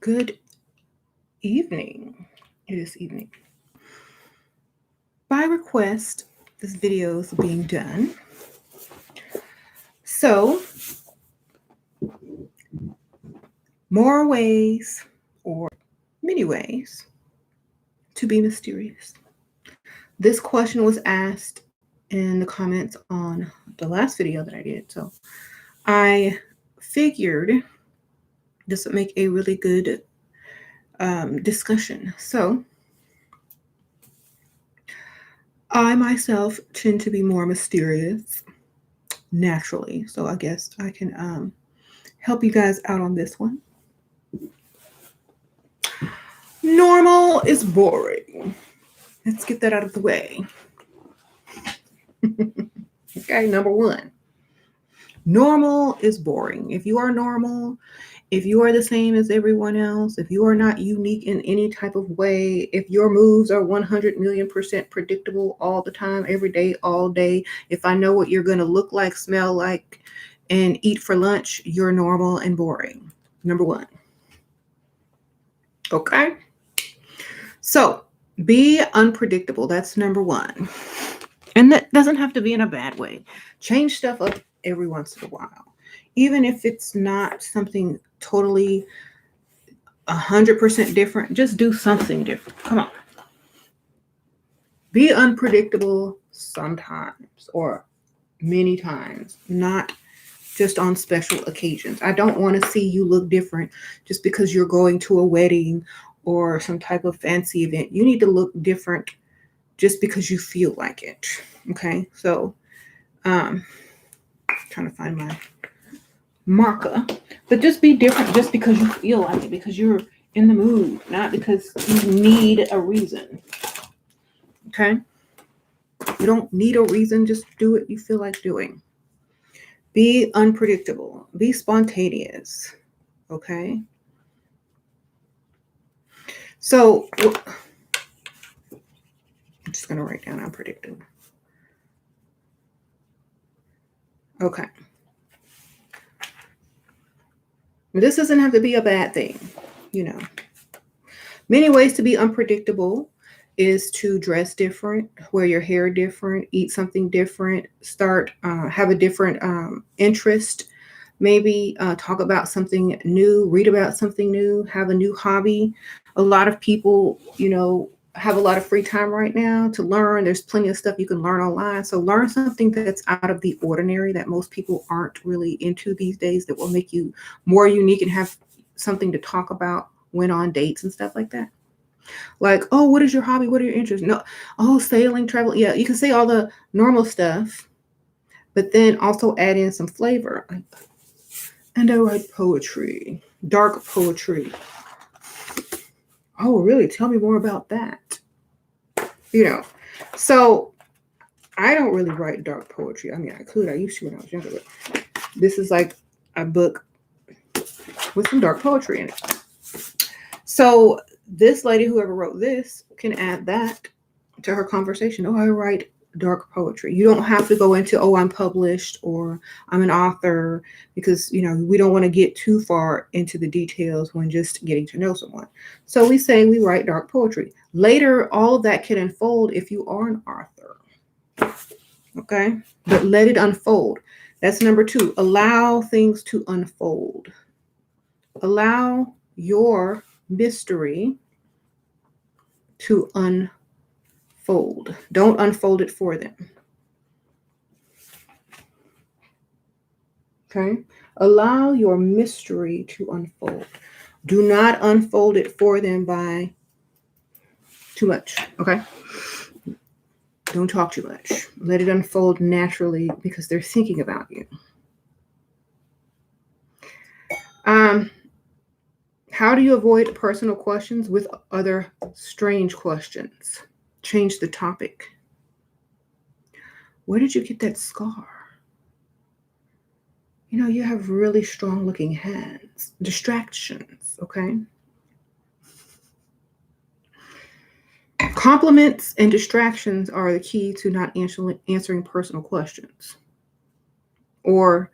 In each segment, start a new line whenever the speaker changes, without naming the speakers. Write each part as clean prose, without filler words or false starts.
Good evening. It is evening. By request, this video is being done. So, more ways or many ways to be mysterious. This question was asked in the comments on the last video that I did. So, I figured this would make a really good discussion. So, I myself tend to be more mysterious naturally. So, I guess I can help you guys out on this one. Normal is boring. Let's get that out of the way. Okay, number one. Normal is boring. If you are normal, if you are the same as everyone else, if you are not unique in any type of way, if your moves are 100,000,000% predictable all the time, every day, all day, if I know what you're going to look like, smell like, and eat for lunch, you're normal and boring. Number one. Okay? So, be unpredictable. That's number one. And that doesn't have to be in a bad way. Change stuff up every once in a while. Even if it's not something totally 100% different, just do something different. Come on. Be unpredictable sometimes or many times, not just on special occasions. I don't want to see you look different just because you're going to a wedding or some type of fancy event. You need to look different just because you feel like it. Okay, so trying to find my marker, but just be different just because you feel like it, because you're in the mood, not because you need a reason. Okay, you don't need a reason, just do what you feel like doing. Be unpredictable, be spontaneous. Okay, so I'm just going to write down unpredictable. Okay. This doesn't have to be a bad thing, you know. Many ways to be unpredictable is to dress different, wear your hair different, eat something different, start, have a different interest, maybe talk about something new, read about something new, have a new hobby. A lot of people, you know, have a lot of free time right now to learn. There's plenty of stuff you can learn online. So learn something that's out of the ordinary that most people aren't really into these days, that will make you more unique and have something to talk about when on dates and stuff like that. Like, oh, what is your hobby? What are your interests? No, oh, sailing, travel. Yeah, you can say all the normal stuff, but then also add in some flavor. And I write poetry, dark poetry. Oh, really? Tell me more about that. You know, so I don't really write dark poetry. I mean, I could. I used to when I was younger, but this is like a book with some dark poetry in it. So this lady, whoever wrote this, can add that to her conversation. Oh, I write dark poetry. You don't have to go into, oh, I'm published or I'm an author, because, you know, we don't want to get too far into the details when just getting to know someone. So we say we write dark poetry. Later, all of that can unfold if you are an author. Okay? But let it unfold. That's number two. Allow things to unfold. Allow your mystery to unfold. Don't unfold it for them. Okay? Allow your mystery to unfold. Do not unfold it for them by too much. Okay? Don't talk too much. Let it unfold naturally because they're thinking about you. How do you avoid personal questions with other strange questions? Change the topic. Where did you get that scar? You know, you have really strong looking hands. Distractions, okay? Compliments and distractions are the key to not answering personal questions or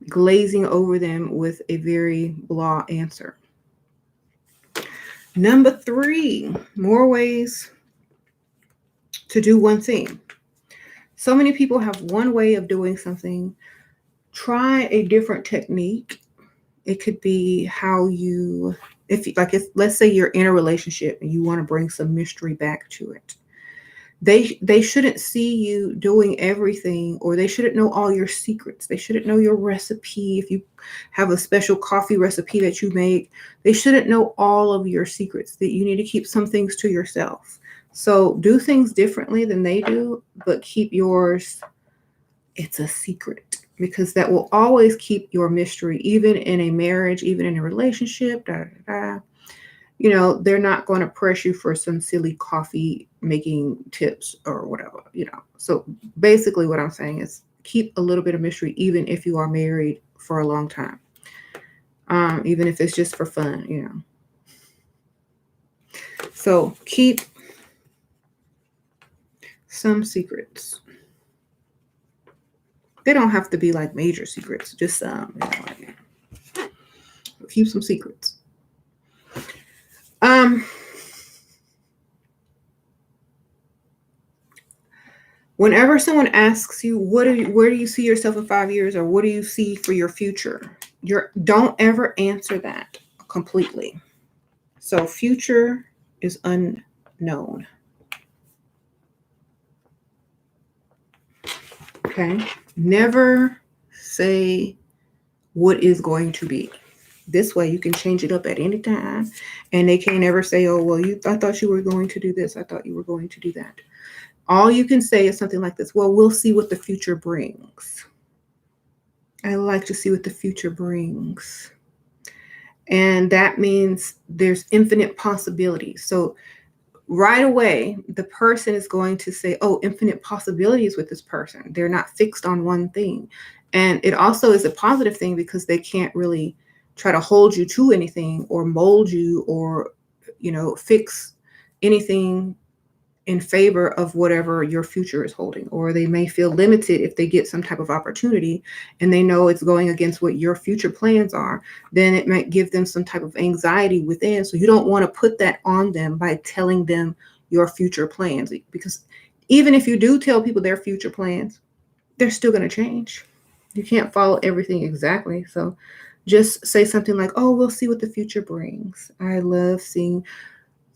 glazing over them with a very blah answer. Number 3, more ways to do one thing. So many people have one way of doing something. Try a different technique. It could be how you, let's say you're in a relationship and you want to bring some mystery back to it. They shouldn't see you doing everything, or they shouldn't know all your secrets. They shouldn't know your recipe. If you have a special coffee recipe that you make, they shouldn't know all of your secrets. That you need to keep some things to yourself. So do things differently than they do, but keep yours. It's a secret, because that will always keep your mystery, even in a marriage, even in a relationship. Da, da, da. You know, they're not going to press you for some silly coffee making tips or whatever, you know. So basically what I'm saying is keep a little bit of mystery, even if you are married for a long time. Even if it's just for fun, you know. So keep some secrets. They don't have to be like major secrets, just some, you know, like, keep some secrets. Whenever someone asks you, where do you see yourself in 5 years, or what do you see for your future? Don't ever answer that completely. So future is unknown. Okay. Never say what is going to be. This way you can change it up at any time, and they can't ever say, oh, well, I thought you were going to do this. I thought you were going to do that. All you can say is something like this. Well, we'll see what the future brings. I like to see what the future brings. And that means there's infinite possibilities. So right away, the person is going to say, oh, infinite possibilities with this person. They're not fixed on one thing. And it also is a positive thing, because they can't really try to hold you to anything or mold you or, you know, fix anything in favor of whatever your future is holding. Or they may feel limited if they get some type of opportunity and they know it's going against what your future plans are. Then it might give them some type of anxiety within. So you don't want to put that on them by telling them your future plans, because even if you do tell people their future plans, they're still going to change. You can't follow everything exactly. So just say something like, oh, we'll see what the future brings. I love seeing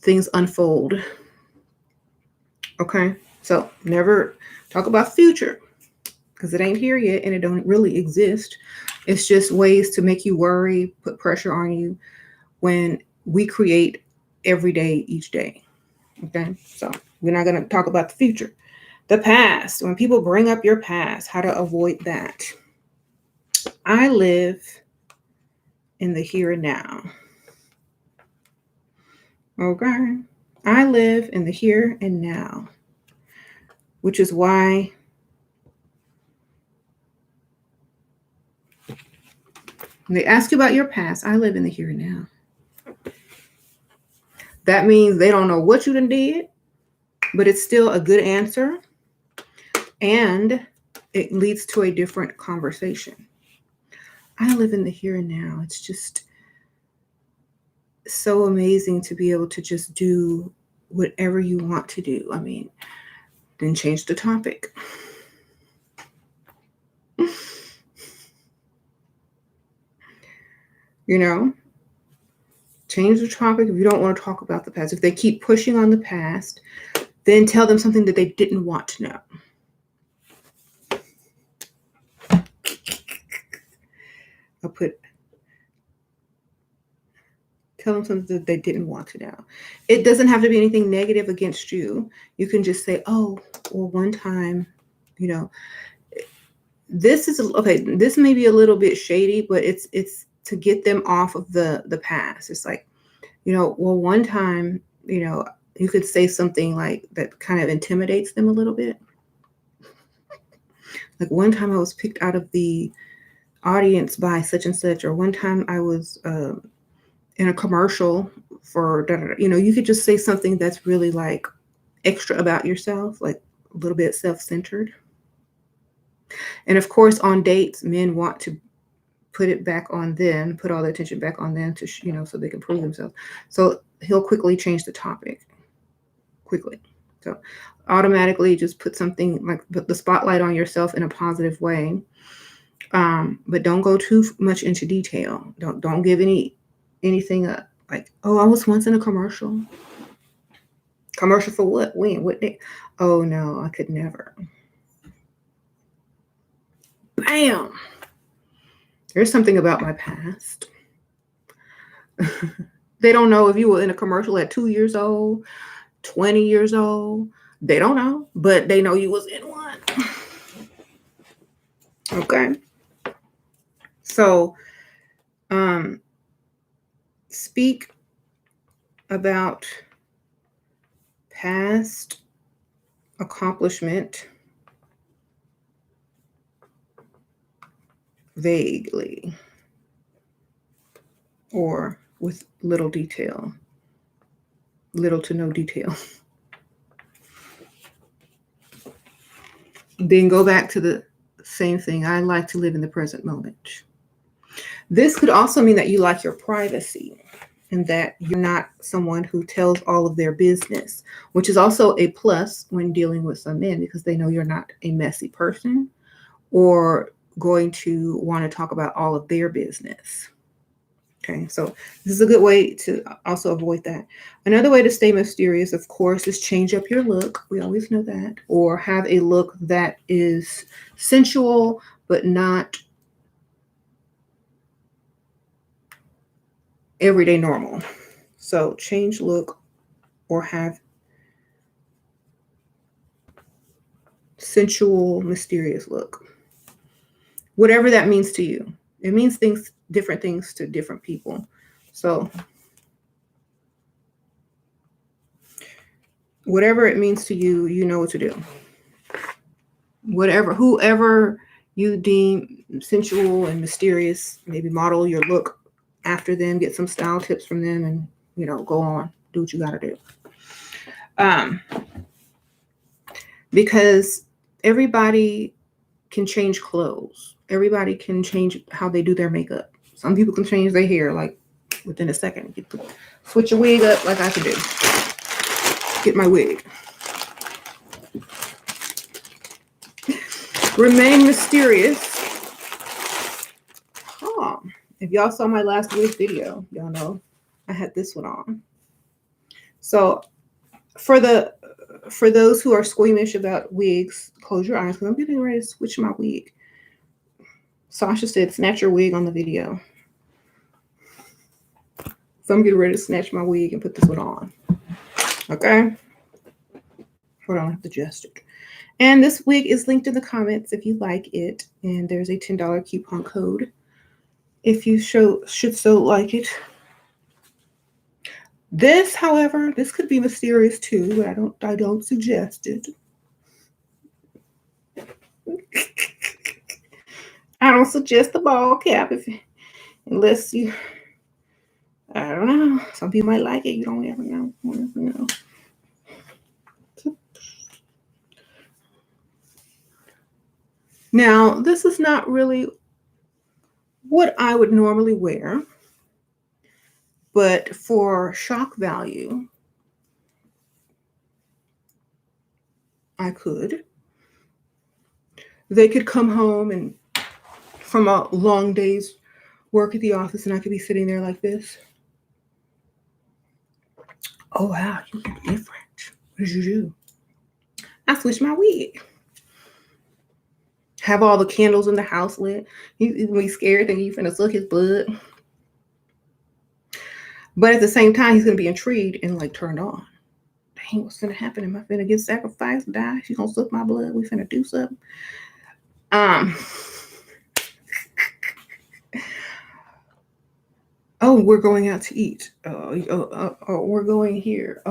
things unfold. Okay, so never talk about future, because it ain't here yet and it don't really exist. It's just ways to make you worry, put pressure on you when we create every day, each day. Okay, so we're not going to talk about the future. The past, when people bring up your past, how to avoid that. I live in the here and now. Okay, I live in the here and now, which is why when they ask you about your past, I live in the here and now. That means they don't know what you done did, but it's still a good answer, and it leads to a different conversation. I live in the here and now. It's just so amazing to be able to just do whatever you want to do. I mean, then change the topic. You know, change the topic if you don't want to talk about the past. If they keep pushing on the past, then tell them something that they didn't want to know. Tell them something that they didn't want to know. It doesn't have to be anything negative against you. You can just say, oh, well, one time, you know, this is okay. This may be a little bit shady, but it's to get them off of the past. It's like, you know, well, one time, you know, you could say something like that kind of intimidates them a little bit. Like, one time I was picked out of the audience by such and such, or one time I was in a commercial for, you know, you could just say something that's really like extra about yourself, like a little bit self-centered. And of course, on dates, men want to put it back on them, put all the attention back on them to, you know, so they can prove themselves. So he'll quickly change the topic. Quickly. So automatically just put something like put the spotlight on yourself in a positive way. But don't go too much into detail. Don't give anything up. Like, oh, I was once in a commercial. Commercial for what? When? What day? Oh no, I could never. Bam! There's something about my past. They don't know if you were in a commercial at 2 years old, 20 years old. They don't know, but they know you was in one. Okay. So, speak about past accomplishment vaguely or with little detail, little to no detail. Then go back to the same thing. I like to live in the present moment. This could also mean that you like your privacy and that you're not someone who tells all of their business, which is also a plus when dealing with some men because they know you're not a messy person or going to want to talk about all of their business. Okay, so this is a good way to also avoid that. Another way to stay mysterious, of course, is change up your look. We always know that. Or have a look that is sensual, but not everyday normal. So change look or have sensual, mysterious look. Whatever that means to you. It means different things to different people. So whatever it means to you, you know what to do. Whoever you deem sensual and mysterious, maybe model your look after them, get some style tips from them, and go on, do what you got to do. Because everybody can change clothes. Everybody can change how they do their makeup. Some people can change their hair like within a second. Switch your wig up like I can do. Get my wig. Remain mysterious. If y'all saw my last wig video, y'all know I had this one on. So for those who are squeamish about wigs, close your eyes because I'm getting ready to switch my wig. Sasha said, snatch your wig on the video. So I'm getting ready to snatch my wig and put this one on. Okay? Hold on, I have to adjust it. And this wig is linked in the comments if you like it. And there's a $10 coupon code if you should so like it. This, however, this could be mysterious too, but I don't suggest it. I don't suggest the ball cap unless you, I don't know. Some people might like it. You don't ever know. You never know. Now, this is not really what I would normally wear, but for shock value, I could. They could come home and from a long day's work at the office and I could be sitting there like this. Oh, wow, you look different. What did you do? I switched my wig. Have all the candles in the house lit. He's gonna be scared thinking you finna suck his blood. But at the same time, he's gonna be intrigued and like turned on. Dang, what's gonna happen? Am I finna get sacrificed, die? She's gonna suck my blood. We finna do something. Oh, we're going out to eat. We're going here.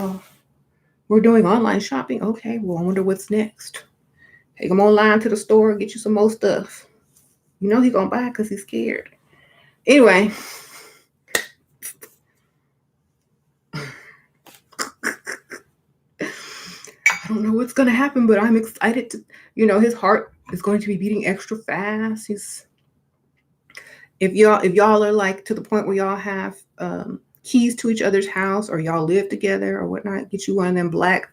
We're doing online shopping. Okay, well, I wonder what's next. Take him online to the store, get you some more stuff. You know he's gonna buy because he's scared. Anyway. I don't know what's gonna happen, but I'm excited to, his heart is going to be beating extra fast. If y'all are like to the point where y'all have keys to each other's house, or y'all live together or whatnot. Get you one of them black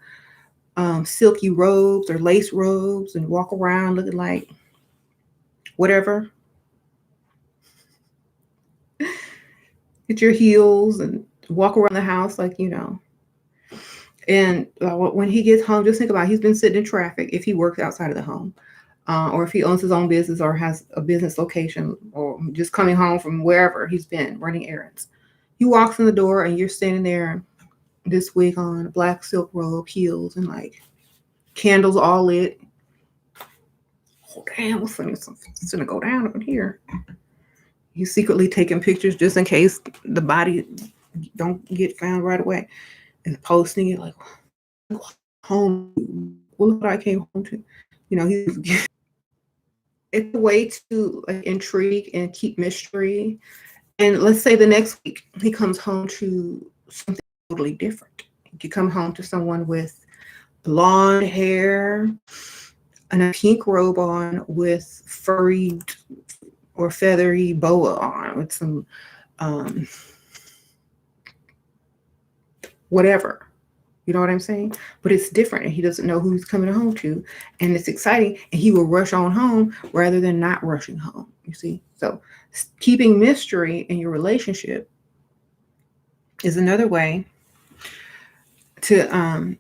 silky robes or lace robes and walk around looking like whatever. Get your heels and walk around the house like, And when he gets home, just think about it, he's been sitting in traffic if he works outside of the home. Or if he owns his own business or has a business location, or just coming home from wherever he's been running errands. He walks in the door and you're standing there this wig on, black silk robe, heels, and like candles all lit. Oh, damn, what's gonna go down over here? He's secretly taking pictures just in case the body don't get found right away, and posting it like, home, what I came home to. He's it's a way to like intrigue and keep mystery. And let's say the next week he comes home to something totally different. He could come home to someone with blonde hair and a pink robe on with furry or feathery boa on with some whatever. You know what I'm saying? But it's different, and he doesn't know who he's coming home to, and it's exciting, and he will rush on home rather than not rushing home. You see? So keeping mystery in your relationship is another way to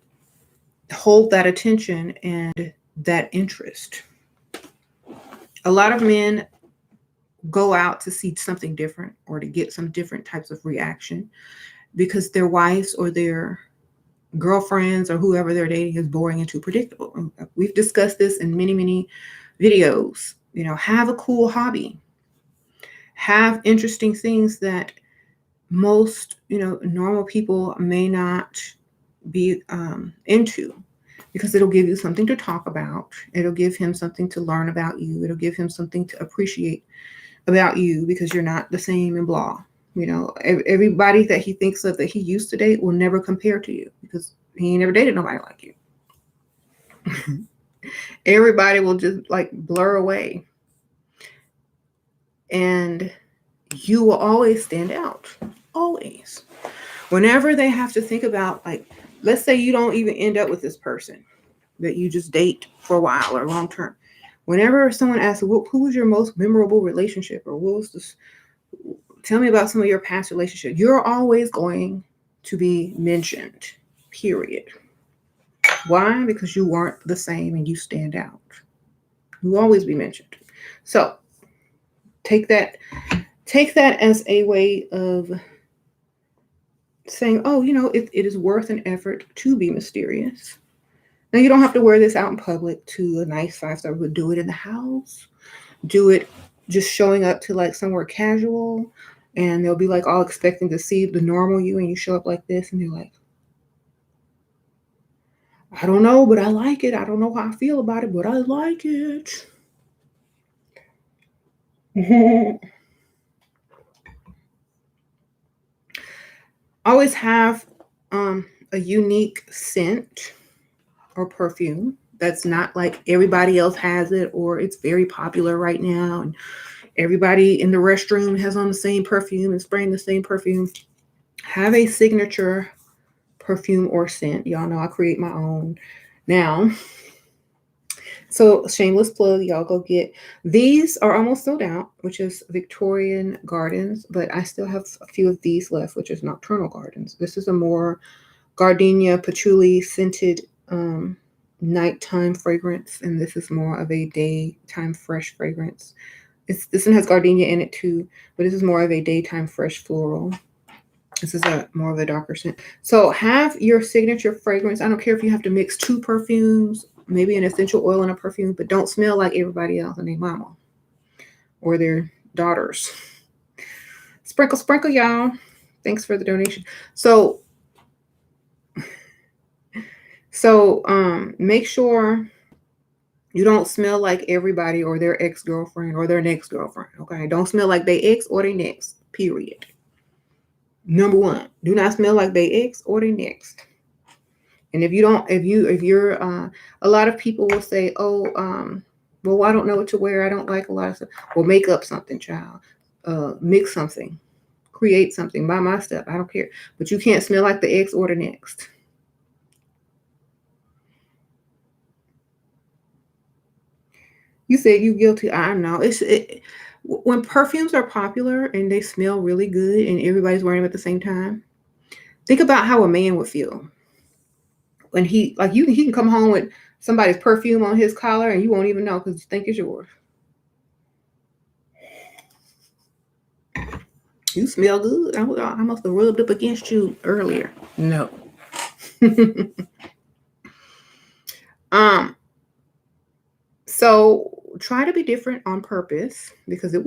hold that attention and that interest. A lot of men go out to see something different or to get some different types of reaction because their wives or their girlfriends or whoever they're dating is boring and too predictable. We've discussed this in many, many videos. Have a cool hobby. Have interesting things that most, normal people may not be into, because it'll give you something to talk about. It'll give him something to learn about you. It'll give him something to appreciate about you because you're not the same and blah. Everybody that he thinks of that he used to date will never compare to you because he ain't never dated nobody like you. Everybody will just like blur away. And you will always stand out. Always. Whenever they have to think about, like, let's say you don't even end up with this person that you just date for a while or long term. Whenever someone asks, who was your most memorable relationship, or what was this? Tell me about some of your past relationships. You're always going to be mentioned, period. Why? Because you weren't the same and you stand out. You will always be mentioned. So take that as a way of saying, oh, it is worth an effort to be mysterious. Now, you don't have to wear this out in public to a nice 5-star, but do it in the house. Do it just showing up to like somewhere casual, and they'll be like all expecting to see the normal you, and you show up like this, and they're like, I don't know, but I like it. I don't know how I feel about it, but I like it. Always have a unique scent or perfume that's not like everybody else has it, or it's very popular right now and everybody in the restroom has on the same perfume and spraying the same perfume. Have a signature perfume or scent. Y'all know I create my own now. So shameless plug, y'all go get these. Are almost sold out, which is Victorian Gardens, but I still have a few of these left, which is Nocturnal Gardens. This is a more gardenia patchouli scented nighttime fragrance, and this is more of a daytime fresh fragrance. This one has gardenia in it too, but this is more of a daytime fresh floral. This is more of a darker scent. So have your signature fragrance. I don't care if you have to mix 2 perfumes, maybe an essential oil and a perfume, but don't smell like everybody else and their mama or their daughters. Sprinkle, sprinkle, y'all. Thanks for the donation. So make sure you don't smell like everybody or their ex-girlfriend or their next girlfriend. Okay, don't smell like they ex or their next. Period. Number 1, do not smell like they ex or their next. And if you're a lot of people will say, oh, well, I don't know what to wear. I don't like a lot of stuff. Well, make up something, child. Mix something. Create something. Buy my stuff. I don't care. But you can't smell like the ex or the next. You said you guilty. I know. When perfumes are popular and they smell really good and everybody's wearing them at the same time, think about how a man would feel when he can come home with somebody's perfume on his collar and you won't even know because you think it's yours. You smell good. I must have rubbed up against you earlier. No. So try to be different on purpose because it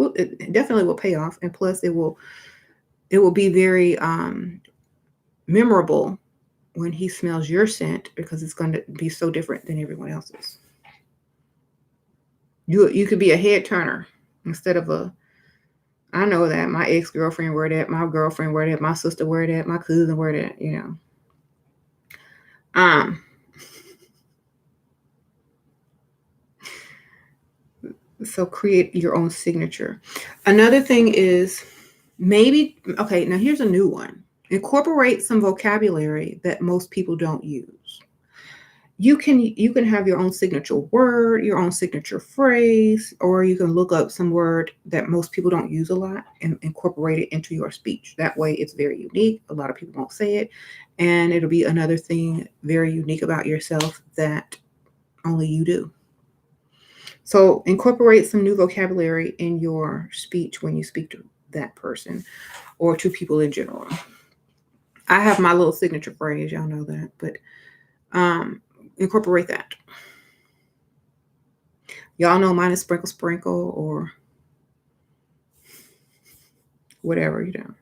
definitely will pay off, and plus it will be very memorable when he smells your scent because it's going to be so different than everyone else's. You could be a head turner instead of a. I know that my ex-girlfriend wear that, my girlfriend wear that, my sister wear that, my cousin wear that. You know. So create your own signature. Another thing is maybe, okay, now here's a new one. Incorporate some vocabulary that most people don't use. You can have your own signature word, your own signature phrase, or you can look up some word that most people don't use a lot and incorporate it into your speech. That way it's very unique. A lot of people won't say it. And it'll be another thing very unique about yourself that only you do. So incorporate some new vocabulary in your speech when you speak to that person or to people in general. I have my little signature phrase, y'all know that, but incorporate that. Y'all know mine is sprinkle, sprinkle, or whatever, you know.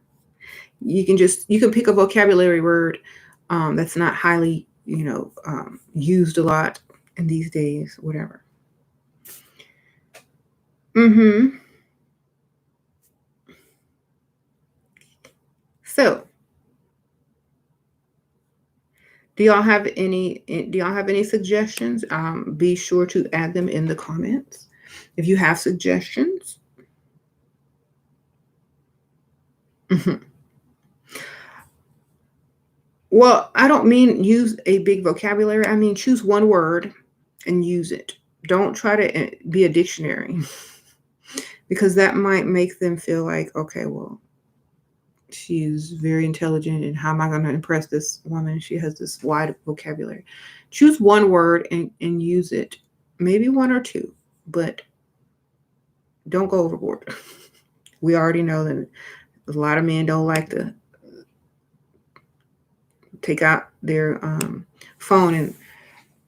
You can pick a vocabulary word that's not highly, used a lot in these days, whatever. So, do y'all have any suggestions? Be sure to add them in the comments if you have suggestions. Well, I don't mean use a big vocabulary. I mean choose one word and use it. Don't try to be a dictionary because that might make them feel like, okay, well, she's very intelligent and how am I going to impress this woman? She has this wide vocabulary. Choose one word and use it. Maybe one or two, but don't go overboard. We already know that a lot of men don't like to take out their phone and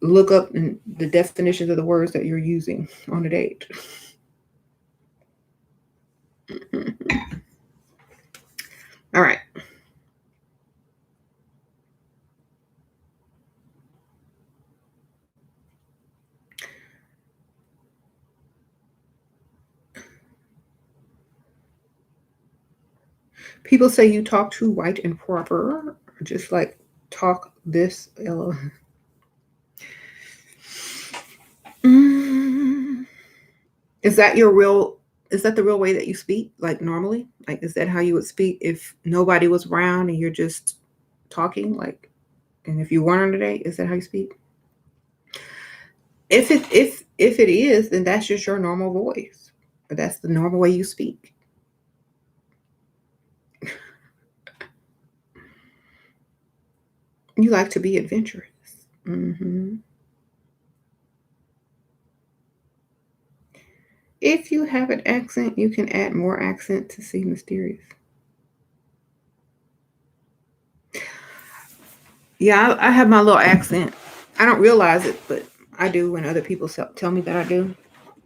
look up the definitions of the words that you're using on a date. All right. People say you talk too white and proper, just like talk this. Is that the real way that you speak? Like normally? Like, is that how you would speak if nobody was around and you're just talking? Like, and if you weren't on a date, is that how you speak? If it is, then that's just your normal voice. That's the normal way you speak. You like to be adventurous. If you have an accent, you can add more accent to seem mysterious. Yeah, I have my little accent. I don't realize it, but I do when other people tell me that I do.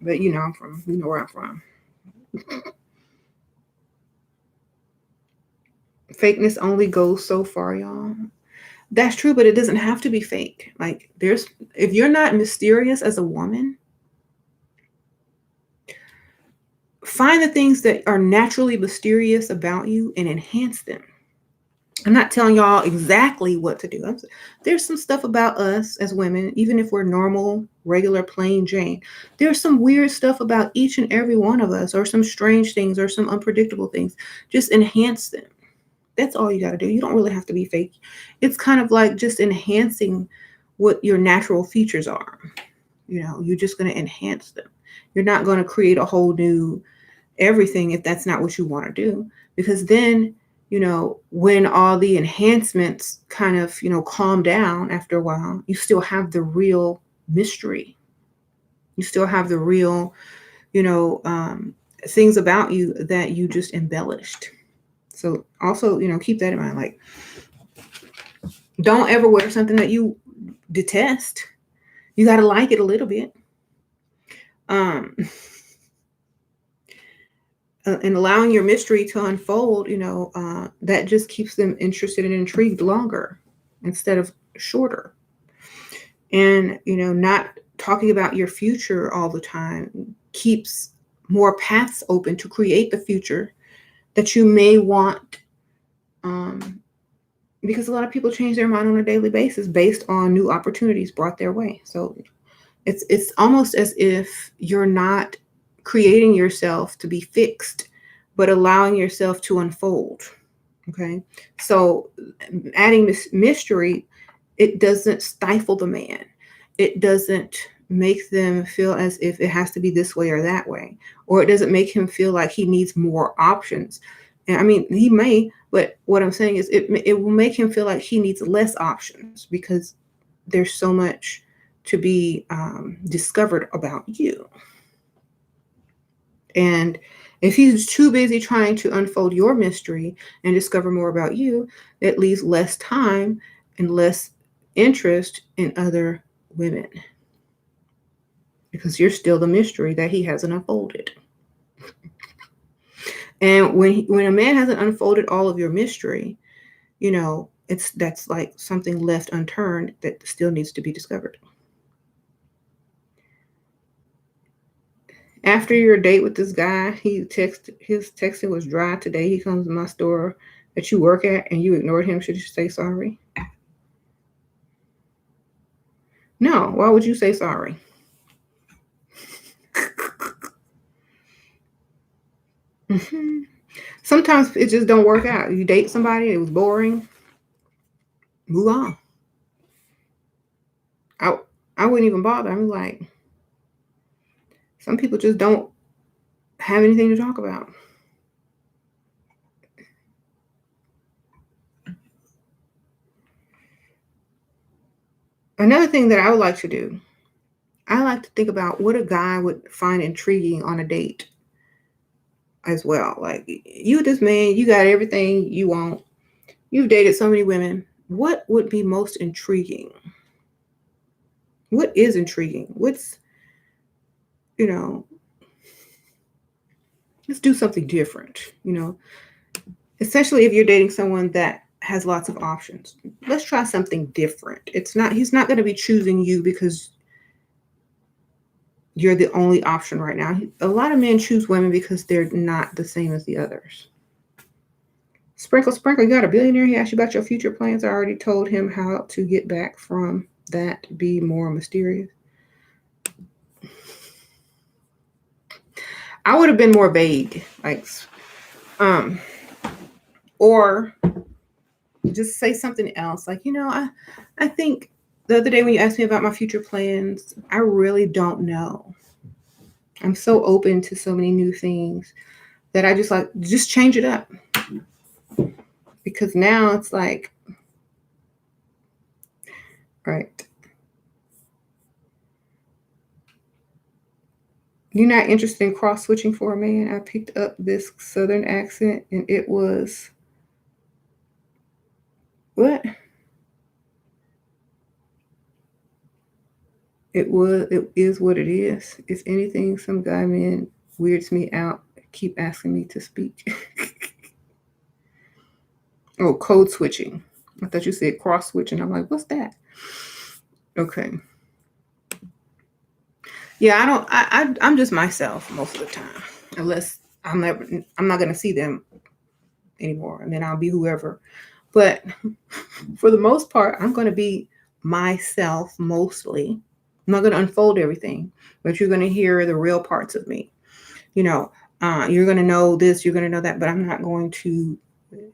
But you know where I'm from. Fakeness only goes so far, y'all. That's true, but it doesn't have to be fake. Like if you're not mysterious as a woman, find the things that are naturally mysterious about you and enhance them. I'm not telling y'all exactly what to do. There's some stuff about us as women, even if we're normal, regular, plain Jane. There's some weird stuff about each and every one of us, or some strange things, or some unpredictable things. Just enhance them. That's all you got to do. You don't really have to be fake. It's kind of like just enhancing what your natural features are. You're just going to enhance them. You're not going to create a whole new everything if that's not what you want to do. Because then, when all the enhancements kind of, calm down after a while, you still have the real mystery. You still have the real, things about you that you just embellished. So also, keep that in mind. Like, don't ever wear something that you detest. You got to like it a little bit. And allowing your mystery to unfold, that just keeps them interested and intrigued longer instead of shorter. And, not talking about your future all the time keeps more paths open to create the future that you may want. Because a lot of people change their mind on a daily basis based on new opportunities brought their way. So it's almost as if you're not creating yourself to be fixed, but allowing yourself to unfold. Okay. So adding this mystery, it doesn't stifle the man. It doesn't make them feel as if it has to be this way or that way, or it doesn't make him feel like he needs more options. And I mean, he may, but what I'm saying is it will make him feel like he needs less options because there's so much to be discovered about you. And if he's too busy trying to unfold your mystery and discover more about you, it leaves less time and less interest in other women because you're still the mystery that he hasn't unfolded. And when a man hasn't unfolded all of your mystery, that's like something left unturned that still needs to be discovered. After your date with this guy, his texting was dry today. He comes to my store that you work at and you ignored him. Should you say sorry? No. Why would you say sorry? Sometimes it just don't work out. You date somebody, it was boring. Move on. I wouldn't even bother. I'm like, some people just don't have anything to talk about. Another thing that I would like to do, I like to think about what a guy would find intriguing on a date as well. Like, you, this man, you got everything you want. You've dated so many women. What would be most intriguing? What is intriguing? What's, let's do something different, especially if you're dating someone that has lots of options. Let's try something different. He's not going to be choosing you because you're the only option right now. A lot of men choose women because they're not the same as the others. Sprinkle, you got a billionaire. He asked you about your future plans. I already told him how to get back from that, be more mysterious. I would have been more vague, like, or just say something else. Like, I think the other day when you asked me about my future plans, I really don't know. I'm so open to so many new things that I just change it up. Because now it's like, right. You're not interested in cross switching for a man? I picked up this Southern accent and it was, what? It is what it is. If anything, some guy man weirds me out. Keep asking me to speak. Oh, code switching. I thought you said cross switching. I'm like, what's that? Okay. Yeah, I'm just myself most of the time, unless I'm not gonna see them anymore, and then I'll be whoever But for the most part, I'm going to be myself mostly. I'm not going to unfold everything, but you're going to hear the real parts of me. You know, you're going to know this, you're going to know that, but I'm not going to,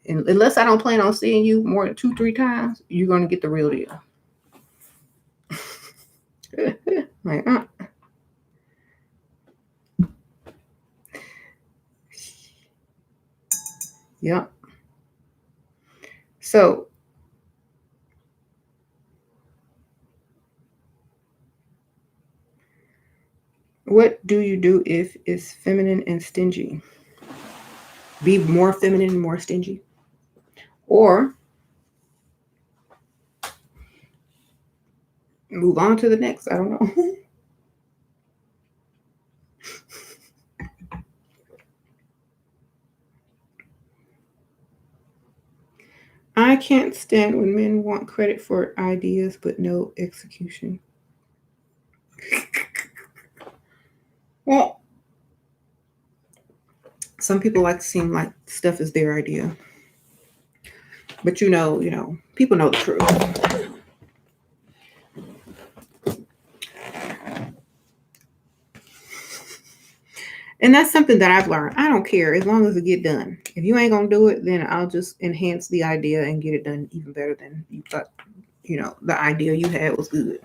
unless I don't plan on seeing you more than 2-3 times, you're going to get the real deal. Like, yeah. So, what do you do if it's feminine and stingy? Be more feminine and more stingy. Or move on to the next. I don't know. I can't stand when men want credit for ideas but no execution. Well, some people like to seem like stuff is their idea. But people know the truth. And that's something that I've learned. I don't care as long as it get done. If you ain't gonna do it, then I'll just enhance the idea and get it done even better than you thought. The idea you had was good.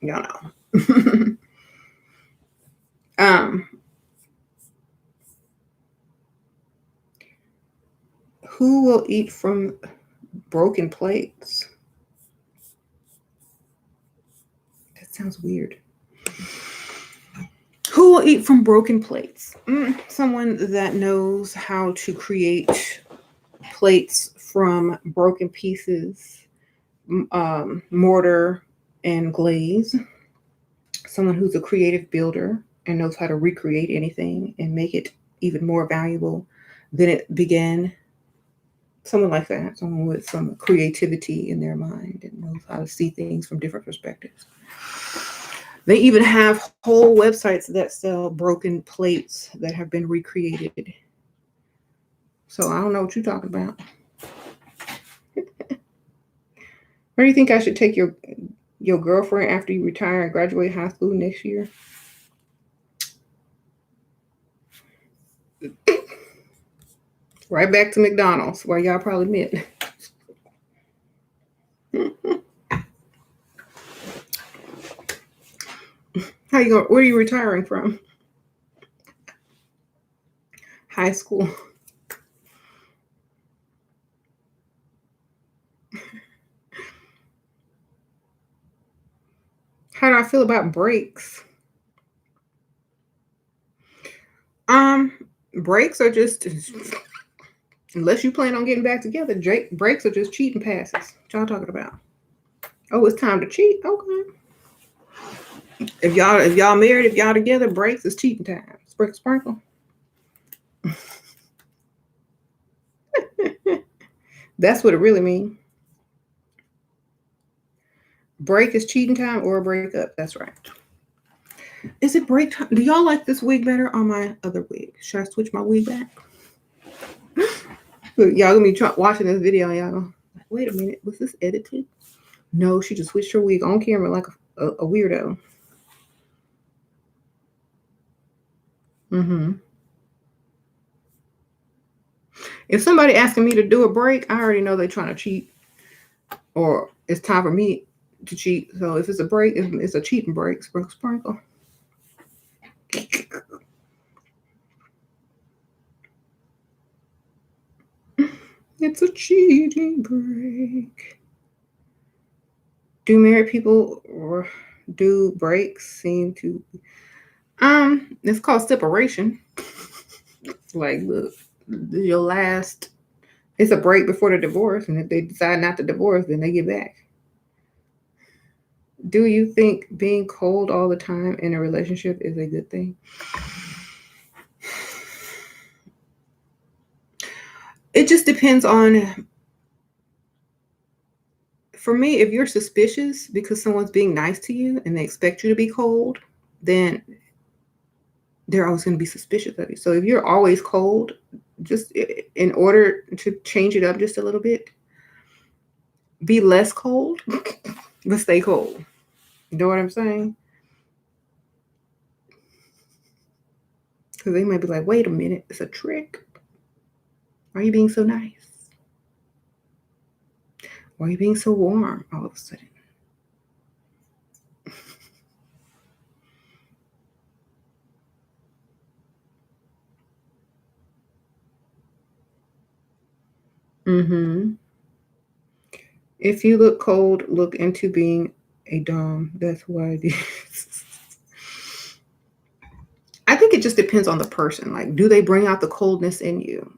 Y'all know. um, who will eat from broken plates? That sounds weird. Who will eat from broken plates? Someone that knows how to create plates from broken pieces, mortar and glaze. Someone who's a creative builder and knows how to recreate anything and make it even more valuable than it began. Someone like that, someone with some creativity in their mind and knows how to see things from different perspectives. They even have whole websites that sell broken plates that have been recreated. So I don't know what you're talking about. Where do you think I should take your girlfriend after you retire and graduate high school next year? Right back to McDonald's, where y'all probably met. How you going? Where are you retiring from? High school. How do I feel about breaks? Breaks are just, unless you plan on getting back together, breaks are just cheating passes. What y'all talking about? Oh, it's time to cheat. Okay. If y'all married, if y'all together, breaks is cheating time. Sprinkle. That's what it really means. Break is cheating time or a breakup. That's right. Is it break time? Do y'all like this wig better or my other wig? Should I switch my wig back? Y'all gonna be watching this video and y'all go, wait a minute, was this edited? No, she just switched her wig on camera like a weirdo. If somebody asking me to do a break, I already know they're trying to cheat or it's time for me to cheat. So if it's a break, it's a cheating break. Sprinkle. It's a cheating break. Do married people or do breaks seem to it's called separation. Like, look, your last, it's a break before the divorce, and if they decide not to divorce, then they get back. Do you think being cold all the time in a relationship is a good thing? It just depends on, for me, if you're suspicious because someone's being nice to you and they expect you to be cold, then they're always going to be suspicious of you. So if you're always cold, just in order to change it up just a little bit, be less cold, but stay cold. You know what I'm saying? Because they might be like, wait a minute, it's a trick. Why are you being so nice? Why are you being so warm all of a sudden? Mm-hmm. If you look cold, look into being a dom. That's why it is. I think it just depends on the person. Like, do they bring out the coldness in you?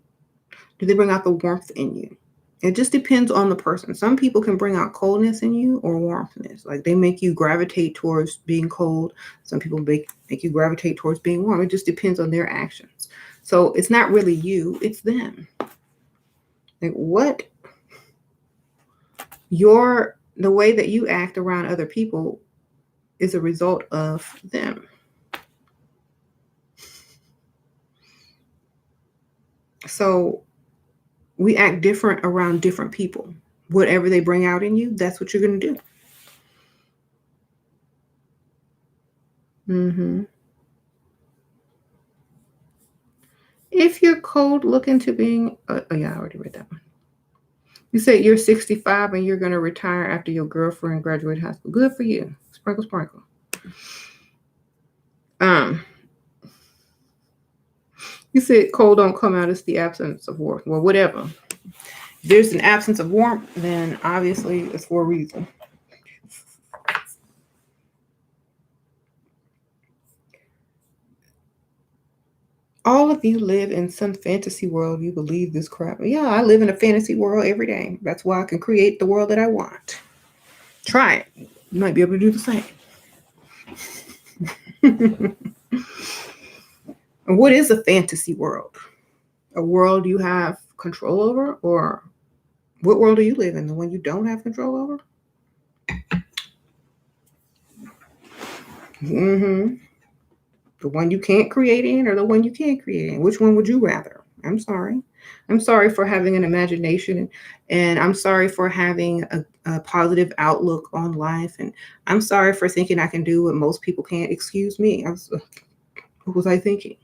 Do they bring out the warmth in you? It just depends on the person. Some people can bring out coldness in you or warmthness. Like they make you gravitate towards being cold. Some people make you gravitate towards being warm. It just depends on their actions. So it's not really you, it's them. Like what the way that you act around other people is a result of them. So we act different around different people. Whatever they bring out in you, that's what you're going to do. Mm-hmm. If you're cold, look into being. Oh, yeah, I already read that one. You said you're 65 and you're going to retire after your girlfriend graduated high school. Good for you. Sprinkle, sprinkle. You said cold don't come out. It's the absence of warmth. Well, whatever. If there's an absence of warmth, then obviously it's for a reason. All of you live in some fantasy world. You believe this crap. Yeah, I live in a fantasy world every day. That's why I can create the world that I want. Try it. You might be able to do the same. And what is a fantasy world? A world you have control over? Or what world do you live in? The one you don't have control over? Mm-hmm. The one you can't create in or the one you can create in? Which one would you rather? I'm sorry. I'm sorry for having an imagination, and I'm sorry for having a positive outlook on life, and I'm sorry for thinking I can do what most people can't. Excuse me. What was I thinking?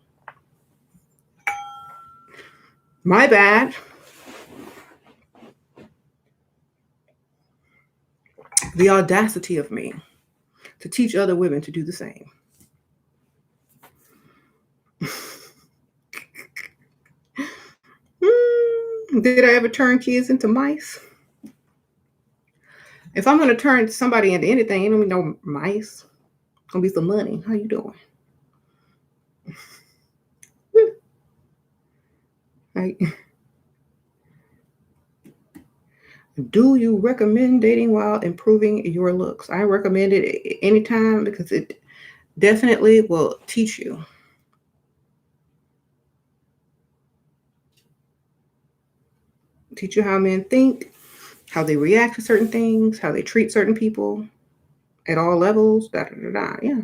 My bad. The audacity of me to teach other women to do the same. Did I ever turn kids into mice? If I'm gonna turn somebody into anything, it don't be no mice. It's gonna be some money. How you doing? Right. Do you recommend dating while improving your looks? I recommend it anytime because it definitely will teach you. Teach you how men think, how they react to certain things, how they treat certain people at all levels. Da da da da. Yeah.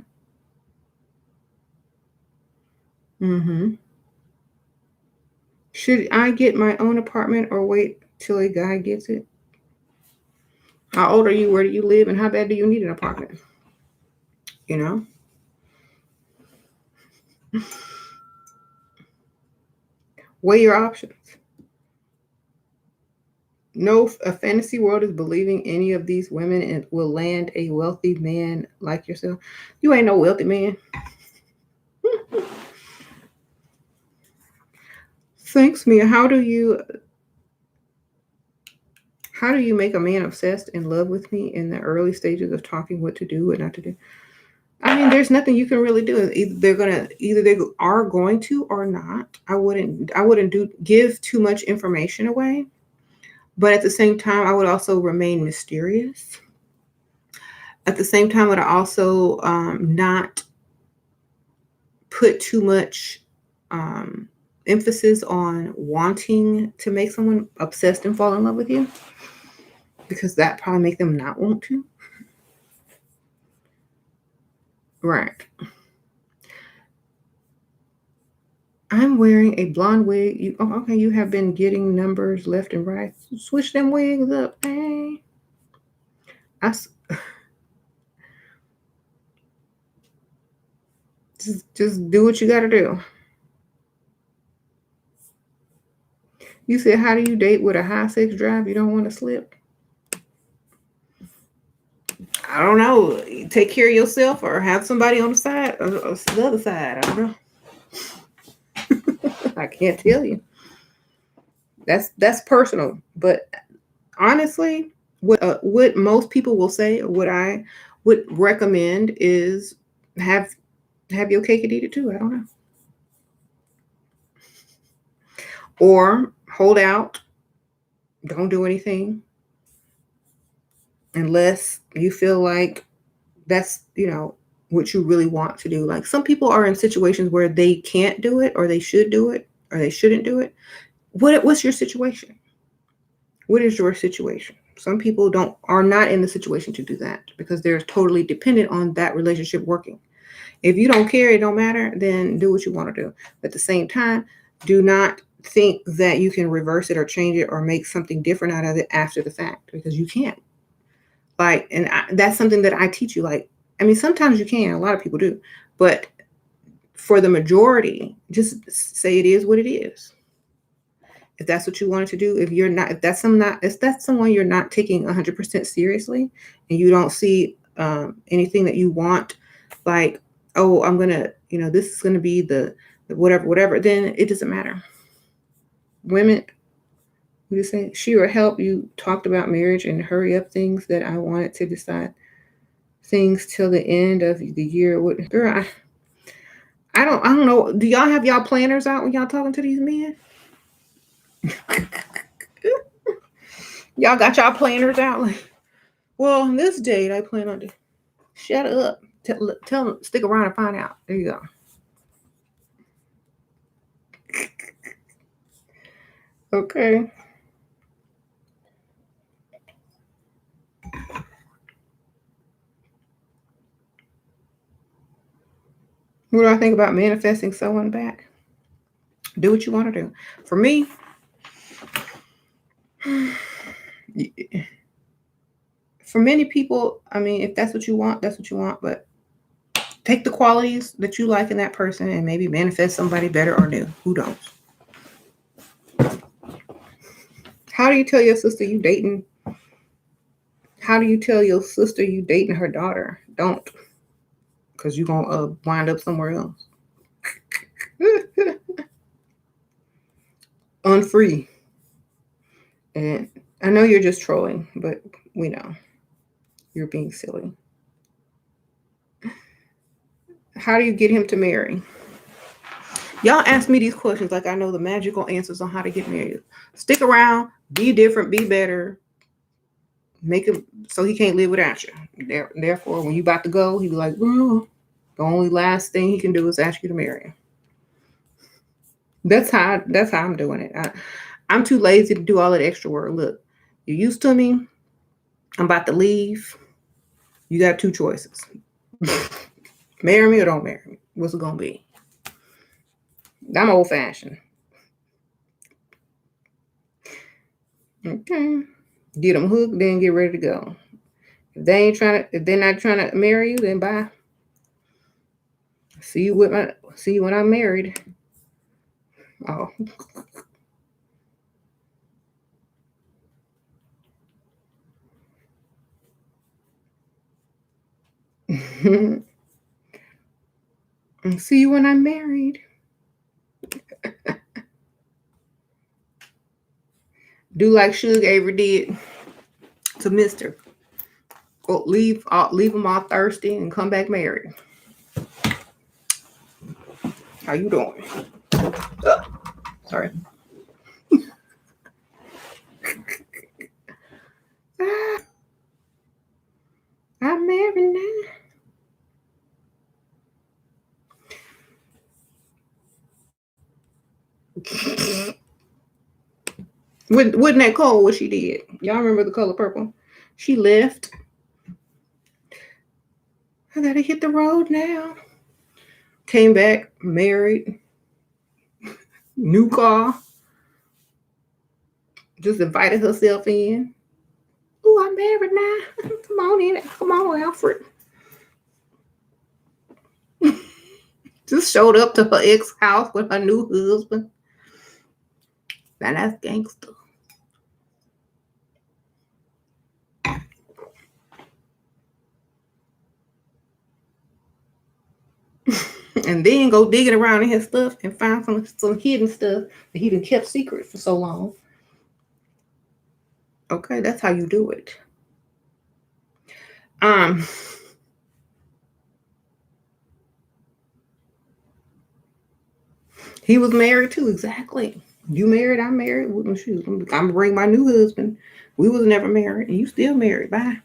Mm-hmm. Should I get my own apartment or wait till a guy gets it? How old are you? Where do you live? And how bad do you need an apartment? You know? Weigh your options. No, a fantasy world is believing any of these women and will land a wealthy man like yourself. You ain't no wealthy man. Thanks, Mia. How do you make a man obsessed in love with me in the early stages of talking what to do and not to do? I mean, there's nothing you can really do. Either they are going to or not. I wouldn't give too much information away, but at the same time, I would also remain mysterious. At the same time, would I also not put too much emphasis on wanting to make someone obsessed and fall in love with you, because that probably make them not want to. Right. I'm wearing a blonde wig. Okay, you have been getting numbers left and right. Switch them wigs up, hey. Just do what you got to do. You said, how do you date with a high sex drive? You don't want to slip? I don't know. Take care of yourself or have somebody on the side or the other side. I don't know. I can't tell you. That's personal. But honestly, what most people will say, or what I would recommend is have your cake and eat it too. I don't know. Or hold out. Don't do anything unless you feel like that's, what you really want to do. Like some people are in situations where they can't do it or they should do it or they shouldn't do it. What's your situation? What is your situation? Some people are not in the situation to do that because they're totally dependent on that relationship working. If you don't care, it don't matter, then do what you want to do. But at the same time, do not think that you can reverse it or change it or make something different out of it after the fact, because you can't. That's something that I teach you. Sometimes you can, a lot of people do, but for the majority, just say it is what it is. If that's what you wanted to do, if that's someone you're not taking 100% seriously, and you don't see anything that you want, like, oh, I'm gonna, this is gonna be the whatever, then it doesn't matter. Women, you say she will help you talked about marriage and hurry up things that I wanted to decide things till the end of the year. What, girl? I don't know. Do y'all have y'all planners out when y'all talking to these men? Y'all got y'all planners out? Like, well, on this date, I plan on to shut up. Tell them, stick around and find out. There you go. Okay. What do I think about manifesting someone back? Do what you want to do. For me, for many people, if that's what you want, that's what you want. But take the qualities that you like in that person and maybe manifest somebody better or new. Who knows? How do you tell your sister you dating? How do you tell your sister you dating her daughter? Don't. Because you're going to wind up somewhere else. Unfree. And I know you're just trolling, but we know you're being silly. How do you get him to marry? Y'all ask me these questions like I know the magical answers on how to get married. Stick around, be different, be better. Make him so he can't live without you. Therefore, when you about to go, he be like, the only last thing he can do is ask you to marry him. That's how I'm doing it. I'm too lazy to do all that extra work. Look, you're used to me. I'm about to leave. You got two choices. Marry me or don't marry me. What's it going to be? I'm old fashioned. Okay. Get them hooked, then get ready to go. If they're not trying to marry you, then bye. See you when I'm married. Oh. See you when I'm married. Do like Suge Avery did to Mister. Go leave them all thirsty and come back married. How you doing? Sorry. I'm married now. Wasn't that cold what she did? Y'all remember The Color Purple? She left. I gotta hit the road now. Came back, married. New car. Just invited herself in. Ooh, I'm married now. Come on in. Come on, Alfred. Just showed up to her ex house with her new husband. Now that's gangster. And then go digging around in his stuff and find some hidden stuff that he done kept secret for so long. Okay, that's how you do it. He was married too, exactly. You married, I'm married. Well, shoot, I'm gonna bring my new husband. We was never married, and you still married. Bye.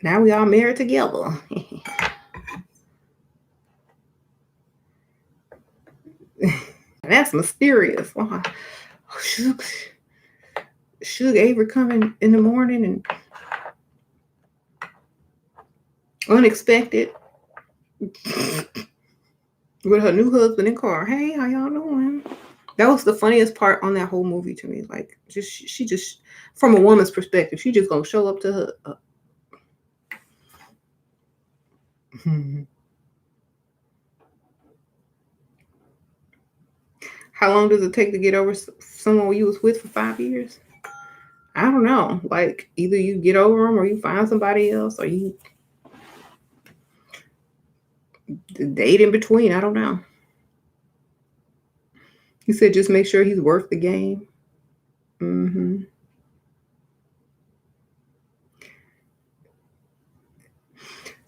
Now we all married together. That's mysterious. Oh, Suge Avery coming in the morning and unexpected with her new husband in car. Hey, how y'all doing? That was the funniest part on that whole movie to me. Like, she just, from a woman's perspective, she just gonna show up to her. How long does it take to get over someone you was with for 5 years? I don't know. Like, either you get over them or you find somebody else or you date in between. I don't know. He said just make sure he's worth the game. Mm-hmm.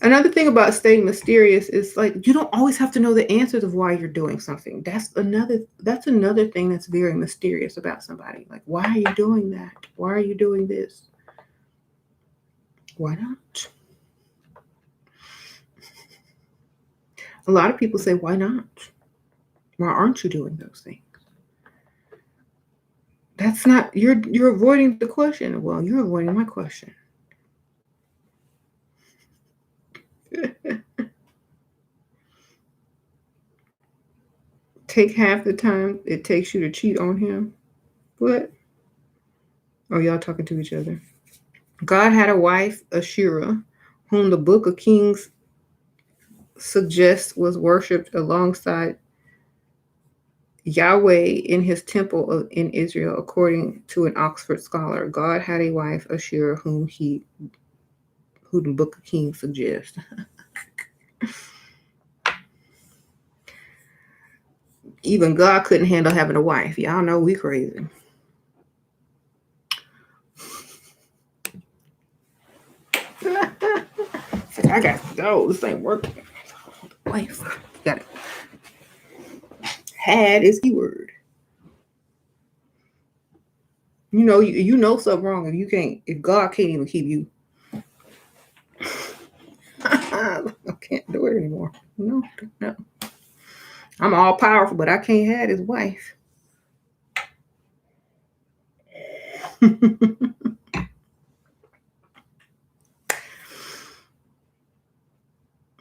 Another thing about staying mysterious is like you don't always have to know the answers of why you're doing something. That's another thing that's very mysterious about somebody. Like, why are you doing that? Why are you doing this? Why not? A lot of people say, why not? Why aren't you doing those things? That's not you're avoiding the question. Well, you're avoiding my question. Take half the time it takes you to cheat on him. What? Oh, y'all talking to each other. God had a wife, Asherah, whom the Book of Kings suggests was worshipped alongside Yahweh in his temple in Israel, according to an Oxford scholar. God had a wife, Asherah, who the Book of Kings suggests. Even God couldn't handle having a wife. Y'all know we crazy. I got to go. This ain't working. Wife. Got it. Had is keyword. You know something wrong if God can't even keep you. I can't do it anymore. No. I'm all powerful, but I can't have his wife.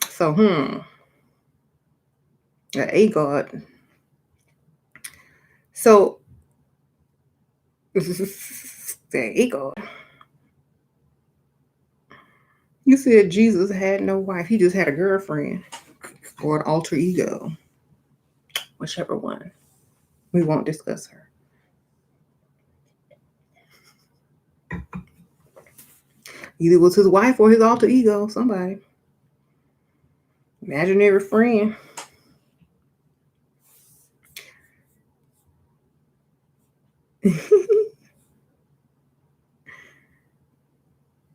So, a God. So, a God. You said Jesus had no wife. He just had a girlfriend or an alter ego. Whichever one. We won't discuss her. Either it was his wife or his alter ego, somebody. Imaginary friend.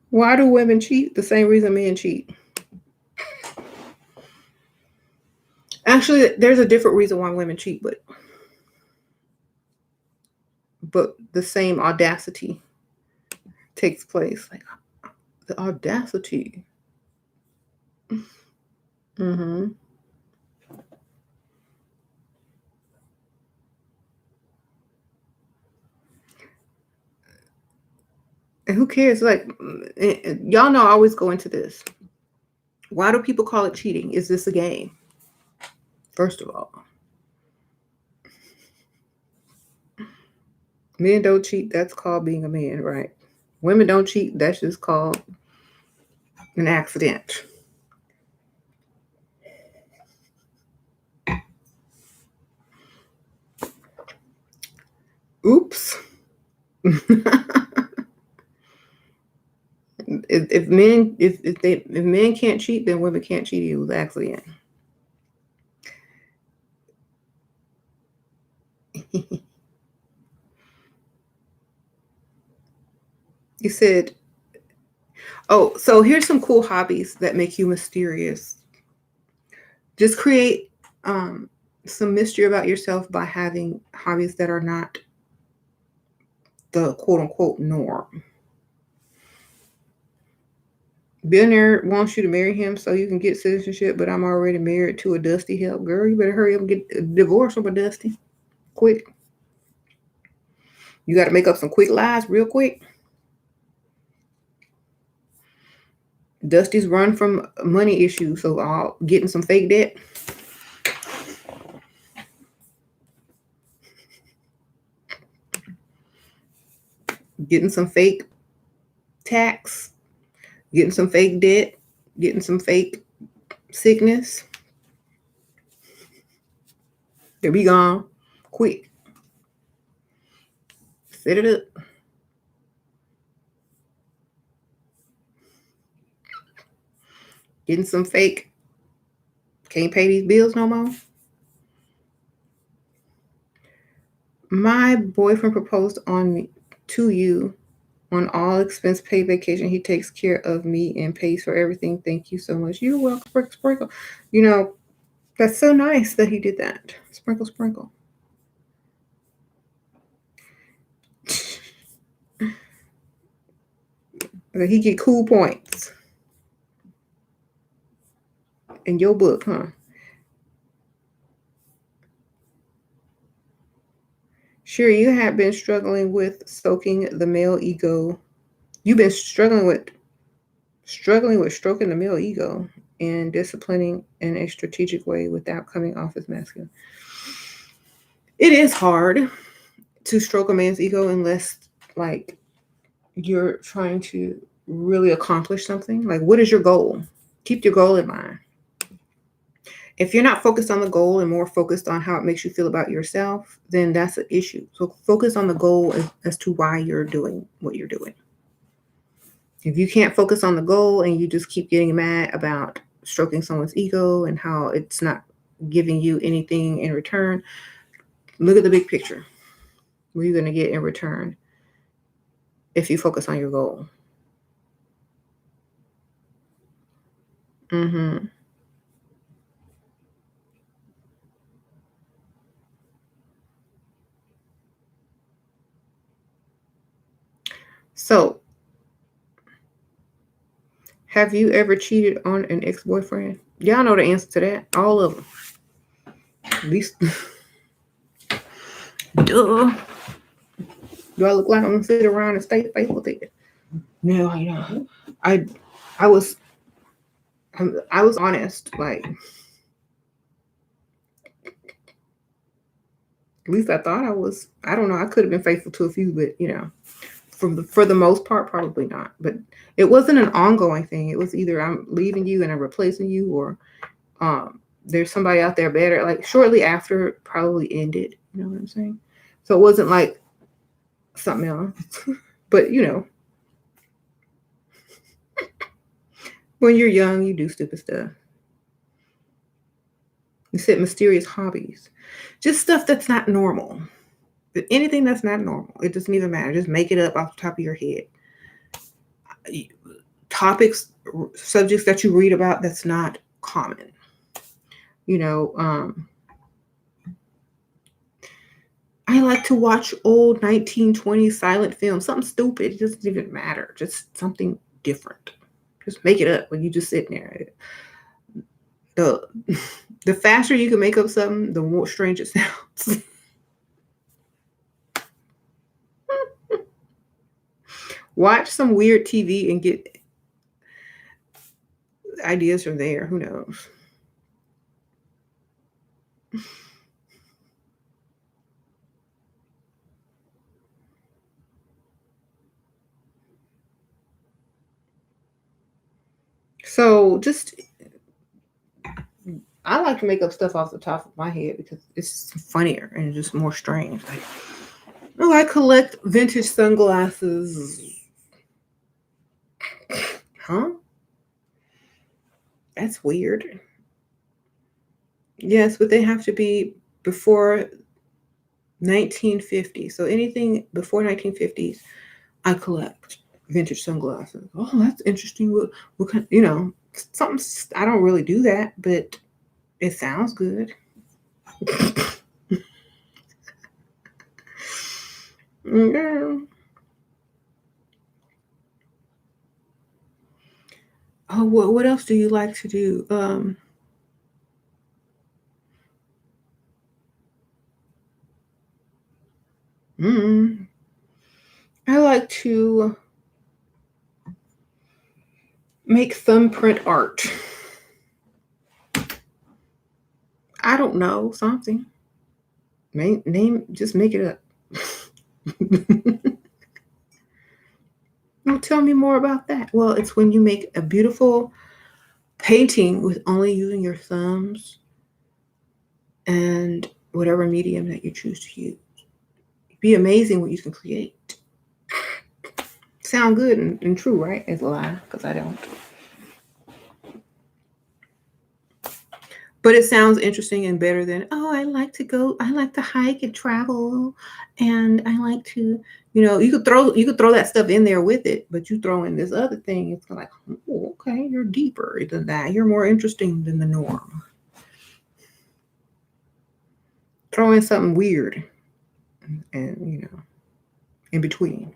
Why do women cheat? The same reason men cheat. Actually, there's a different reason why women cheat, but the same audacity takes place. Like the audacity. Mm-hmm. And who cares? Like, y'all know I always go into this. Why do people call it cheating? Is this a game? First of all, men don't cheat. That's called being a man, right? Women don't cheat. That's just called an accident. Oops. If men can't cheat, then women can't cheat. It was an accident. You said, oh, so here's some cool hobbies that make you mysterious. Just create some mystery about yourself by having hobbies that are not the quote unquote norm. Billionaire wants you to marry him so you can get citizenship, but I'm already married to a Dusty help. Girl, you better hurry up and get a divorce from a Dusty. Quick. You got to make up some quick lies real quick. Dusty's run from money issues, so all getting some fake debt. Getting some fake tax, getting some fake debt, getting some fake sickness. They'll be gone quick. Set it up. Getting some fake, can't pay these bills no more. My boyfriend proposed on me to you on all expense paid vacation. He takes care of me and pays for everything. Thank you so much. You're welcome, sprinkle, sprinkle. You know, that's so nice that he did that. Sprinkle, sprinkle. That he get cool points in your book, huh? Sure, you have been struggling with soaking the male ego. You've been struggling with stroking the male ego and disciplining in a strategic way without coming off as masculine. It is hard to stroke a man's ego unless like you're trying to really accomplish something. Like, what is your goal? Keep your goal in mind. If you're not focused on the goal and more focused on how it makes you feel about yourself, then that's an issue. So focus on the goal as to why you're doing what you're doing. If you can't focus on the goal and you just keep getting mad about stroking someone's ego and how it's not giving you anything in return, look at the big picture. What are you going to get in return if you focus on your goal? Mm-hmm. So, have you ever cheated on an ex-boyfriend? Y'all know the answer to that. All of them. At least, duh. Do I look like I'm gonna sit around and stay faithful to it? No, I know. I, I was, I was honest. Like, at least I thought I was. I don't know. I could have been faithful to a few, but for the most part, probably not. But it wasn't an ongoing thing. It was either I'm leaving you and I'm replacing you, or there's somebody out there better. Like shortly after, it probably ended. You know what I'm saying? So it wasn't like something else. But when you're young, you do stupid stuff. You said mysterious hobbies, just stuff that's not normal. Anything that's not normal, it doesn't even matter. Just make it up off the top of your head. Topics, subjects that you read about that's not common. You know, I like to watch old 1920s silent films. Something stupid. It doesn't even matter. Just something different. Just make it up when you just sitting there. The the faster you can make up something, the more strange it sounds. Watch some weird TV and ideas from there. Who knows? So just, I like to make up stuff off the top of my head because it's funnier and just more strange. Like, oh, I collect vintage sunglasses. Huh? That's weird. Yes, but they have to be before 1950. So anything before 1950s, I collect vintage sunglasses. Oh, that's interesting. What kind, something, I don't really do that, but it sounds good. Yeah. Oh, what else do you like to do? Mm, I like to make thumbprint art. I don't know, something. Name, just make it up. Well, tell me more about that. Well, it's when you make a beautiful painting with only using your thumbs and whatever medium that you choose to use. It'd be amazing what you can create. Sound good and true, right? It's a lie, because I don't. But it sounds interesting and better than, oh, I like to hike and travel, and I like to, you could throw that stuff in there with it, but you throw in this other thing, it's like, oh, okay, you're deeper than that. You're more interesting than the norm. Throw in something weird and in between.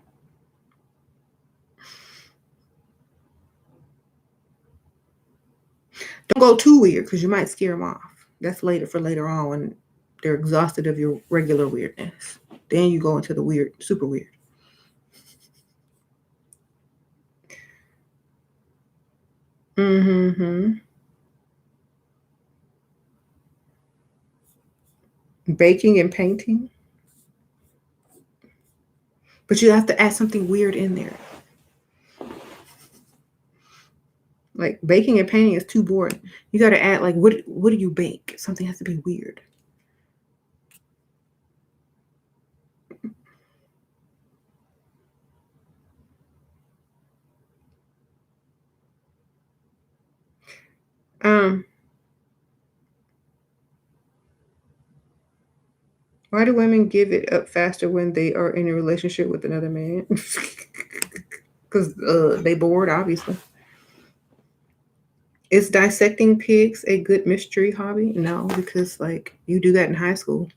Don't go too weird because you might scare them off. That's later on when they're exhausted of your regular weirdness. Then you go into the weird, super weird. Mm-hmm. Baking and painting. But you have to add something weird in there. Like baking and painting is too boring. You got to add, like, what do you bake? Something has to be weird. Um, why do women give it up faster when they are in a relationship with another man? Because they bored, obviously. Is dissecting pigs a good mystery hobby? No, because like you do that in high school.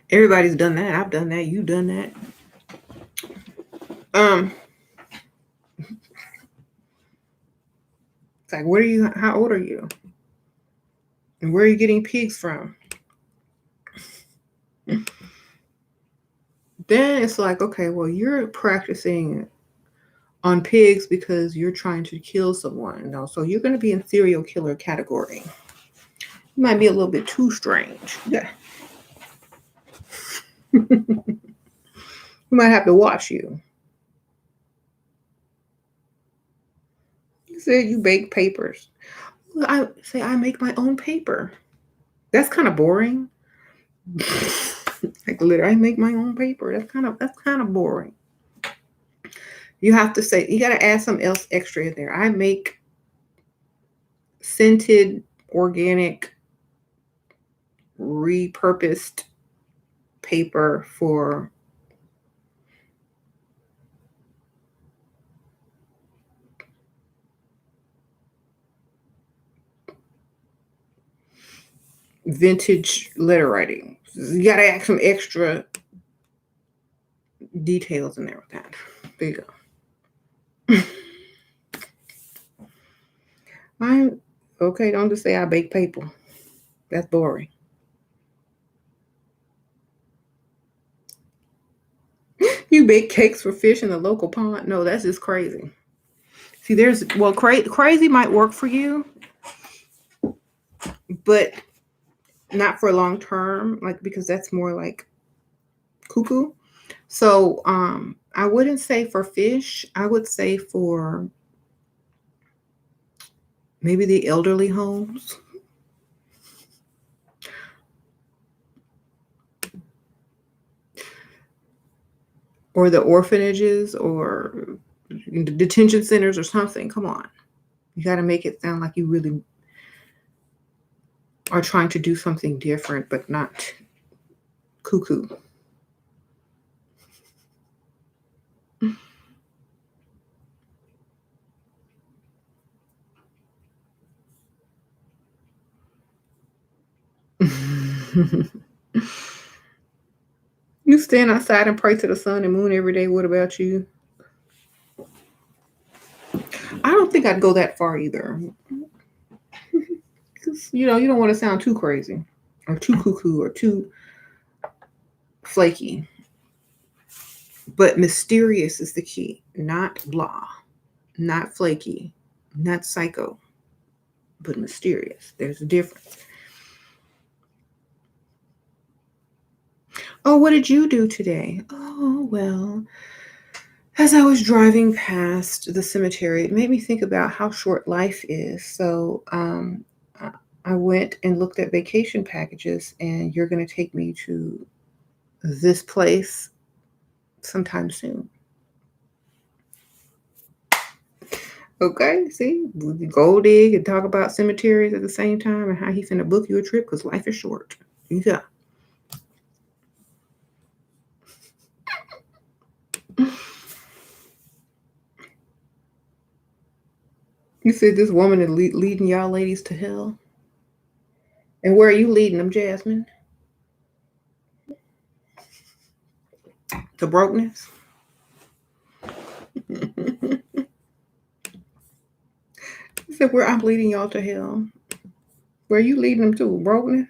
Everybody's done that. I've done that. You've done that. Um, it's like, what are you? How old are you? And where are you getting pigs from? Then it's like, okay, well, you're practicing on pigs because you're trying to kill someone. So you're going to be in serial killer category. You might be a little bit too strange. Yeah. You might have to watch you. You said you bake papers. Well, I say I make my own paper. That's kind of boring. Like literally, I make my own paper. That's kind of boring. You have to say you got to add something else extra in there. I make scented, organic, repurposed paper for vintage letter writing. You got to add some extra details in there with that. There you go. I'm okay. Don't just say I bake paper. That's boring. You bake cakes for fish in the local pond? No, that's just crazy. See, crazy might work for you, but not for long term, like because that's more like cuckoo. So, I wouldn't say for fish. I would say for maybe the elderly homes. Or the orphanages or the detention centers or something. Come on. You got to make it sound like you really are trying to do something different, but not cuckoo. You stand outside and pray to the sun and moon every day. What about you? I don't think I'd go that far either. Because, you don't want to sound too crazy or too cuckoo or too flaky. But mysterious is the key, not blah, not flaky, not psycho, but mysterious. There's a difference. Oh, what did you do today? Oh, well, as I was driving past the cemetery, it made me think about how short life is. So I went and looked at vacation packages, and you're going to take me to this place sometime soon. Okay, see, we go dig and talk about cemeteries at the same time and how he's finna book you a trip because life is short. Yeah. You said this woman is leading y'all ladies to hell. And where are you leading them, Jasmine? To brokenness? You said where I'm leading y'all to hell. Where are you leading them to? Brokenness?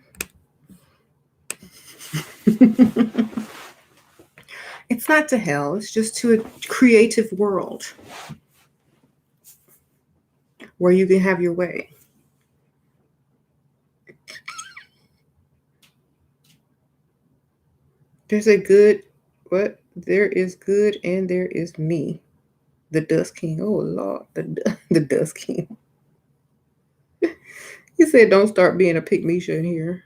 It's not to hell. It's just to a creative world where you can have your way. There's a good, what? There is good and there is me, the Dust King. Oh, Lord, the Dust King. He said, don't start being a pygmisha in here.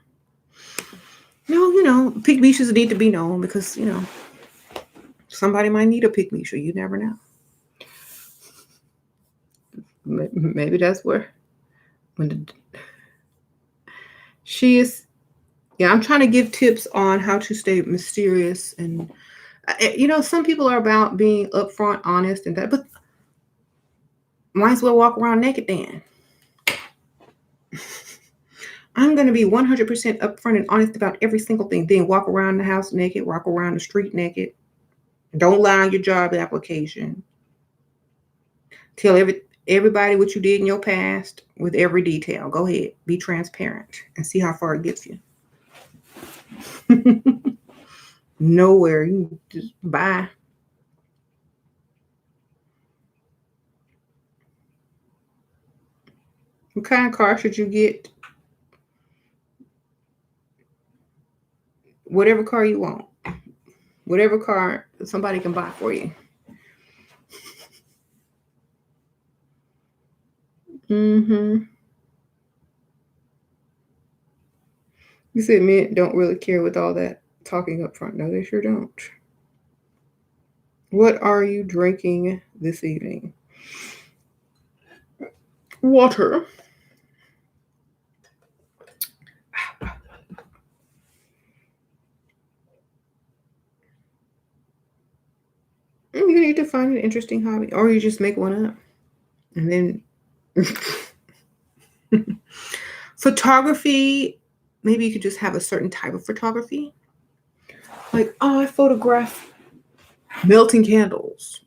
No, pygmishas need to be known because, somebody might need a pygmisha. You never know. Maybe that's where she is. Yeah, I'm trying to give tips on how to stay mysterious. And, some people are about being upfront, honest, and that, but might as well walk around naked then. I'm going to be 100% upfront and honest about every single thing. Then walk around the house naked, walk around the street naked. Don't lie on your job application. Tell everybody what you did in your past with every detail. Go ahead. Be transparent and see how far it gets you. Nowhere. You just bye. What kind of car should you get? Whatever car you want. Whatever car somebody can buy for you. Mm-hmm. You said men don't really care with all that talking up front. No, they sure don't. What are you drinking this evening? Water. You need to find an interesting hobby, or you just make one up. And then photography, maybe you could just have a certain type of photography. Like, I photograph melting candles.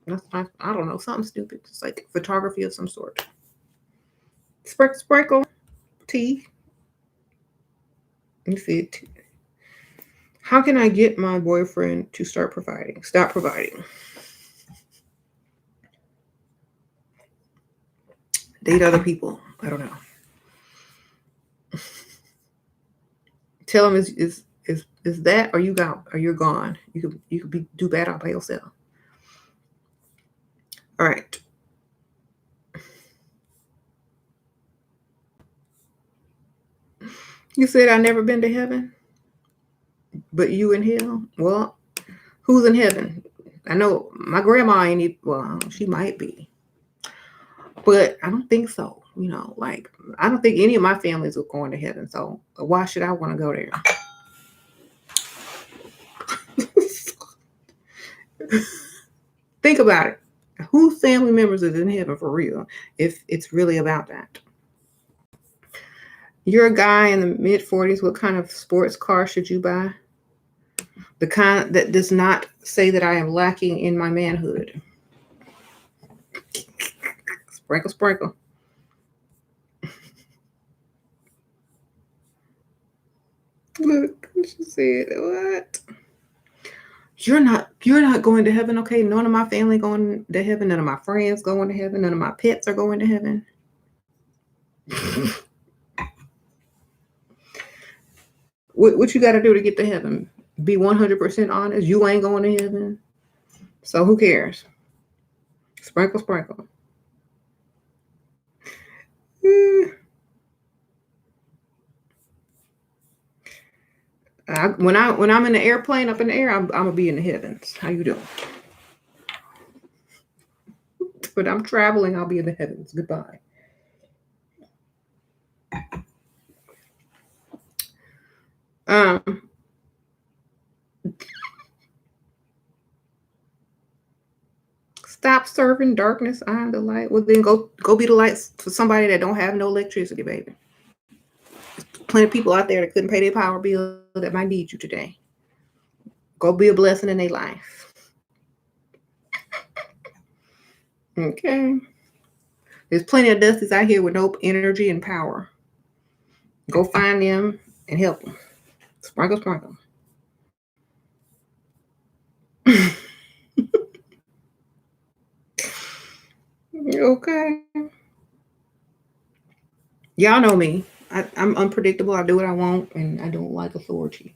I don't know, something stupid. Just like photography of some sort. Sprinkle tea. You see it. How can I get my boyfriend to stop providing? Date other people. I don't know. Tell him is that, or you got, or you're gone. You could do bad all by yourself. All right. You said I never been to heaven, but you in hell. Well, who's in heaven? I know my grandma ain't. Well, she might be, but I don't think so. You know, like I don't think any of my families are going to heaven. So why should I want to go there? Think about it. Whose family members is in heaven for real? If it's really about that. You're a guy in the mid-40s. What kind of sports car should you buy? The kind that does not say that I am lacking in my manhood. Sprinkle, sprinkle. Look, she said, what? You're not going to heaven, okay? None of my family going to heaven. None of my friends going to heaven. None of my pets are going to heaven. What you got to do to get to heaven? Be 100% honest. You ain't going to heaven. So who cares? Sprinkle, sprinkle. When I'm in the airplane up in the air, I'm gonna be in the heavens. How you doing? But I'm traveling, I'll be in the heavens. Goodbye. Stop serving darkness. I am the light. Well, then go be the light for somebody that don't have no electricity, baby. There's plenty of people out there that couldn't pay their power bill that might need you today. Go be a blessing in their life. Okay. There's plenty of dusties out here with no energy and power. Go find them and help them. Sprinkle, sprinkle. Okay. Y'all know me. I'm unpredictable. I do what I want, and I don't like authority.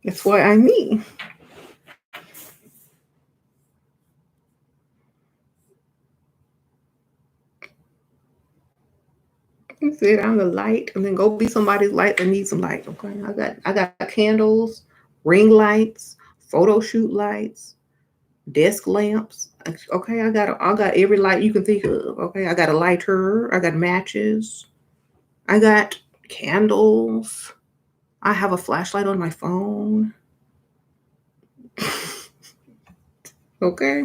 That's what I mean. He said I'm the light, and then go be somebody's light that needs some light. Okay. I got candles, ring lights, photo shoot lights, desk lamps. Okay, I got every light you can think of. Okay, I got a lighter, I got matches, I got candles, I have a flashlight on my phone. Okay,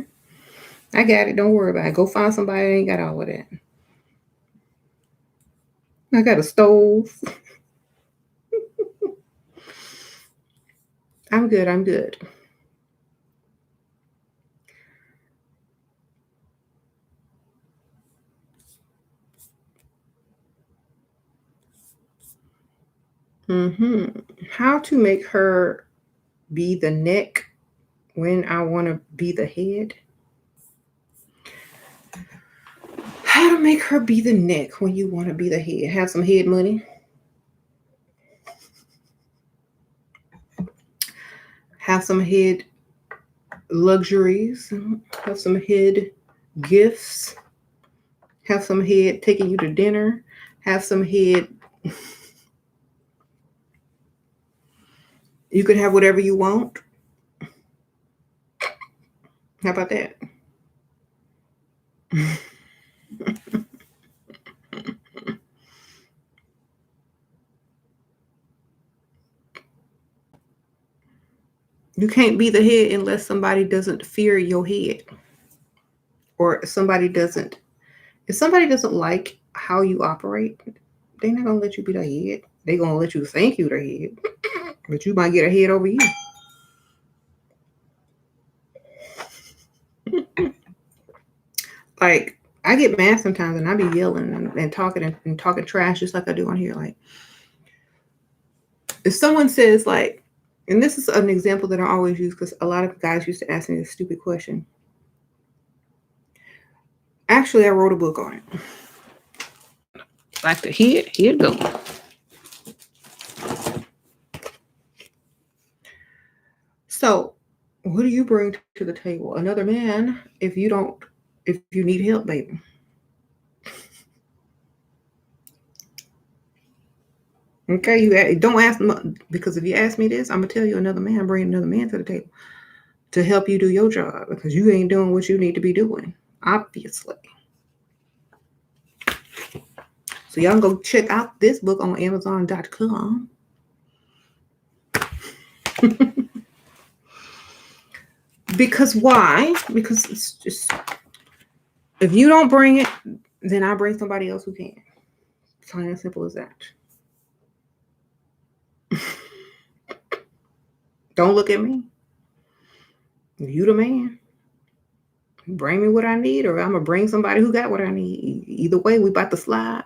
I got it. Don't worry about it. Go find somebody that ain't got all of that. I got a stove. I'm good. I'm good. How to make her be the neck when I want to be the head? How to make her be the neck when you want to be the head? Have some head money. Have some head luxuries. Have some head gifts. Have some head taking you to dinner. Have some head. You could have whatever you want. How about that? You can't be the head unless somebody doesn't fear your head. Or if somebody doesn't like how you operate, they're not gonna let you be the head. They're gonna let you think you the head. But you might get a head over you. Like, I get mad sometimes and I be yelling and talking trash just like I do on here. Like, if someone says like, And this is an example that I always use because a lot of guys used to ask me this stupid question. Actually, I wrote a book on it. Like to hear it? Here it goes. So, what do you bring to the table? Another man if you need help, baby. Okay, don't ask them, because if you ask me this, I'm gonna tell you another man bring another man to the table to help you do your job because you ain't doing what you need to be doing, obviously. So y'all can go check out this book on Amazon.com. Because why? Because it's just, if you don't bring it, then I bring somebody else who can. It's plain and simple as that. Don't look at me. You the man. Bring me what I need, or I'm gonna bring somebody who got what I need. Either way, we about to slide.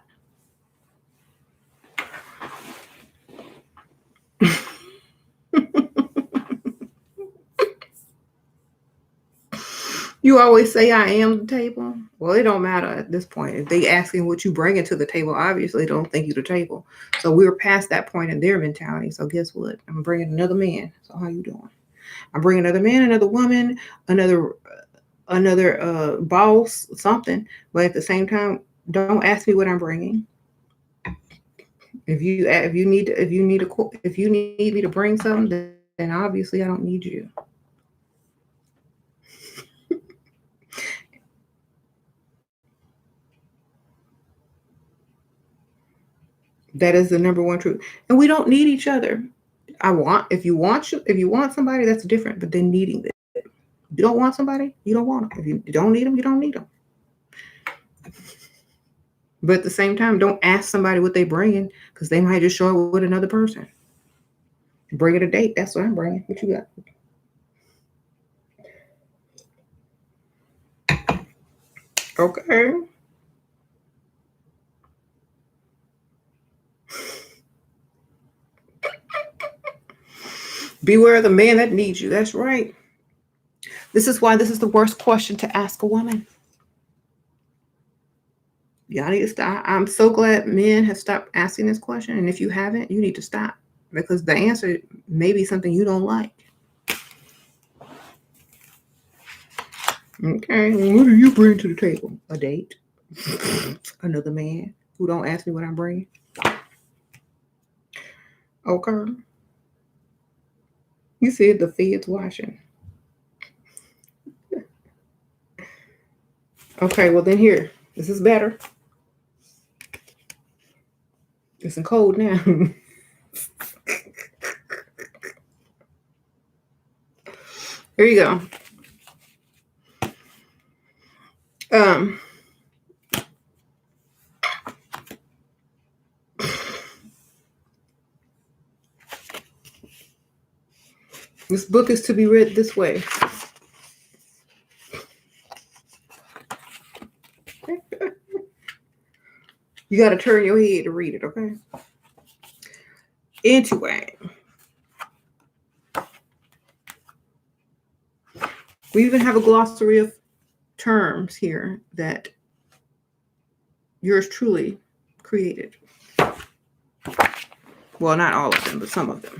You always say I am the table. Well, it don't matter at this point. If they asking what you bringing to the table, obviously they don't think you the table. So we're past that point in their mentality. So guess what? I'm bringing another man. So how you doing? I'm bringing another man, another woman, another boss, something. But at the same time, don't ask me what I'm bringing. If you need me to bring something, then obviously I don't need you. That is the number one truth. And we don't need each other. If you want somebody, that's different. But then needing them, you don't want somebody, you don't want them. If you don't need them, you don't need them. But at the same time, don't ask somebody what they bringing because they might just show up with another person. Bring it a date. That's what I'm bringing. What you got? Okay. Beware of the man that needs you. That's right. This is why this is the worst question to ask a woman. Y'all need to stop. I'm so glad men have stopped asking this question. And if you haven't, you need to stop because the answer may be something you don't like. Okay, what do you bring to the table? A date? Another man who don't ask me what I'm bringing? Okay. You said the feds watching. Okay, well then here. This is better. It's cold now. Here you go. This book is to be read this way. You got to turn your head to read it, okay? Anyway. We even have a glossary of terms here that yours truly created. Well, not all of them, but some of them.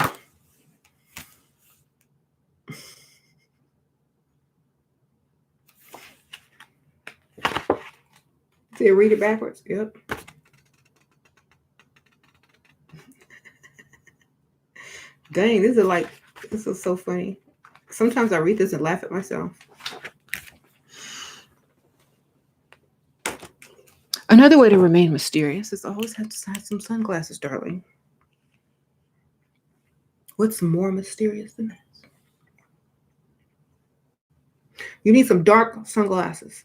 See, read it backwards. Yep. Dang, this is so funny. Sometimes I read this and laugh at myself. Another way to remain mysterious is always have to have some sunglasses, darling. What's more mysterious than this? You need some dark sunglasses.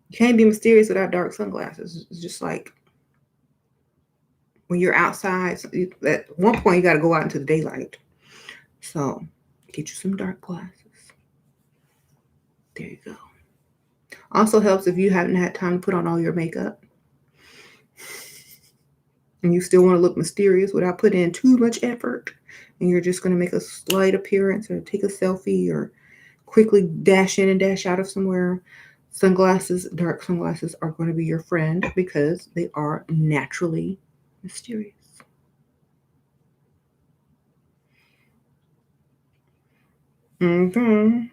You can't be mysterious without dark sunglasses. It's just like when you're outside, at one point you got to go out into the daylight. So get you some dark glasses. There you go. Also helps if you haven't had time to put on all your makeup. and you still want to look mysterious without putting in too much effort, and you're just going to make a slight appearance or take a selfie or quickly dash in and dash out of somewhere, sunglasses, dark sunglasses are going to be your friend because they are naturally mysterious. Mm-hmm.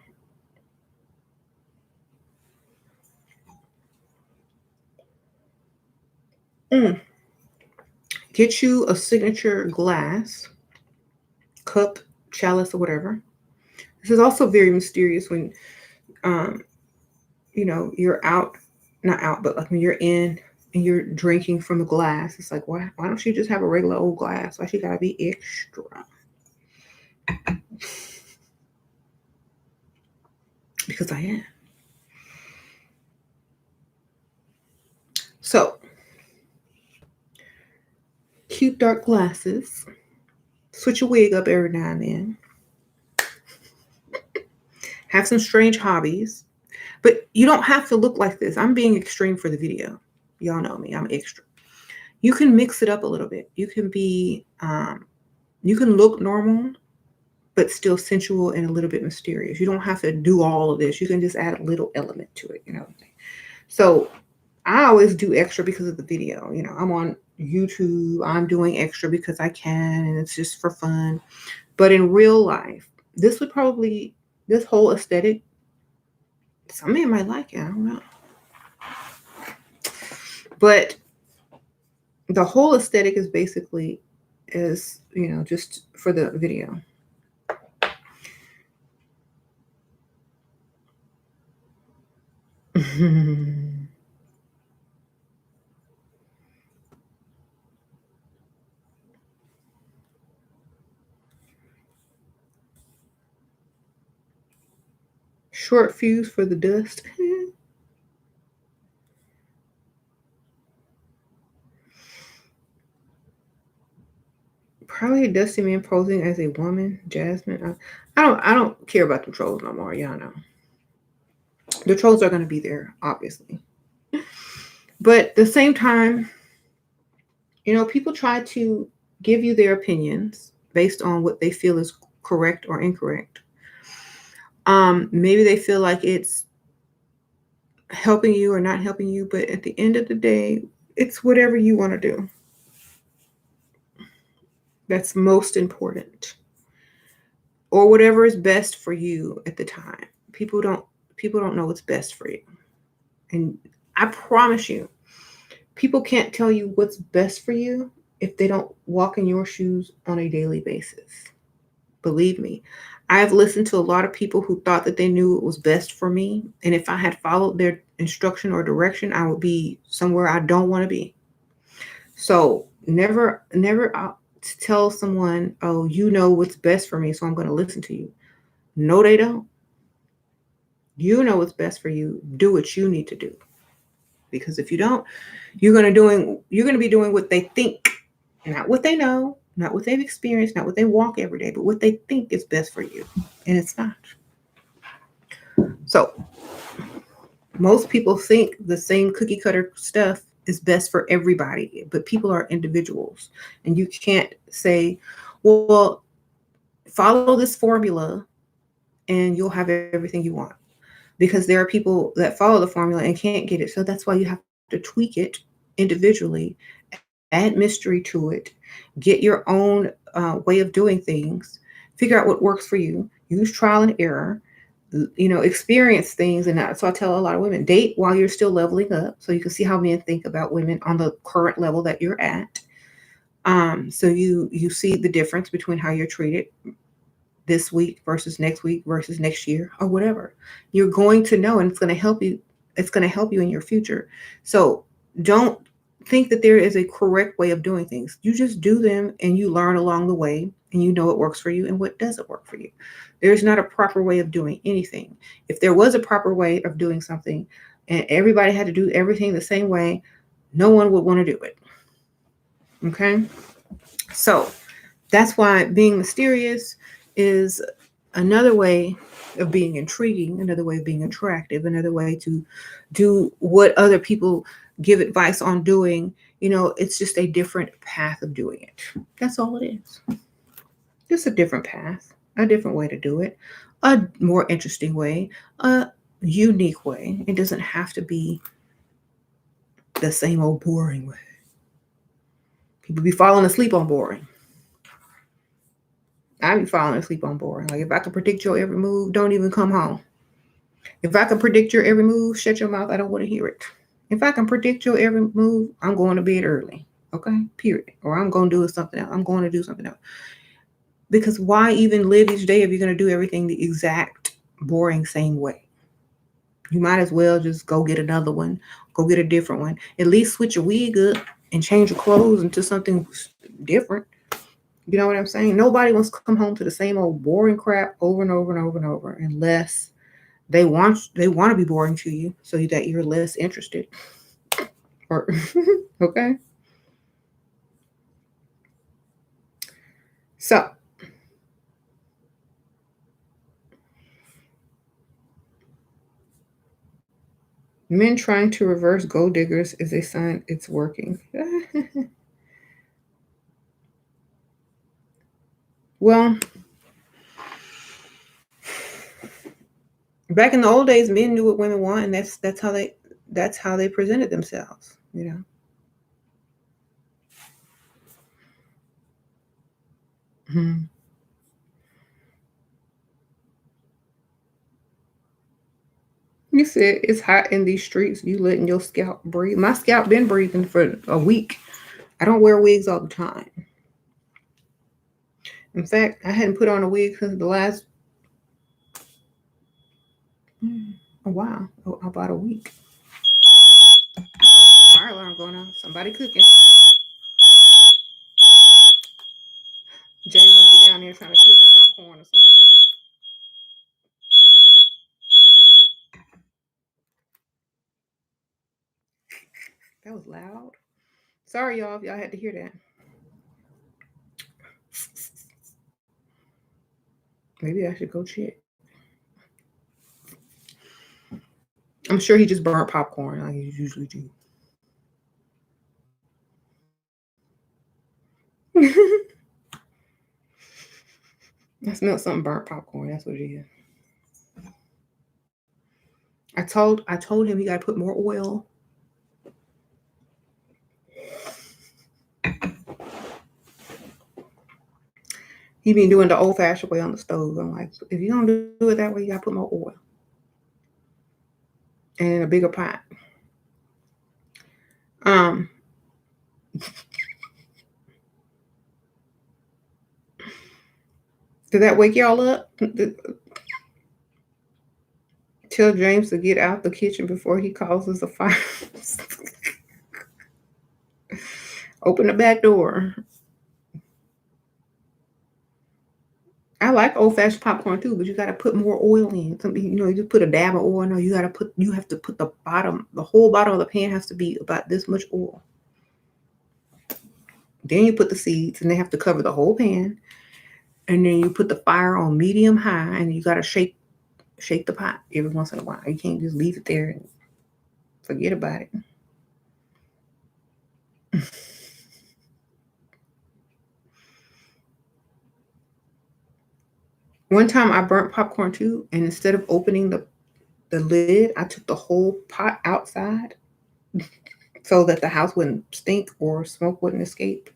Mm. Get you a signature glass, cup, chalice, or whatever. This is also very mysterious when, um, you're out, not out, but like when you're in and you're drinking from a glass. It's like, why don't you just have a regular old glass? Why she gotta be extra? Because I am. So, cute dark glasses. Switch your wig up every now and then. Have some strange hobbies. But you don't have to look like this. I'm being extreme for the video. Y'all know me. I'm extra. You can mix it up a little bit. You can look normal, but still sensual and a little bit mysterious. You don't have to do all of this. You can just add a little element to it, So I always do extra because of the video. I'm on YouTube. I'm doing extra because I can, and it's just for fun. But in real life, this whole aesthetic, some man might like it. I don't know. But the whole aesthetic is basically just for the video. Short fuse for the dust. Probably a dusty man posing as a woman, Jasmine. I don't care about the trolls no more. Y'all know. The trolls are going to be there, obviously. But at the same time, people try to give you their opinions based on what they feel is correct or incorrect. Maybe they feel like it's helping you or not helping you, but at the end of the day, it's whatever you want to do. That's most important. Or whatever is best for you at the time. People don't know what's best for you. And I promise you, people can't tell you what's best for you if they don't walk in your shoes on a daily basis. Believe me, I've listened to a lot of people who thought that they knew what was best for me. And if I had followed their instruction or direction, I would be somewhere I don't want to be. So never tell someone, oh, you know what's best for me, so I'm going to listen to you. No, they don't. You know what's best for you. Do what you need to do. Because if you don't, you're going to be doing what they think, not what they know, not what they've experienced, not what they walk every day, but what they think is best for you. And it's not. So most people think the same cookie cutter stuff is best for everybody, but people are individuals. And you can't say, well, follow this formula and you'll have everything you want. Because there are people that follow the formula and can't get it. So that's why you have to tweak it individually, add mystery to it, get your own way of doing things, figure out what works for you, use trial and error, experience things. And so I tell a lot of women, date while you're still leveling up so you can see how men think about women on the current level that you're at. So you see the difference between how you're treated this week versus next week versus next year or whatever. You're going to know, and it's going to help you. It's going to help you in your future. So don't think that there is a correct way of doing things. You just do them and you learn along the way and you know what works for you and what doesn't work for you. There's not a proper way of doing anything. If there was a proper way of doing something and everybody had to do everything the same way, no one would want to do it. Okay? So that's why being mysterious is another way of being intriguing, another way of being attractive, another way to do what other people give advice on doing You know, it's just a different path of doing it. That's all it is. Just a different path, a different way to do it, a more interesting way, a unique way. It doesn't have to be the same old boring way. People be falling asleep on boring. I be falling asleep on boring. Like, if I could predict your every move, don't even come home. If I can predict your every move, shut your mouth. I don't want to hear it. If I can predict your every move, I'm going to bed early. Okay? Period. Or I'm going to do something else. I'm going to do something else. Because why even live each day if you're going to do everything the exact boring same way? You might as well just go get another one. Go get a different one. At least switch your wig up and change your clothes into something different. You know what I'm saying? Nobody wants to come home to the same old boring crap over and over and over and over, unless they want to be boring to you so that you're less interested. Or okay. So men trying to reverse gold diggers is a sign it's working. Well, back in the old days, men knew what women want, and that's how they presented themselves. You know. Hmm. You said it's hot in these streets. You letting your scalp breathe. My scalp been breathing for a week. I don't wear wigs all the time. In fact, I hadn't put on a wig since the last wow, about a week. Uh-oh, fire alarm going on. Somebody cooking. Jay must be down there trying to cook popcorn or something. That was loud. Sorry, y'all, if y'all had to hear that. Maybe I should go check. I'm sure he just burnt popcorn like he usually do. I smelled something burnt popcorn. That's what it is. I told him he got to put more oil. He been doing the old-fashioned way on the stove. I'm like, if you don't do it that way, you got to put more oil and in a bigger pot. Um, did that wake y'all up? Tell James to get out the kitchen before he causes a fire. Open the back door. I like old fashioned popcorn too, but you gotta put more oil in. Something you just put a dab of oil. No, you have to put the whole bottom of the pan has to be about this much oil. Then you put the seeds, and they have to cover the whole pan. And then you put the fire on medium high, and you gotta shake the pot every once in a while. You can't just leave it there and forget about it. One time I burnt popcorn too, and instead of opening the lid, I took the whole pot outside so that the house wouldn't stink or smoke wouldn't escape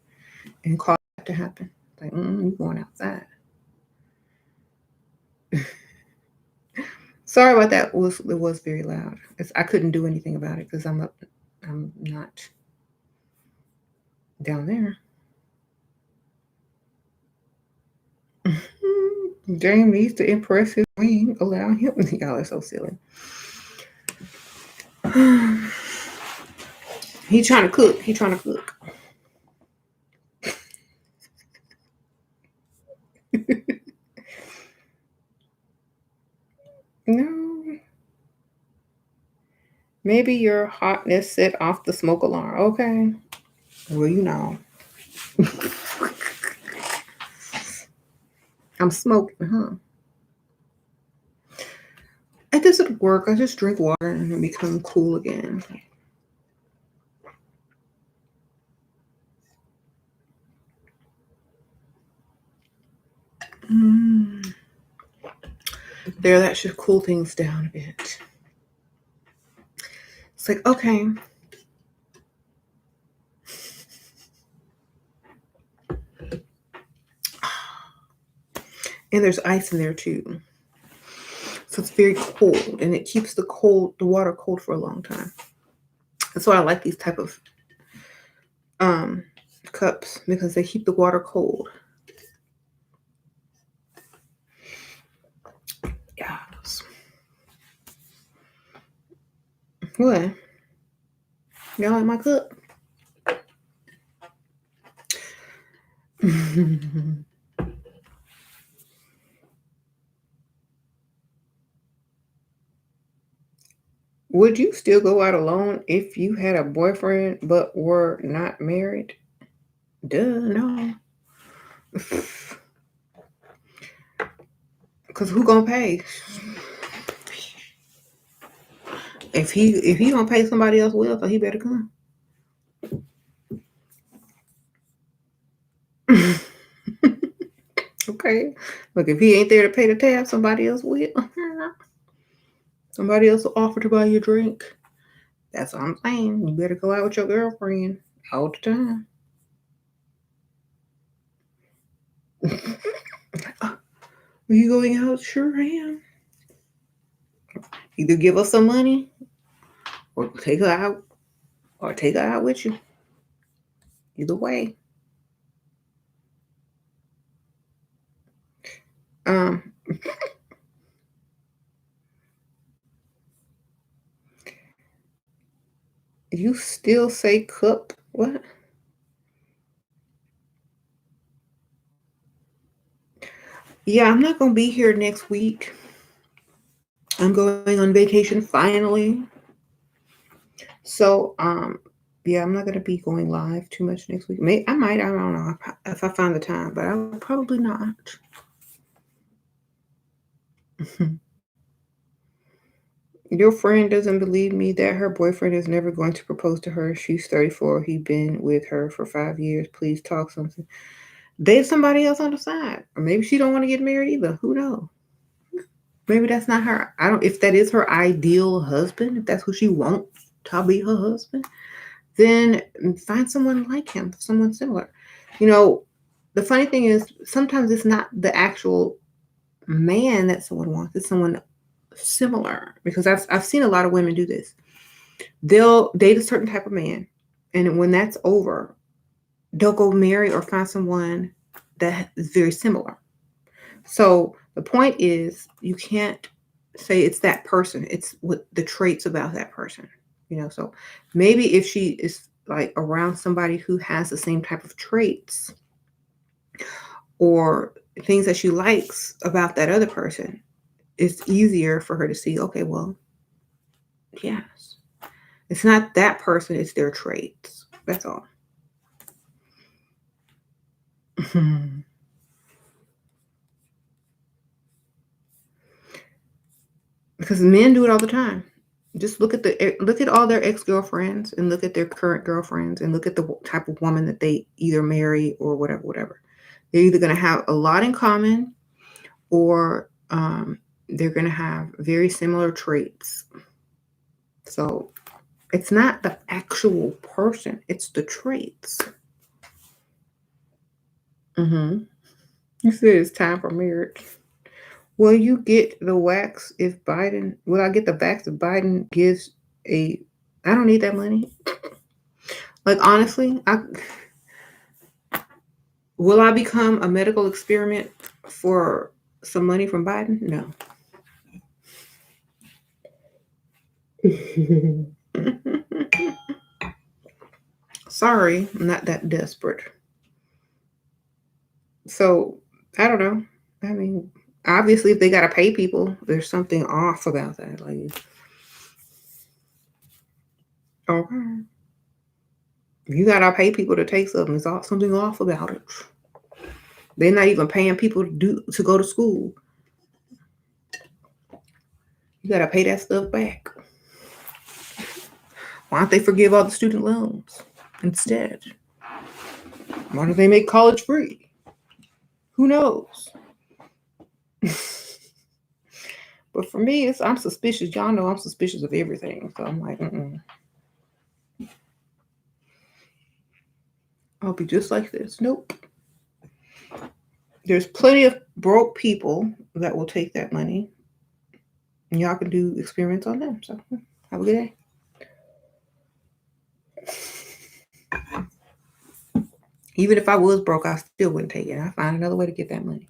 and cause that to happen. Like, you're going outside. Sorry about that. It was very loud. I couldn't do anything about it because I'm not down there. James needs to impress his queen. Allow him. Y'all are so silly. He trying to cook. No. Maybe your hotness set off the smoke alarm. Okay. Well, you know. I'm smoking, huh? It doesn't work. I just drink water and become cool again. There, that should cool things down a bit. It's like, okay. And there's ice in there too. So it's very cold, and it keeps the water cold for a long time. That's why I like these type of cups, because they keep the water cold. Yes. What? Y'all like my cup? Would you still go out alone if you had a boyfriend but were not married? Duh, no. Because who gonna pay? If he gonna pay somebody else will, so he better come. Okay. Look, if he ain't there to pay the tab, somebody else will. Somebody else will offer to buy you a drink. That's what I'm saying. You better go out with your girlfriend all the time. Are you going out? Sure am. Either give us some money or take her out with you. Either way. You still say cup? What? Yeah, I'm not gonna be here next week. I'm going on vacation finally. So, yeah, I'm not gonna be going live too much next week. I might, I don't know if I find the time, but I'll probably not. Your friend doesn't believe me that her boyfriend is never going to propose to her. She's 34. He's been with her for 5 years. Please talk something. Date somebody else on the side. Or maybe she don't want to get married either. Who knows? Maybe that's not her. If that is her ideal husband, if that's who she wants to be her husband, then find someone like him, someone similar. You know, the funny thing is sometimes it's not the actual man that someone wants, it's someone similar, because I've seen a lot of women do this. They'll date a certain type of man, and when that's over, they'll go marry or find someone that is very similar. So the point is, you can't say it's that person, it's what the traits about that person, so maybe if she is like around somebody who has the same type of traits or things that she likes about that other person, it's easier for her to see, okay, well, yes, it's not that person, it's their traits. That's all. Because men do it all the time. Just look at all their ex-girlfriends and look at their current girlfriends and look at the type of woman that they either marry or whatever. They're either going to have a lot in common, or they're going to have very similar traits. So it's not the actual person, it's the traits. You said it's time for marriage. Will you get the wax if Biden? Will I get the wax if Biden gives I don't need that money. Like, honestly, will I become a medical experiment for some money from Biden? No. Sorry, I'm not that desperate. So, I don't know. I mean, obviously, if they got to pay people, there's something off about that. Like, okay. If you got to pay people to take something, there's something off about it. They're not even paying people to go to school. You got to pay that stuff back. Why don't they forgive all the student loans instead? Why don't they make college free? Who knows? But for me, I'm suspicious. Y'all know I'm suspicious of everything. So I'm like, I'll be just like this. Nope. There's plenty of broke people that will take that money. And y'all can do experiments on them. So have a good day. Even if I was broke, I still wouldn't take it. I'd find another way to get that money.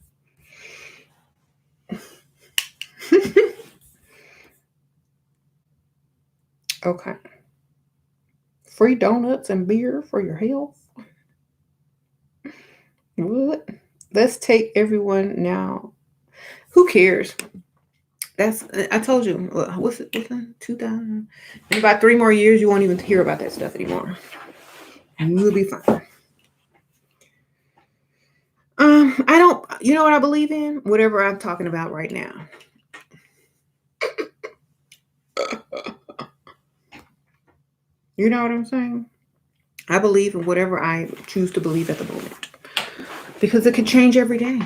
Okay. Free donuts and beer for your health. What? Let's take everyone now. Who cares? I told you. What's it? 2000. In about 3 more years, you won't even hear about that stuff anymore. You'll be fine. I don't. You know what I believe in? Whatever I'm talking about right now. You know what I'm saying? I believe in whatever I choose to believe at the moment, because it can change every day.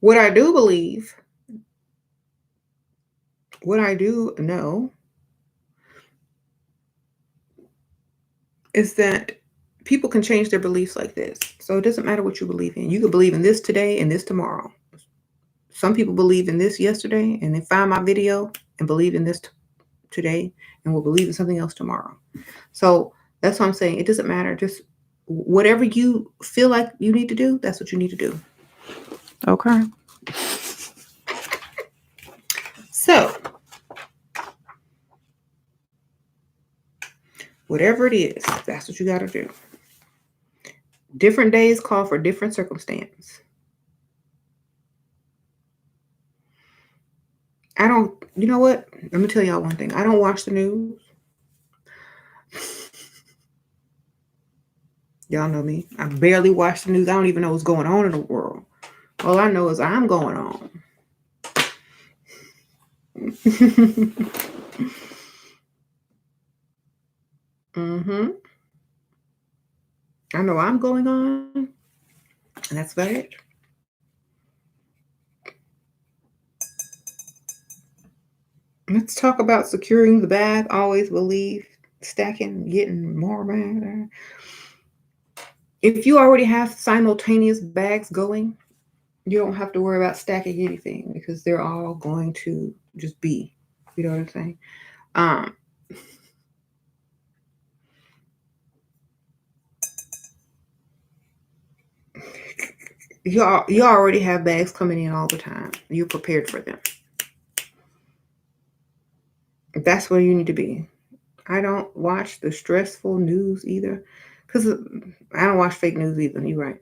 What I do believe, what I do know, is that people can change their beliefs like this. So it doesn't matter what you believe in. You could believe in this today and this tomorrow. Some people believe in this yesterday and they find my video and believe in this today and will believe in something else tomorrow. So that's what I'm saying. It doesn't matter. Just whatever you feel like you need to do, that's what you need to do. Okay. So whatever it is, that's what you got to do. Different days call for different circumstance. You know what? Let me tell y'all one thing. I don't watch the news. Y'all know me. I barely watch the news. I don't even know what's going on in the world. All I know is I'm going on. I know I'm going on, and that's about it. Let's talk about securing the bag. Always believe stacking, getting more bag. If you already have simultaneous bags going, you don't have to worry about stacking anything because they're all going to just be. You know what I'm saying? You already have bags coming in all the time. You're prepared for them. That's where you need to be. I don't watch the stressful news either, because I don't watch fake news either. You're right.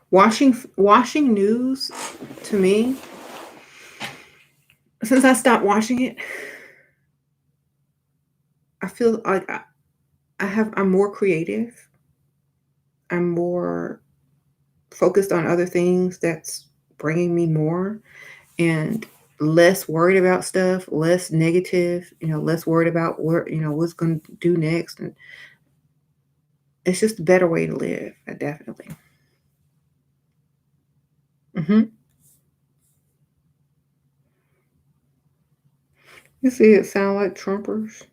Watching news, to me, since I stopped watching it, I feel like I'm more creative. I'm more focused on other things that's bringing me more, and less worried about stuff, less negative, less worried about what's going to do next. And it's just a better way to live, definitely. You see, it sound like Trumpers.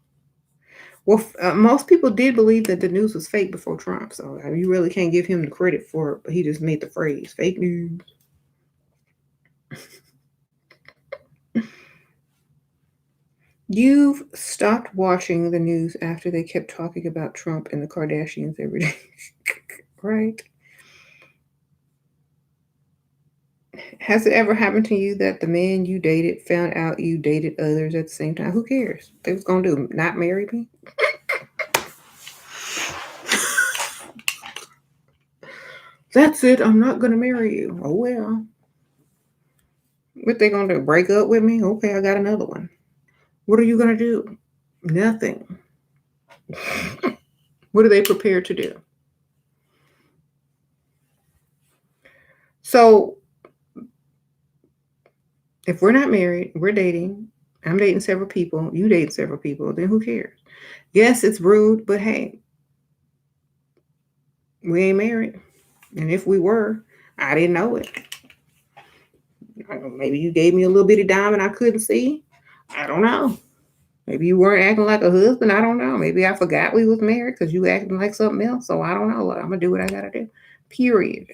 Well, most people did believe that the news was fake before Trump, so you really can't give him the credit for it. But he just made the phrase "fake news." You've stopped watching the news after they kept talking about Trump and the Kardashians every day, right? Has it ever happened to you that the man you dated found out you dated others at the same time? Who cares? They was gonna do not marry me. That's it. I'm not gonna marry you. Oh well. What they gonna do? Break up with me? Okay, I got another one. What are you gonna do? Nothing. What are they prepared to do? So if we're not married, we're dating, I'm dating several people. You dating several people. Then who cares? Yes, it's rude, but hey, we ain't married. And if we were, I didn't know it. Maybe you gave me a little bitty dime and I couldn't see. I don't know. Maybe you weren't acting like a husband. I don't know. Maybe I forgot we was married because you acting like something else. So I don't know. I'm gonna do what I gotta do. Period.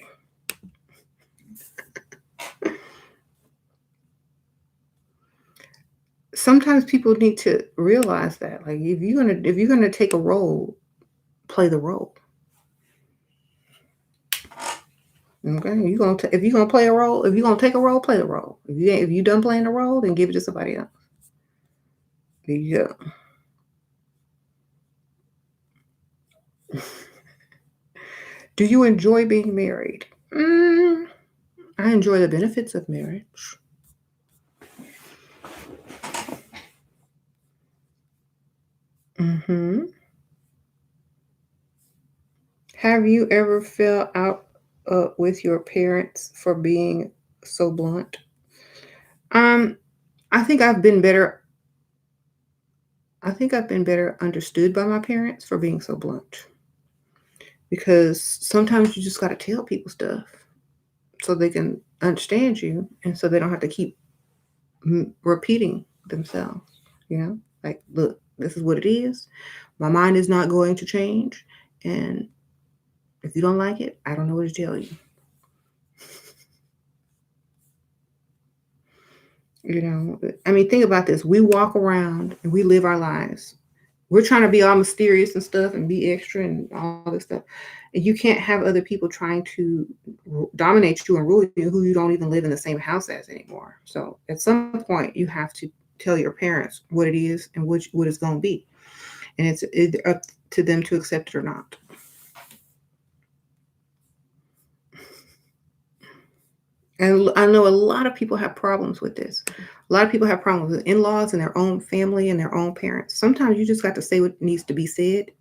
Sometimes people need to realize that. Like if you're gonna take a role, play the role. Okay, if you're gonna play a role, if you're gonna take a role, play the role. If you done playing the role, then give it to somebody else. There you go. Do you enjoy being married? I enjoy the benefits of marriage. hmm Have you ever fell out with your parents for being so blunt? Um, I think I've been better. I think I've been better understood by my parents for being so blunt because sometimes you just got to tell people stuff so they can understand you and so they don't have to keep repeating themselves. Like, look, this is what it is. My mind is not going to change. And if you don't like it, I don't know what to tell you. I mean, think about this. We walk around and we live our lives. We're trying to be all mysterious and stuff and be extra and all this stuff. And you can't have other people trying to dominate you and rule you who you don't even live in the same house as anymore. So at some point, you have to tell your parents what it is and what it's going to be. And it's either up to them to accept it or not. And I know a lot of people have problems with this. A lot of people have problems with in-laws and their own family and their own parents. Sometimes you just got to say what needs to be said,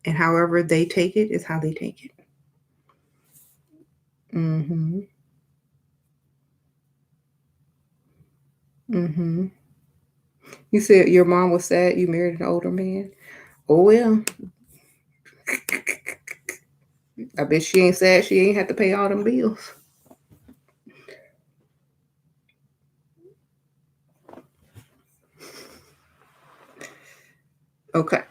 and however they take it is how they take it. Mhm. Mhm. You said your mom was sad you married an older man. Oh well, I bet she ain't sad she ain't had to pay all them bills. Okay.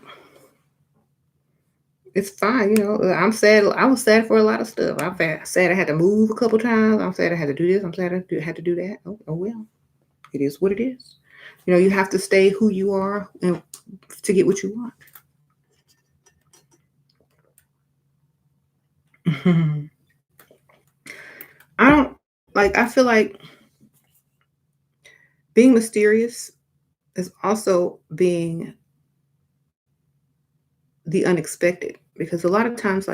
It's fine, I'm sad. I was sad for a lot of stuff. Sad I had to move a couple times. I'm sad I had to do this. I'm sad had to do that. Oh well. It is what it is. You have to stay who you are and to get what you want. I don't I feel like being mysterious is also being the unexpected because a lot of times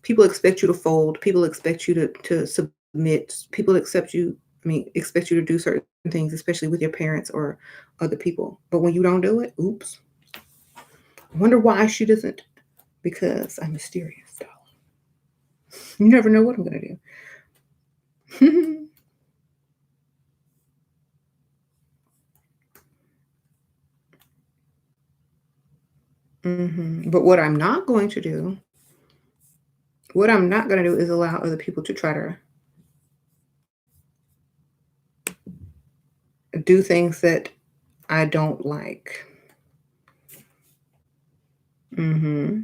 people expect you to fold, people expect you to submit, people expect you to do certain things, especially with your parents or other people. But when you don't do it, oops. I wonder why she doesn't. Because I'm mysterious, darling. You never know what I'm gonna do. But what I'm not going to do is allow other people to try to do things that I don't like. hmm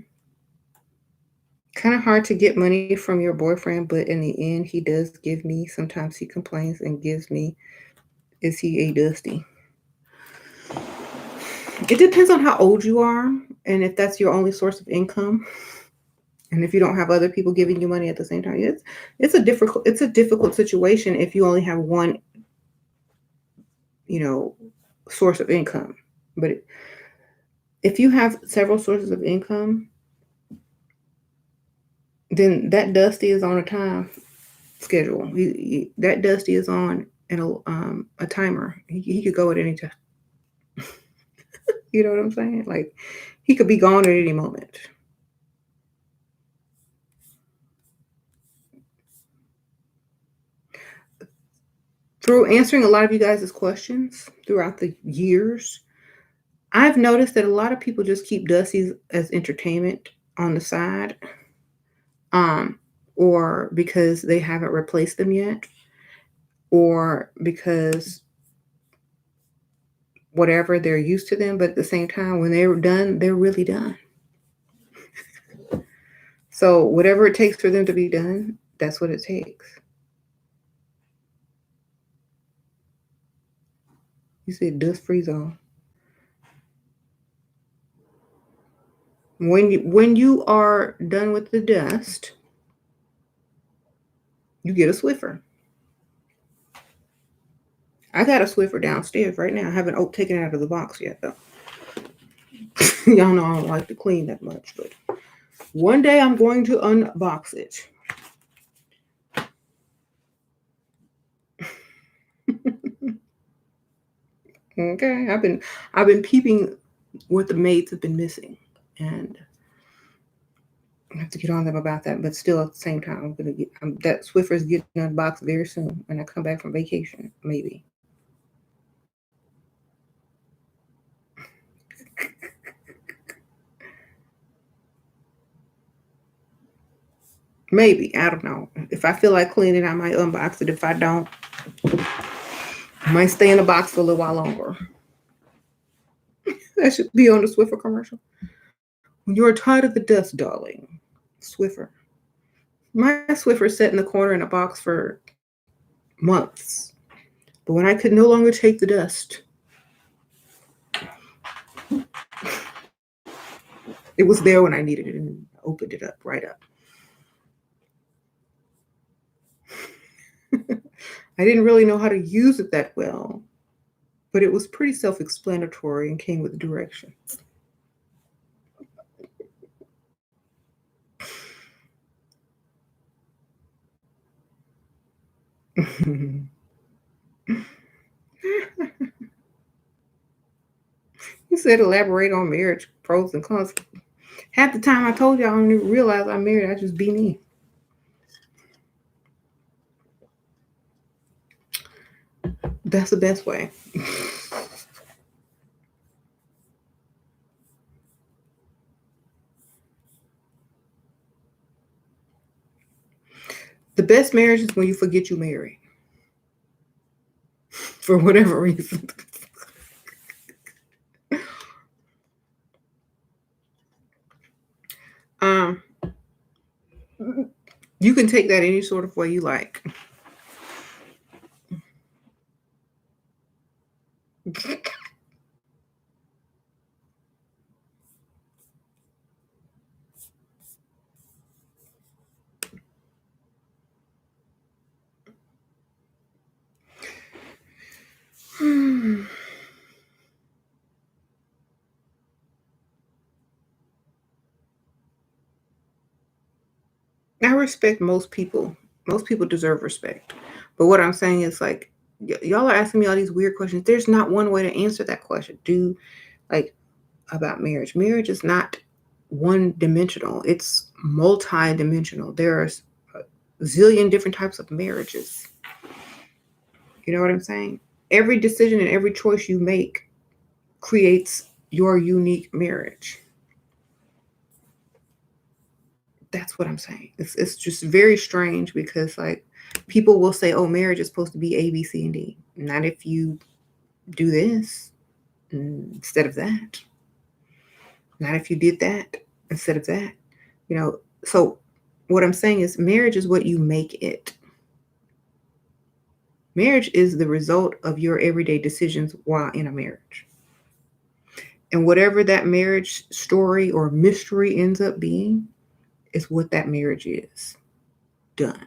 Kind of hard to get money from your boyfriend, but in the end, he does give me. Sometimes he complains and gives me. Is he a dusty? It depends on how old you are and if that's your only source of income. And if you don't have other people giving you money at the same time, it's a difficult situation if you only have one, you know, source of income. But if you have several sources of income, then that Dusty is on a time schedule. That Dusty is on a timer. He could go at any time. You know what I'm saying? Like he could be gone at any moment. through answering a lot of you guys' questions throughout the years, I've noticed that a lot of people just keep Dussies as entertainment on the side, um, or because they haven't replaced them yet, or because whatever, they're used to them. But at the same time, when they're done, they're really done. So whatever it takes for them to be done, that's what it takes. You said dust free zone. When you are done with the dust, you get a Swiffer. I got a Swiffer downstairs right now. I haven't taken it out of the box yet, though. Y'all know I don't like to clean that much, but one day I'm going to unbox it. Okay, I've been peeping what the maids have been missing, and I have to get on them about that. But still, at the same time, I'm gonna get that Swiffer's getting unboxed very soon when I come back from vacation, maybe. Maybe, I don't know. If I feel like cleaning, I might unbox it. If I don't, I might stay in the box for a little while longer. That should be on the Swiffer commercial. When you're tired of the dust, darling, Swiffer. My Swiffer sat in the corner in a box for months. But when I could no longer take the dust, it was there when I needed it and opened it up right up. I didn't really know how to use it that well, but it was pretty self-explanatory and came with directions. You said elaborate on marriage, pros and cons. Half the time I told you I don't even realize I'm married. I just be me. That's the best way. The best marriage is when you forget you married. For whatever reason. um you can take that any sort of way you like. I respect most people. Most people deserve respect. But what I'm saying is like y'all are asking me all these weird questions. There's not one way to answer that question. Like about marriage. Marriage is not one dimensional. It's multi-dimensional. There's a zillion different types of marriages. You know what I'm saying? Every decision and every choice you make creates your unique marriage. That's what I'm saying. It's just very strange because like people will say, "Oh, marriage is supposed to be A, B, C, and D." Not if you do this instead of that. Not if you did that instead of that. So what I'm saying is marriage is what you make it. Marriage is the result of your everyday decisions while in a marriage. And whatever that marriage story or mystery ends up being is what that marriage is. Done.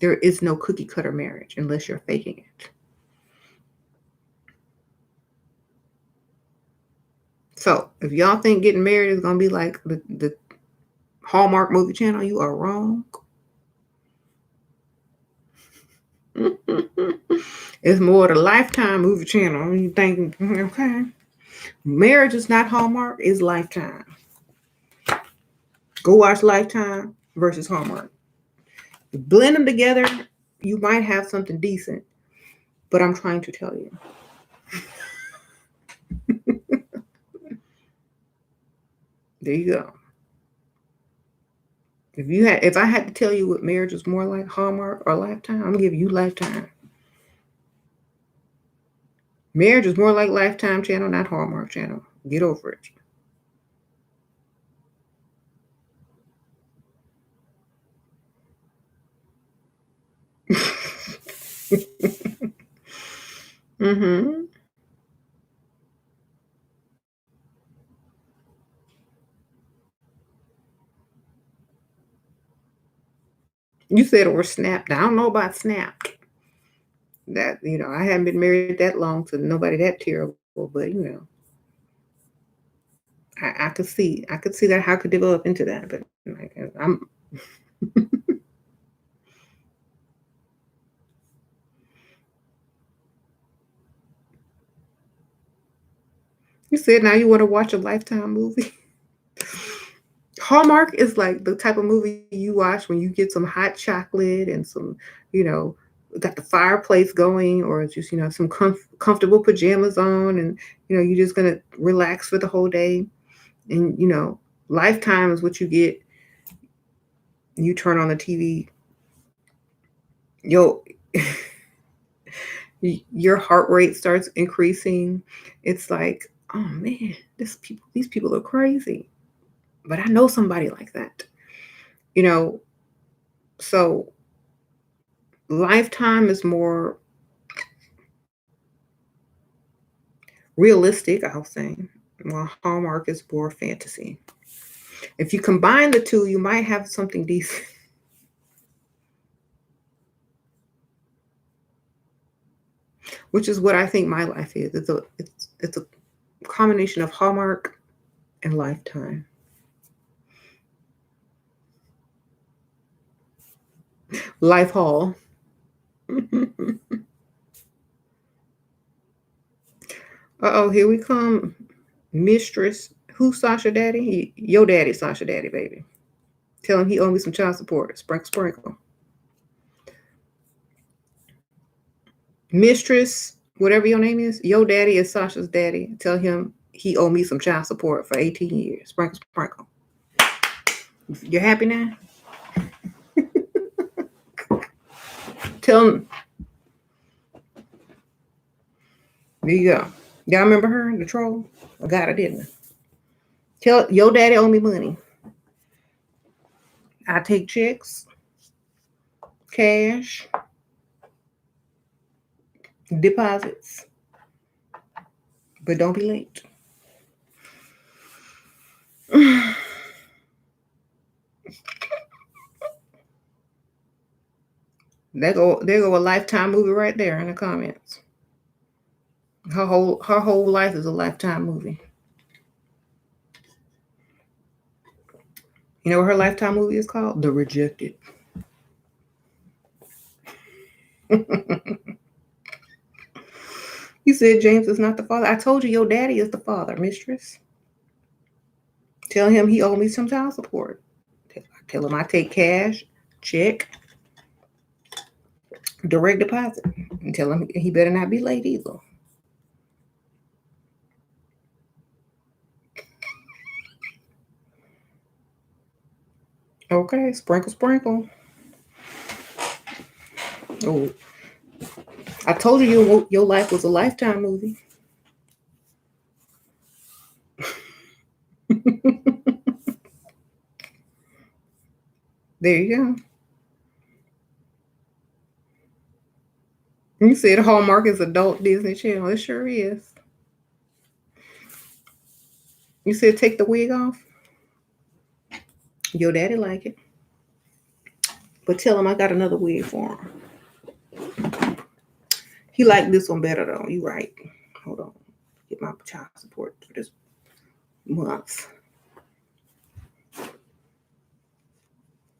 There is no cookie cutter marriage unless you're faking it. So if y'all think getting married is going to be like the Hallmark movie channel, you are wrong. It's more the Lifetime movie channel. You thinking, okay, marriage is not Hallmark, it's Lifetime. Go watch Lifetime versus Hallmark. Blend them together, you might have something decent. But I'm trying to tell you. There you go. If I had to tell you what marriage is more like, Hallmark or Lifetime, I'm gonna give you Lifetime. Marriage is more like Lifetime channel, not Hallmark channel. Get over it. Mm-hmm. You said it was Snapped. I don't know about Snapped. That I haven't been married that long to nobody that terrible, but I could see that how it could develop into that, but like I'm. You said now you want to watch a Lifetime movie. Hallmark is like the type of movie you watch when you get some hot chocolate and some, you know, got the fireplace going, or just some comfortable pajamas on, and you're just gonna relax for the whole day. And Lifetime is what you get. You turn on the TV, yo, your heart rate starts increasing. It's like, oh man, these people are crazy. But I know somebody like that. You know, so Lifetime is more realistic, I'll say, while Hallmark is more fantasy. If you combine the two, you might have something decent. Which is what I think my life is. It's a combination of Hallmark and Lifetime. Life Hall. Uh-oh, here we come. Mistress. Who's Sasha Daddy? Your daddy, Sasha Daddy, baby. Tell him he owe me some child support. Sprinkle, sprinkle. Mistress, whatever your name is, your daddy is Sasha's daddy. Tell him he owe me some child support for 18 years. Sprinkle, sprinkle. You're happy now? Tell him. There you go. Y'all remember her, the troll? I got her, didn't I? Tell your daddy owe me money. I take checks, cash, deposits, but don't be late. There go a Lifetime movie right there in the comments. Her whole life is a Lifetime movie. You know what her Lifetime movie is called? The Rejected. You said James is not the father. I told you your daddy is the father, mistress. Tell him he owe me some child support. Tell him I take cash, check, direct deposit. And tell him he better not be late either. Okay, sprinkle, sprinkle. Oh, I told you your life was a Lifetime movie. There you go. You said Hallmark is adult Disney Channel. It sure is. You said take the wig off. Your daddy like it. But tell him I got another wig for him. He liked this one better though. You right. Hold on. Get my child support for this month.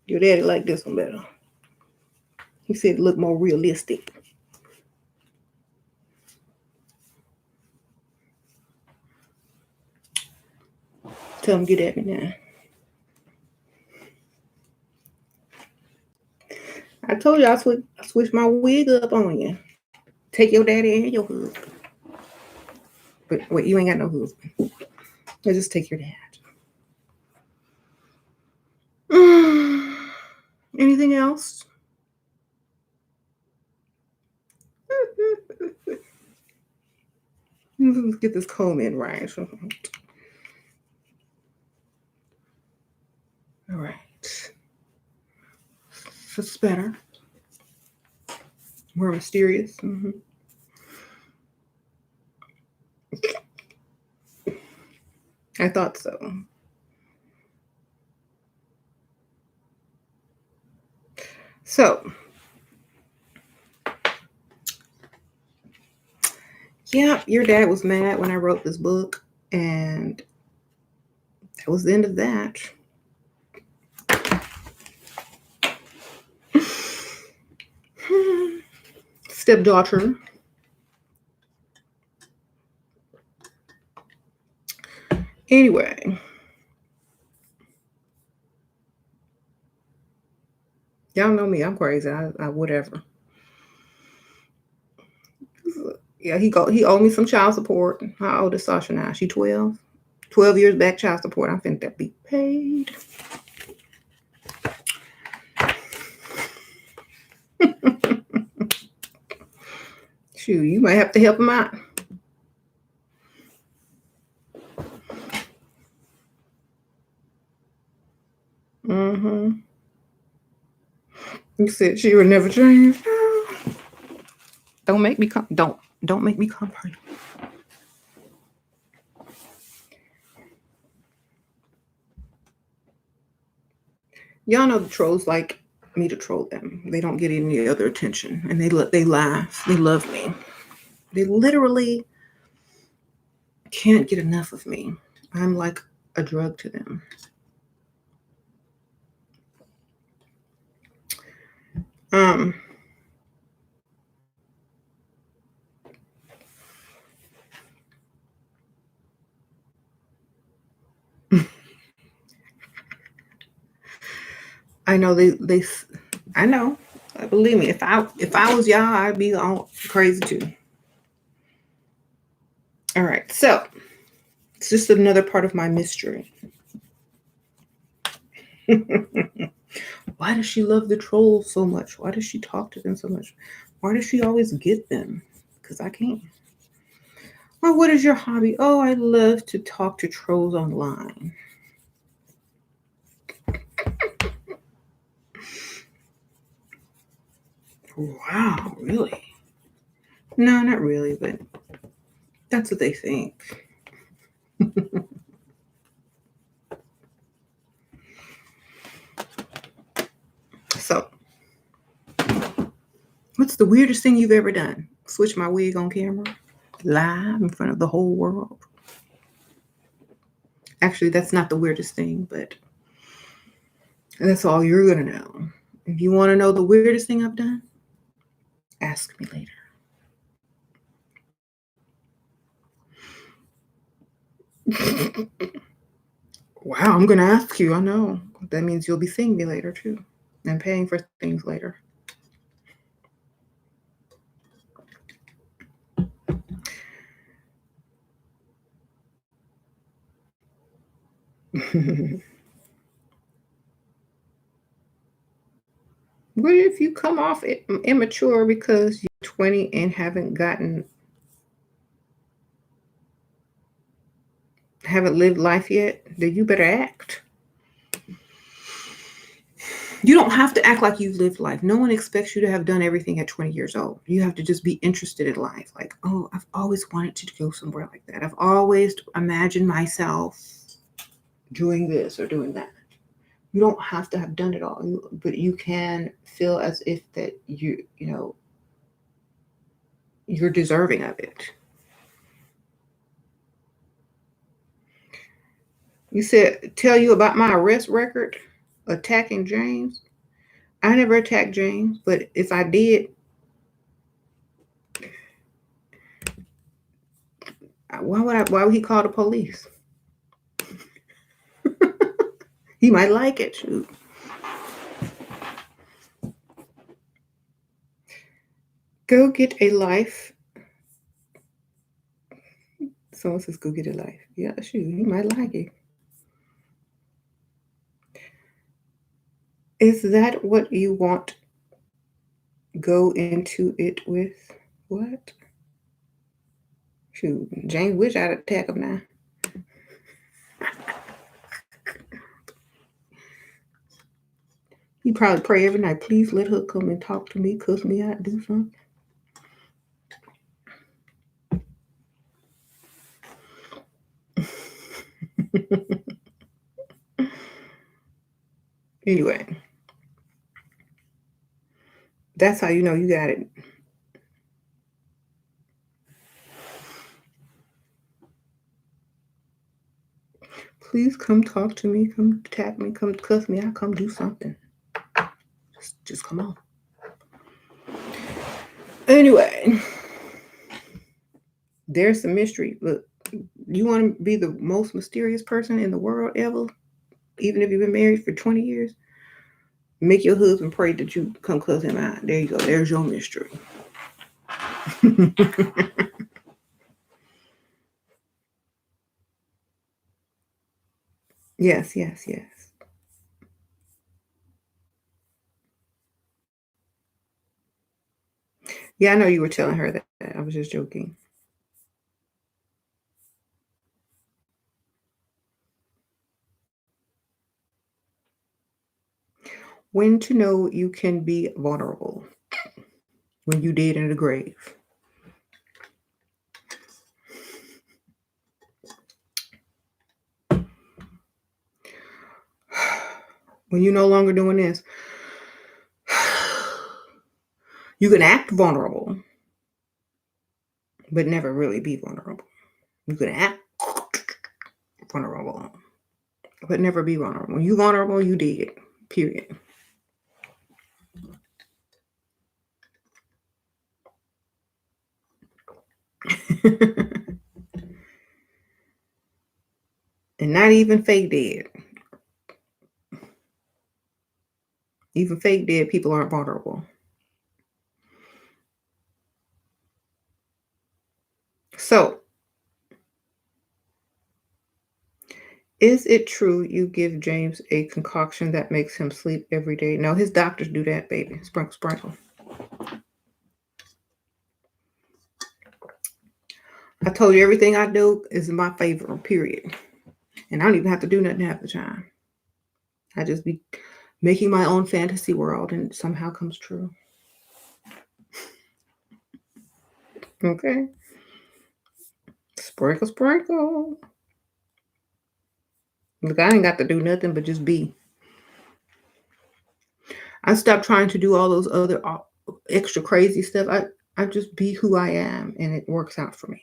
Your daddy liked this one better. He said it looked more realistic. Tell him get at me now. I told you I switched my wig up on you. Take your daddy and your husband. But wait, you ain't got no husband. So just take your dad. Anything else? Let's get this comb in right. All right. That's better. More mysterious. Mm-hmm. I thought so. So, yeah, your dad was mad when I wrote this book, and that was the end of that. Stepdaughter. Anyway. Y'all know me. I'm crazy. I whatever. Yeah, he owed me some child support. How old is Sasha now? She 12? 12 years back child support. I think that be paid. Shoot, you might have to help him out. Mm-hmm. You said she would never change. Don't make me come. Don't make me come for you. Y'all know the trolls like me to troll them. They don't get any other attention, and they laugh. They love me. They literally can't get enough of me. I'm like a drug to them. I know they I know. Believe me, if I was y'all, I'd be all crazy too. All right, so it's just another part of my mystery. Why does she love the trolls so much? Why does she talk to them so much? Why does she always get them? Because I can't. Well, what is your hobby? Oh, I love to talk to trolls online. Wow, really? No, not really, but that's what they think. So, what's the weirdest thing you've ever done? Switch my wig on camera? Live in front of the whole world? Actually, that's not the weirdest thing, but that's all you're going to know. If you want to know the weirdest thing I've done, ask me later. Wow, I'm going to ask you. I know. That means you'll be seeing me later, too, and paying for things later. What if you come off immature because you're 20 and haven't lived life yet? Then you better act. You don't have to act like you've lived life. No one expects you to have done everything at 20 years old. You have to just be interested in life. Like, oh, I've always wanted to go somewhere like that. I've always imagined myself doing this or doing that. You don't have to have done it all, but you can feel as if that you're deserving of it. You said, tell you about my arrest record, attacking James. I never attacked James, but if I did, why would he call the police? He might like it. Shoot. Go get a life. Someone says, go get a life. Yeah, shoot, you might like it. Is that what you want? Go into it with what? Shoot, James wish I'd attack him now. He probably pray every night, please let her come and talk to me, cuss me out, do something. Anyway, that's how you know you got it. Please come talk to me, come tap me, come cuss me out, come do something. Just come on. Anyway, there's some mystery. Look, you want to be the most mysterious person in the world ever, even if you've been married for 20 years? Make your husband pray that you come cuss him out. There you go. There's your mystery. Yes, yes, yes. Yeah, I know you were telling her that. I was just joking. When to know you can be vulnerable. When you dead in the grave. When you're no longer doing this. You can act vulnerable, but never really be vulnerable. You can act vulnerable, but never be vulnerable. When you vulnerable, you dead. Period. And not even fake dead. Even fake dead people aren't vulnerable. So, is it true you give James a concoction that makes him sleep every day? No, his doctors do that, baby. Sprinkle, sprinkle. I told you everything I do is in my favor, period. And I don't even have to do nothing half the time. I just be making my own fantasy world and it somehow comes true. Okay. Sprinkle, sprinkle. Look, I ain't got to do nothing but just be. I stopped trying to do all those other extra crazy stuff. I just be who I am and it works out for me.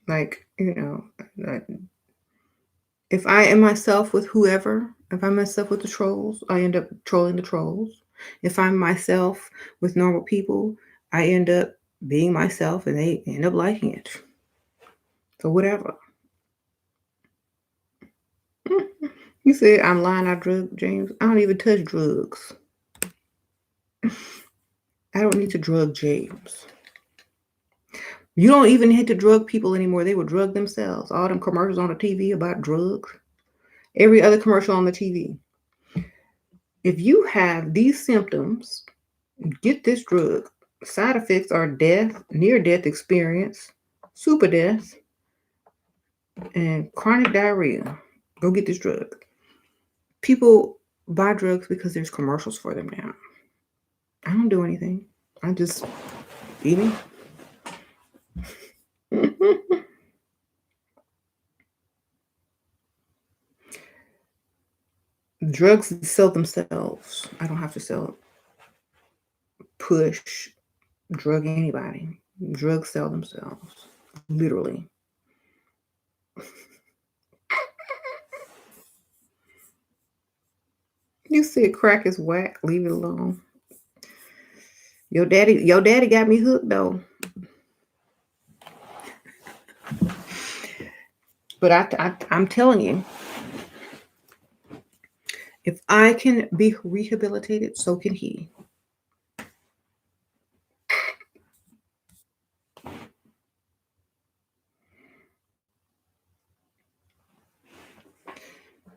Like, if I am myself with whoever, if I'm myself with the trolls, I end up trolling the trolls. If I'm myself with normal people, I end up being myself and they end up liking it. So whatever. You said I'm lying, I drug James. I don't even touch drugs. I don't need to drug James. You don't even hit to drug people anymore. They will drug themselves. All them commercials on the TV about drugs. Every other commercial on the TV. If you have these symptoms, get this drug. Side effects are death, near-death experience, super death, and chronic diarrhea. Go get this drug. People buy drugs because there's commercials for them now. I don't do anything. I just be me. Drugs sell themselves. I don't have to sell it. Push, drug anybody. Drugs sell themselves. Literally. You said crack is whack. Leave it alone. Your daddy got me hooked though. But I'm telling you, if I can be rehabilitated, so can he.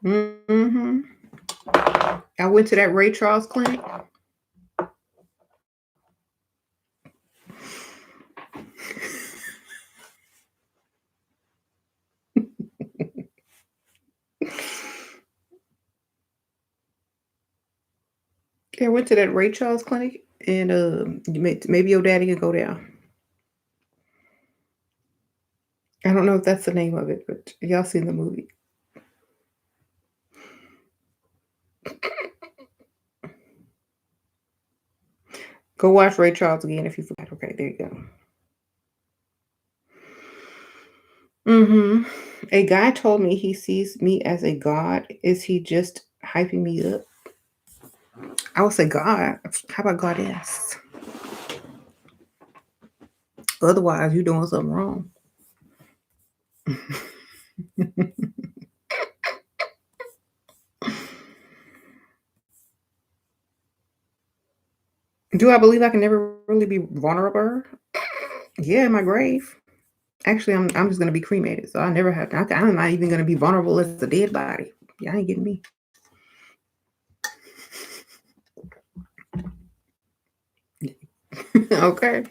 Mm-hmm. I went to that Ray Charles clinic. I went to that Ray Charles clinic, and maybe your daddy can go down. I don't know if that's the name of it, but y'all seen the movie. Go watch Ray Charles again if you forgot. Okay, there you go. A guy told me he sees me as a god. Is he just hyping me up? I would say God. How about goddess? Otherwise, you're doing something wrong. Do I believe I can never really be vulnerable? Yeah, in my grave. Actually, I'm just gonna be cremated, so I never have. I'm not even gonna be vulnerable as a dead body. Y'all ain't getting me. Okay.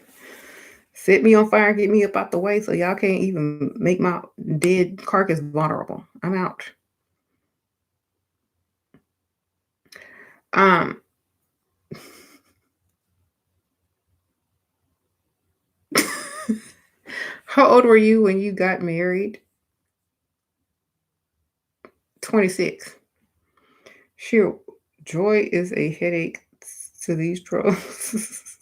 Set me on fire, get me up out the way, so y'all can't even make my dead carcass vulnerable. I'm out. Um, how old were you when you got married? 26. Sure, joy is a headache to these trolls.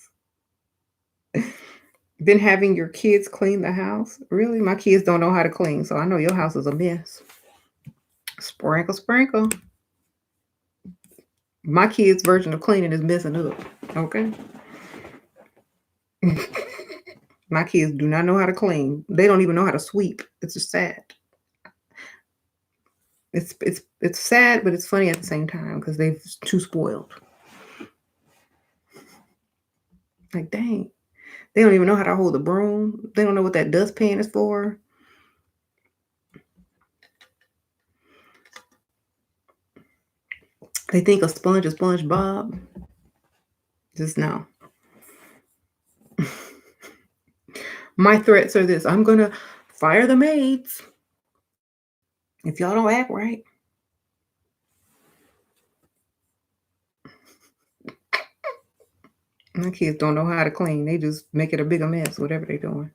Been having your kids clean the house? Really? My kids don't know how to clean, so I know your house is a mess. Sprinkle, sprinkle. My kids' version of cleaning is messing up. Okay. My kids do not know how to clean. They don't even know how to sweep. It's just sad. It's sad, but it's funny at the same time because they're too spoiled. Like, dang. They don't even know how to hold a broom. They don't know what that dustpan is for. They think a sponge is SpongeBob. Just no. My threats are this. I'm going to fire the maids if y'all don't act right. My kids don't know how to clean. They just make it a bigger mess, whatever they're doing.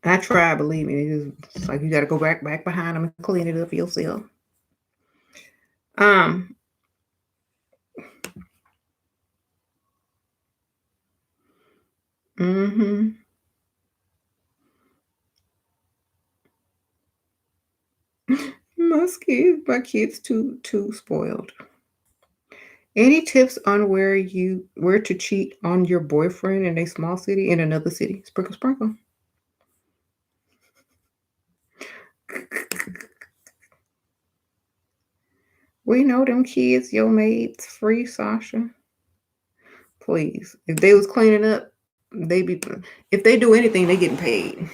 I try, believe me. It's like you got to go back behind them and clean it up yourself. Um, mm-hmm. My kids too spoiled. Any tips on where to cheat on your boyfriend in a small city in another city? Sprinkle, sprinkle. We know them kids, your maids, free Sasha. Please. If they was cleaning up, if they do anything, they getting paid.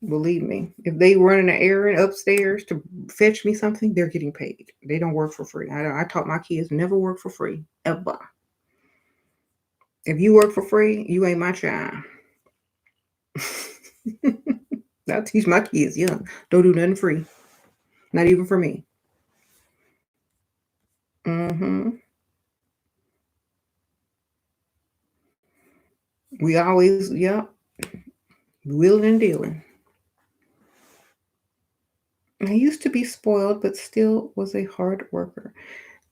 Believe me. If they running an errand upstairs to fetch me something, they're getting paid. They don't work for free. I taught my kids never work for free. Ever. If you work for free, you ain't my child. I'll teach my kids young. Don't do nothing free. Not even for me. Mm-hmm. We always, wheeling and dealing. I used to be spoiled, but still was a hard worker.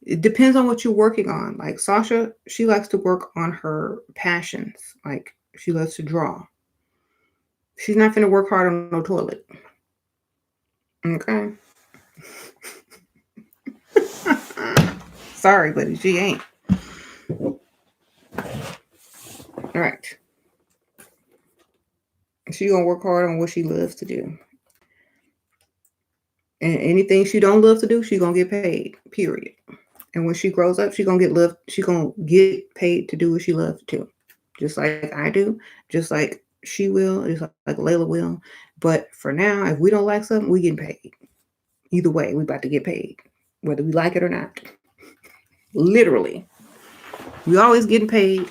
It depends on what you're working on. Like Sasha, she likes to work on her passions. Like she loves to draw. She's not going to work hard on no toilet. Okay. Sorry, but she ain't. All right. She gonna work hard on what she loves to do. And anything she don't love to do, she's gonna get paid. Period. And when she grows up, she's gonna get love. She's gonna get paid to do what she loves to, just like I do, just like she will, just like Layla will. But for now, if we don't like something, we getting paid. Either way, we about to get paid, whether we like it or not. Literally, we always getting paid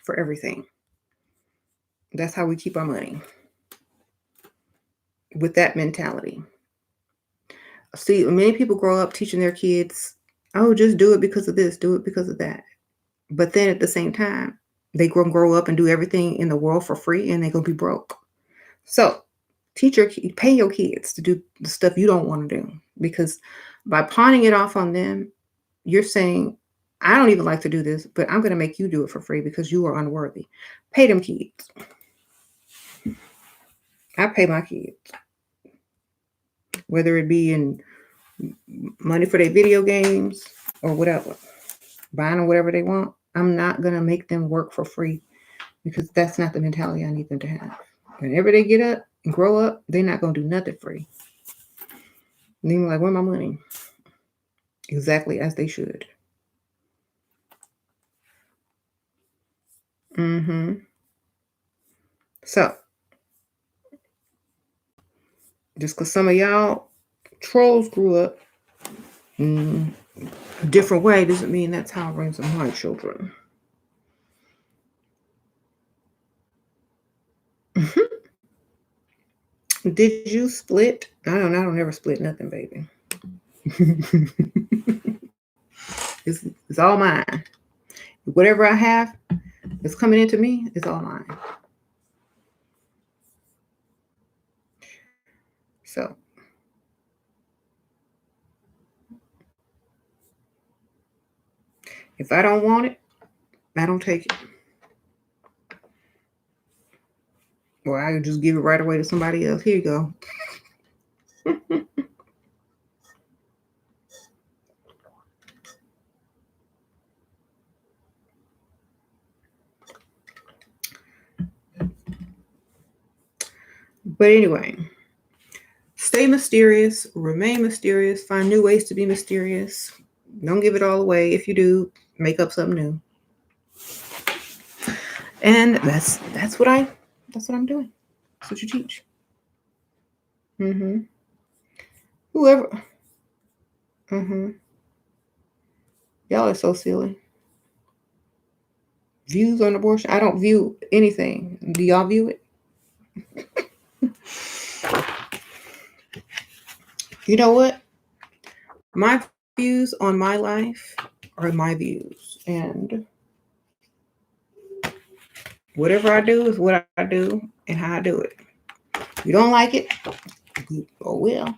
for everything. That's how we keep our money. With that mentality. See, many people grow up teaching their kids, oh, just do it because of this, do it because of that. But then at the same time, they grow up and do everything in the world for free, and they're gonna be broke. So pay your kids to do the stuff you don't want to do, because by pawning it off on them, you're saying, I don't even like to do this, but I'm going to make you do it for free because you are unworthy. Pay them kids. I pay my kids, whether it be in money for their video games or whatever, buying them whatever they want. I'm not going to make them work for free, because that's not the mentality I need them to have. Whenever they get up and grow up, they're not going to do nothing free. And they're like, where's my money? Exactly as they should. So, just because some of y'all trolls grew up a different way doesn't mean that's how I raise my children. Did you split? I don't ever split nothing, baby. It's all mine. Whatever I have that's coming into me is all mine. So, if I don't want it, I don't take it. Or I can just give it right away to somebody else. Here you go. But anyway, stay mysterious, remain mysterious, find new ways to be mysterious. Don't give it all away. If you do, make up something new. And that's what I'm doing. That's what you teach. Whoever. Y'all are so silly. Views on abortion? I don't view anything. Do y'all view it? You know what? My views on my life are my views. And whatever I do is what I do and how I do it. You don't like it? Oh well.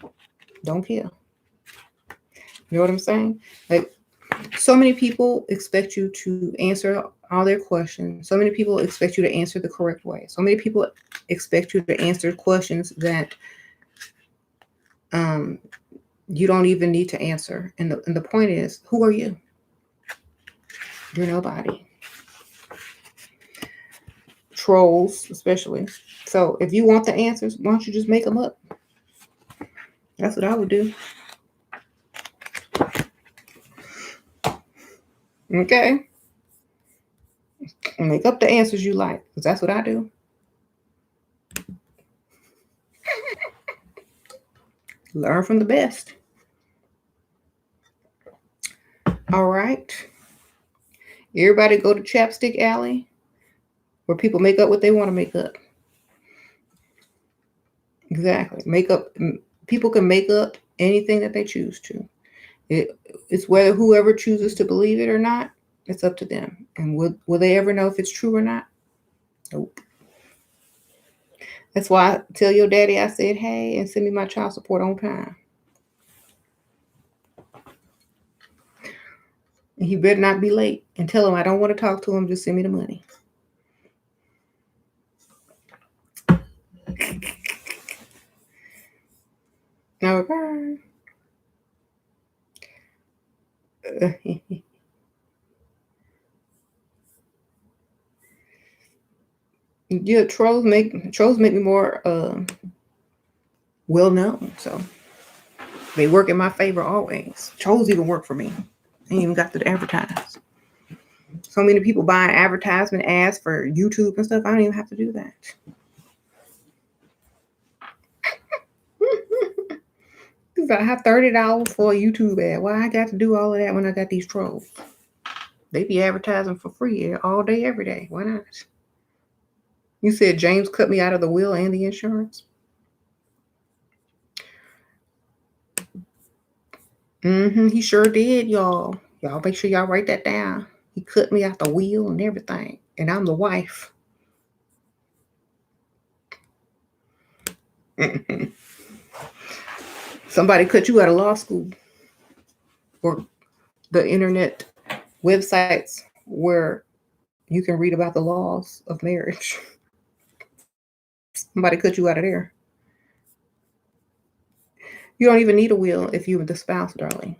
Don't care. You know what I'm saying? Like, so many people expect you to answer all their questions. So many people expect you to answer the correct way. So many people expect you to answer questions that you don't even need to answer. And the point is, who are you? You're nobody. Trolls, especially. So if you want the answers, why don't you just make them up? That's what I would do. Okay? Make up the answers you like, because that's what I do. Learn from the best. All right. Everybody go to Chapstick Alley, where people make up what they want to make up. Exactly. People can make up anything that they choose to. It's whether whoever chooses to believe it or not, it's up to them. And will they ever know if it's true or not? Nope. That's why I tell your daddy I said, hey, and send me my child support on time. And he better not be late. And tell him I don't want to talk to him, just send me the money. Okay. Yeah, trolls make me more well known. So They work in my favor always. Trolls even work for me. Ain't even got to advertise. So many people buying advertisement ads for YouTube and stuff. I don't even have to do that. You gotta have $30 for a YouTube ad. Why I got to do all of that when I got these trolls? They be advertising for free all day, every day. Why not? You said James cut me out of the will and the insurance? He sure did, y'all. Y'all make sure y'all write that down. He cut me out the will and everything. And I'm the wife. Somebody cut you out of law school or the internet websites where you can read about the laws of marriage. Somebody cut you out of there. You don't even need a will if you're the spouse, darling.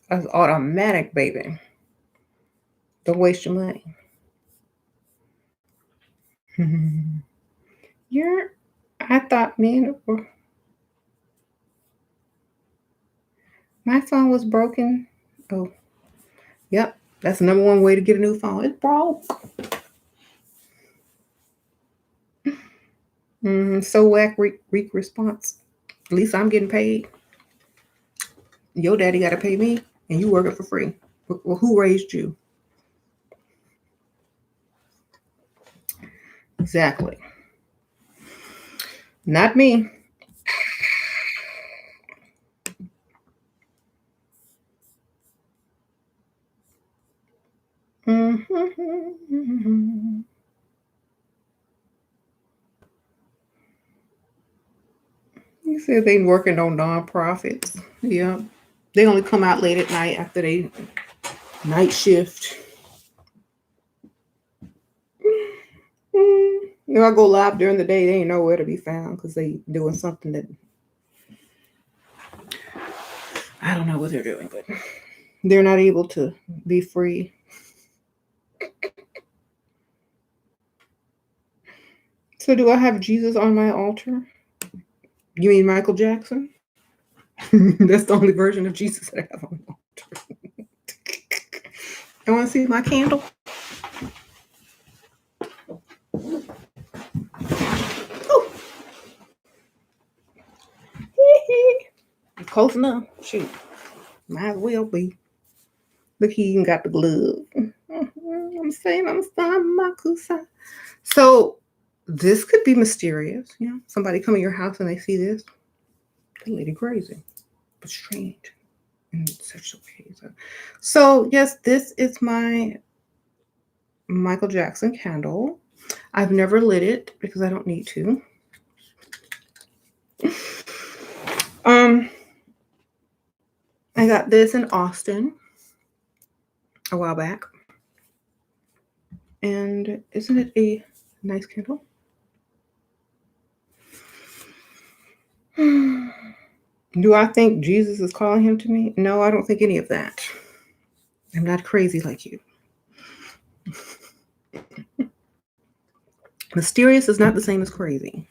That's automatic, baby. Don't waste your money. I thought men were. My phone was broken. Oh, yep. That's the number one way to get a new phone. It's broke. So whack response. At least I'm getting paid. Your daddy got to pay me, and you working for free. Well, who raised you? Exactly. Not me. You said they working on nonprofits. Yeah. They only come out late at night after they night shift. I go live during the day, they ain't nowhere to be found because they doing something that I don't know what they're doing, but they're not able to be free. So do I have Jesus on my altar? You mean Michael Jackson? That's the only version of Jesus that I have on my altar. I want to see my candle. Close enough. Shoot. Might as well be. Look, he even got the glove. I'm saying I'm Makusa. So this could be mysterious. Somebody come in your house and they see this. That lady crazy, but strange in such a way. So yes, this is my Michael Jackson candle. I've never lit it because I don't need to. I got this in Austin a while back. And isn't it a nice candle? Do I think Jesus is calling him to me? No, I don't think any of that. I'm not crazy like you. Mysterious is not the same as crazy.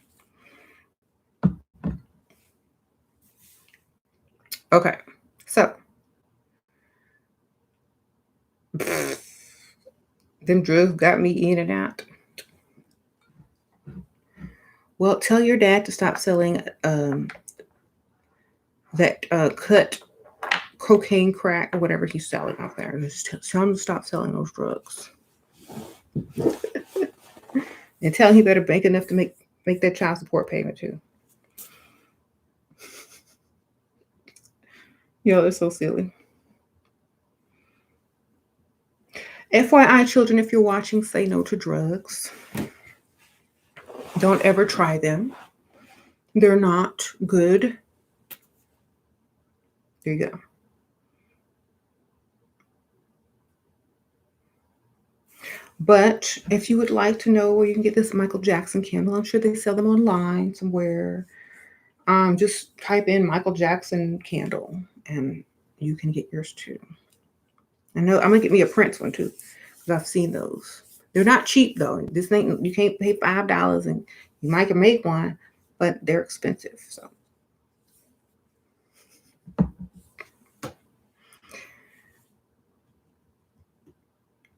Okay, so them drugs got me in and out. Well, tell your dad to stop selling that cut cocaine, crack, or whatever he's selling out there. Just tell him to stop selling those drugs. And tell him he better make enough to make that child support payment too. Yo, they're so silly. FYI, children, if you're watching, say no to drugs. Don't ever try them. They're not good. There you go. But if you would like to know where you can get this Michael Jackson candle, I'm sure they sell them online somewhere. Just type in Michael Jackson candle and you can get yours too. I know I'm gonna get me a Prince one too, because I've seen those. They're not cheap though. This ain't, you can't pay $5 and you might can make one, but they're expensive. So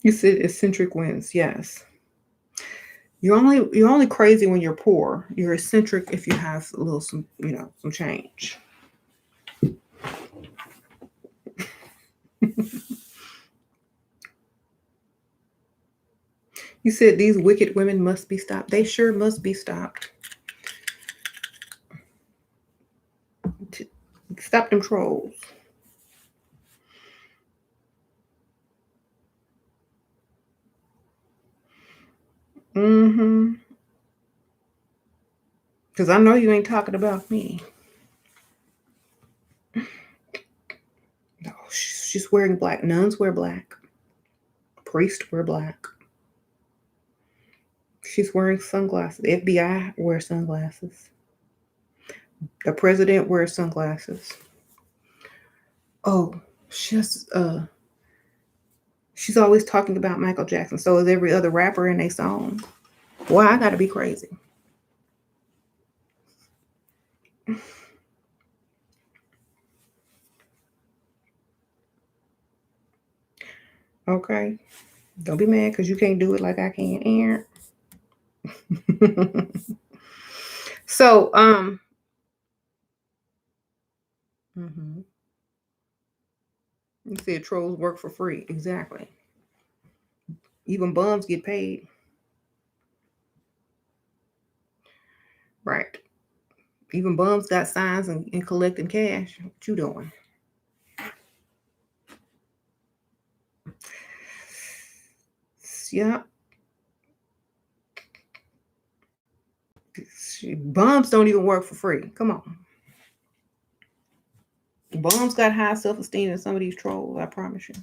you said eccentric wins, yes. You're only crazy when you're poor. You're eccentric if you have a little some change. You said these wicked women must be stopped. They sure must be stopped. Stop them trolls. Mm-hmm. Because I know you ain't talking about me. No, she's wearing black. Nuns wear black. Priests wear black. She's wearing sunglasses. The FBI wears sunglasses. The president wears sunglasses. Oh, she's she's always talking about Michael Jackson. So is every other rapper in a song. Boy, I gotta be crazy. Okay. Don't be mad because you can't do it like I can, Aaron. So, mhm. You said trolls work for free. Exactly. Even bums get paid. Right. Even bums got signs and collecting cash. What you doing? Yeah. Bums don't even work for free. Come on. Bums got high self-esteem than some of these trolls, I promise you.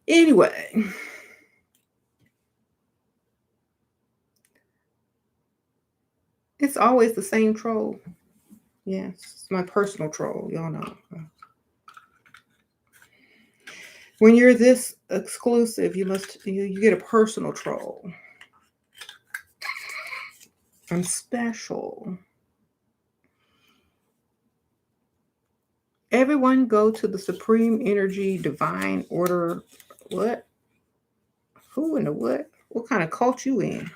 Anyway. It's always the same troll. Yes. It's my personal troll. Y'all know. When you're this exclusive, you get a personal troll. I'm special. Everyone go to the Supreme Energy Divine Order. What? Who in the what? What kind of cult you in?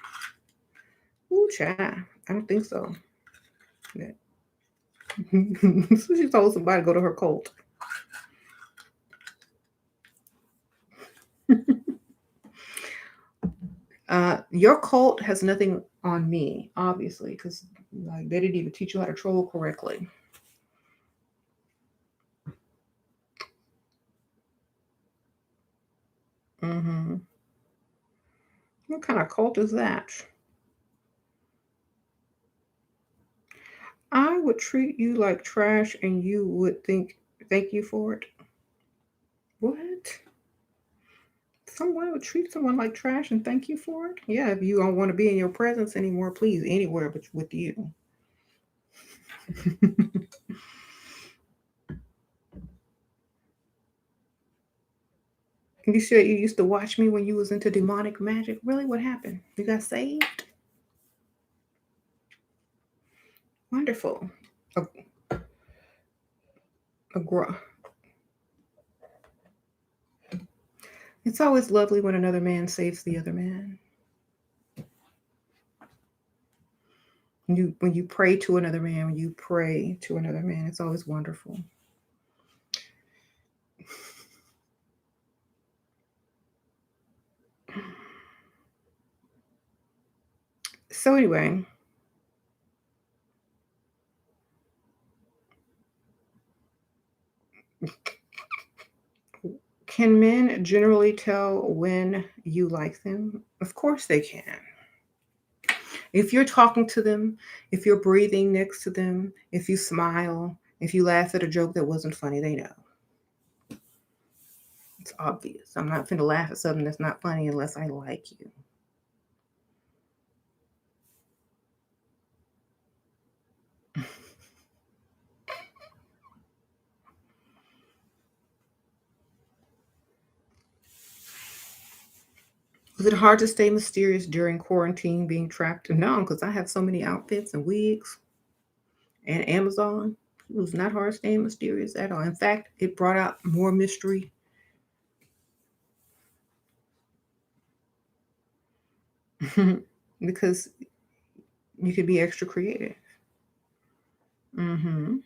Ooh, child. I don't think so. Yeah. So she told somebody to go to her cult. Your cult has nothing on me, obviously, because like they didn't even teach you how to troll correctly. Mm-hmm. What kind of cult is that? I would treat you like trash and you would thank you for it. What? Someone would treat someone like trash and thank you for it? Yeah, if you don't want to be in your presence anymore, please, anywhere but with you. You said you used to watch me when you was into demonic magic. Really? What happened? You got saved? Wonderful. A, a It's always lovely when another man saves the other man. When you pray to another man, when you pray to another man, it's always wonderful. So anyway, can men generally tell when you like them? Of course they can. If you're talking to them, if you're breathing next to them, if you smile, if you laugh at a joke that wasn't funny, they know. It's obvious. I'm not going to laugh at something that's not funny unless I like you. Was it hard to stay mysterious during quarantine being trapped? No, because I have so many outfits and wigs and Amazon. It was not hard staying mysterious at all. In fact, it brought out more mystery. Because you could be extra creative. Hmm.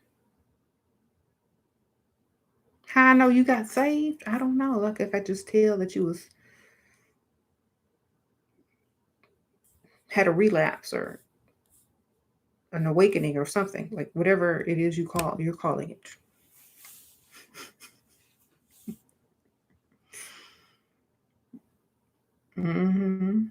How I know you got saved? I don't know. Like if I just tell that you was had a relapse or an awakening or something, like whatever it is you're calling it. Hmm.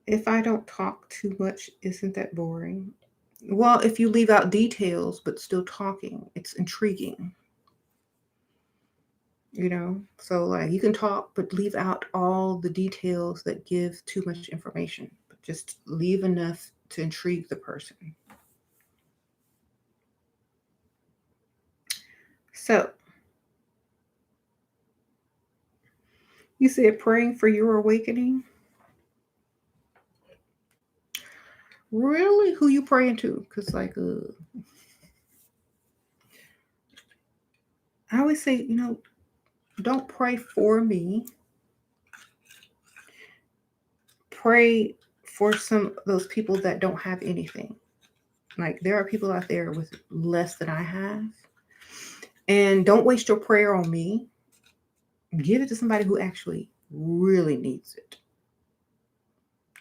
If I don't talk too much, isn't that boring? Well, if you leave out details but still talking, it's intriguing, you know? So, like, you can talk but leave out all the details that give too much information, but just leave enough to intrigue the person. So, you said praying for your awakening. Really? Who you praying to? Because, like, I always say, don't pray for me. Pray for some of those people that don't have anything. Like there are people out there with less than I have. And don't waste your prayer on me. Give it to somebody who actually really needs it.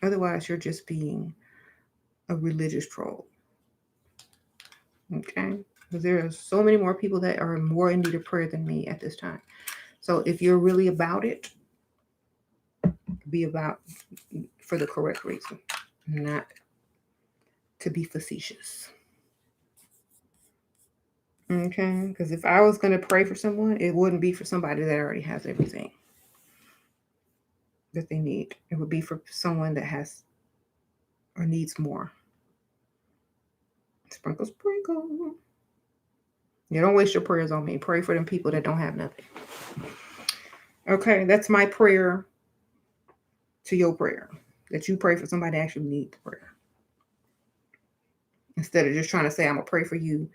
Otherwise, you're just being a religious troll. Okay? Because there are so many more people that are more in need of prayer than me at this time. So if you're really about it, be about for the correct reason, not to be facetious. Okay? Because if I was going to pray for someone, it wouldn't be for somebody that already has everything that they need. It would be for someone that has or needs more. Sprinkle, sprinkle. You don't waste your prayers on me. Pray for them people that don't have nothing. Okay, that's my prayer to your prayer. That you pray for somebody that actually needs prayer. Instead of just trying to say, I'm going to pray for you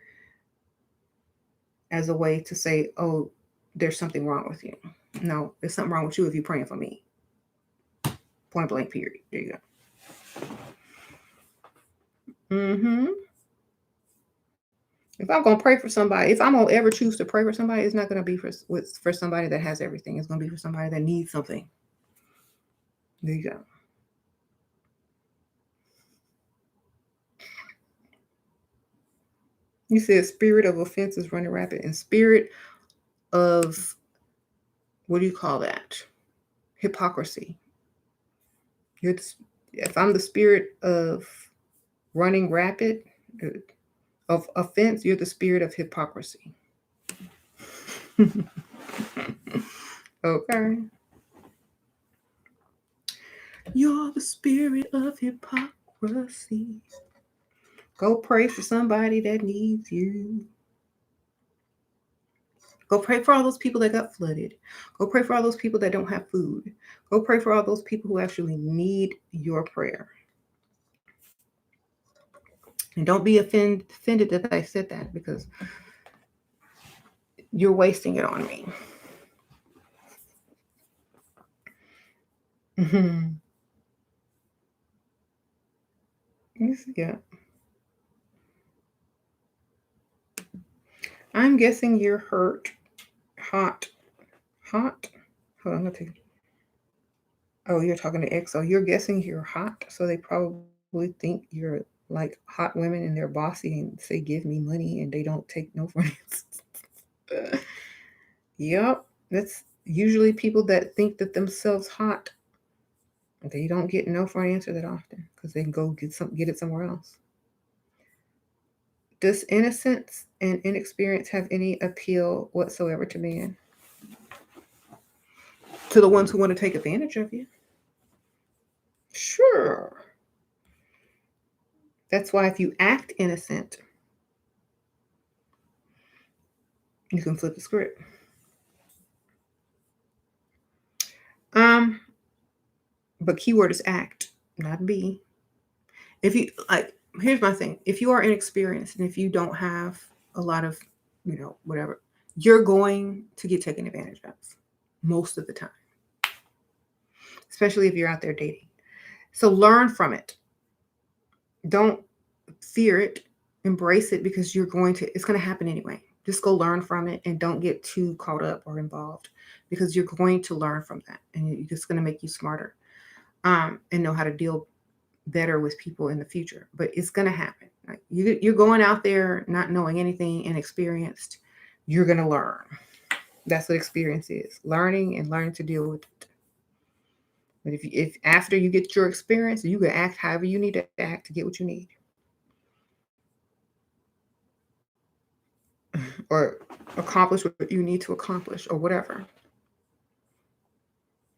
as a way to say, oh, there's something wrong with you. No, there's something wrong with you if you're praying for me. Point blank, period. There you go. Mm-hmm. If I'm gonna pray for somebody, if I'm gonna ever choose to pray for somebody, it's not gonna be for somebody that has everything. It's gonna be for somebody that needs something. There you go. You said spirit of offense is running rapid, and spirit of what do you call that? Hypocrisy. You're the, if I'm the spirit of running rapid of offense, you're the spirit of hypocrisy. Okay. You're the spirit of hypocrisy. Go pray for somebody that needs you. Go pray for all those people that got flooded. Go pray for all those people that don't have food. Go pray for all those people who actually need your prayer. And don't be offended that I said that because you're wasting it on me. Mm-hmm. Yeah. I'm guessing you're hurt. Hot. Hot? Hold on, let me. Oh, you're talking to X. So you're guessing you're hot. So they probably think you're like hot women and they're bossy and say, give me money, and they don't take no for an answer. Yep. That's usually people that think that themselves hot. They don't get no for an answer that often because they can go get it somewhere else. Does innocence and inexperience have any appeal whatsoever to men? To the ones who want to take advantage of you? Sure. That's why if you act innocent, You can flip the script. But keyword is act, not be. If you like, here's my thing. If you are inexperienced and if you don't have a lot of, whatever, you're going to get taken advantage of most of the time, especially if you're out there dating. So learn from it. Don't fear it. Embrace it, because it's going to happen anyway. Just go learn from it and don't get too caught up or involved, because you're going to learn from that and it's going to make you smarter, and know how to deal better with people in the future. But it's going to happen. Like you're going out there not knowing anything, inexperienced. You're going to learn. That's what experience is: learning and learning to deal with it. But if after you get your experience, you can act however you need to act to get what you need, or accomplish what you need to accomplish, or whatever.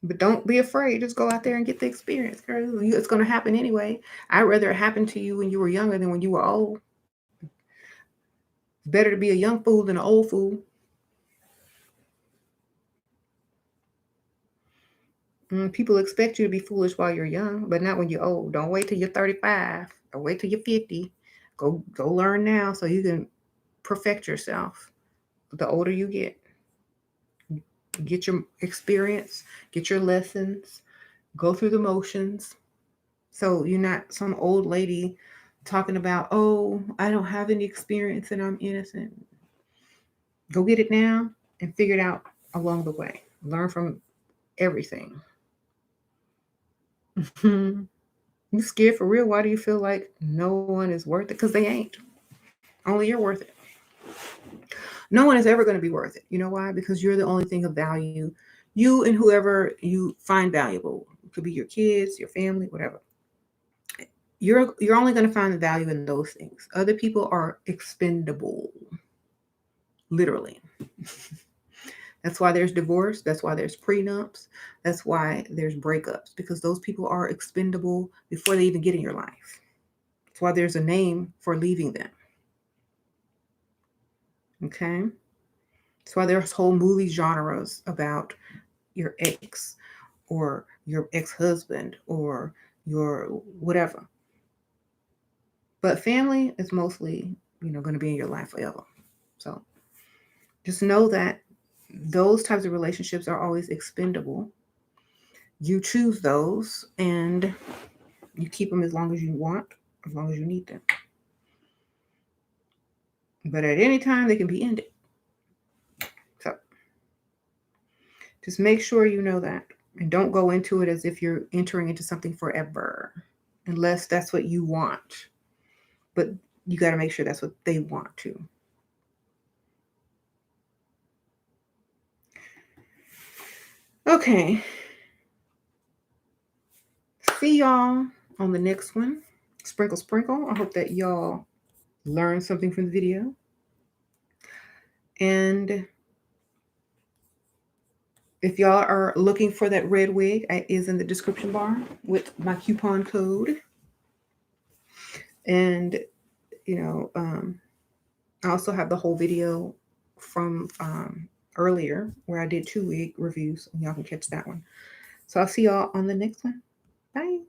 But don't be afraid. Just go out there and get the experience, girl. It's going to happen anyway. I'd rather it happen to you when you were younger than when you were old. It's better to be a young fool than an old fool. People expect you to be foolish while you're young, but not when you're old. Don't wait till you're 35. Don't wait till you're 50. Go learn now so you can perfect yourself. The older you get your experience, get your lessons, go through the motions. So you're not some old lady talking about, oh, I don't have any experience and I'm innocent. Go get it now and figure it out along the way. Learn from everything. You scared for real? Why do you feel like no one is worth it? Because they ain't. Only you're worth it. No one is ever going to be worth it. You know why? Because you're the only thing of value. You and whoever you find valuable. It could be your kids, your family, whatever. You're only going to find the value in those things. Other people are expendable. Literally. That's why there's divorce. That's why there's prenups. That's why there's breakups, because those people are expendable before they even get in your life. That's why there's a name for leaving them. Okay? That's why there's whole movie genres about your ex or your ex-husband or your whatever. But family is mostly, going to be in your life forever. So just know that those types of relationships are always expendable. You choose those and you keep them as long as you want, as long as you need them. But at any time, they can be ended. So just make sure you know that. And don't go into it as if you're entering into something forever, unless that's what you want. But you got to make sure that's what they want to. Okay. See y'all on the next one. Sprinkle, sprinkle. I hope that y'all learned something from the video. And if y'all are looking for that red wig, it is in the description bar with my coupon code. And, I also have the whole video from earlier where I did 2 wig reviews, and y'all can catch that one. So I'll see y'all on the next one. Bye.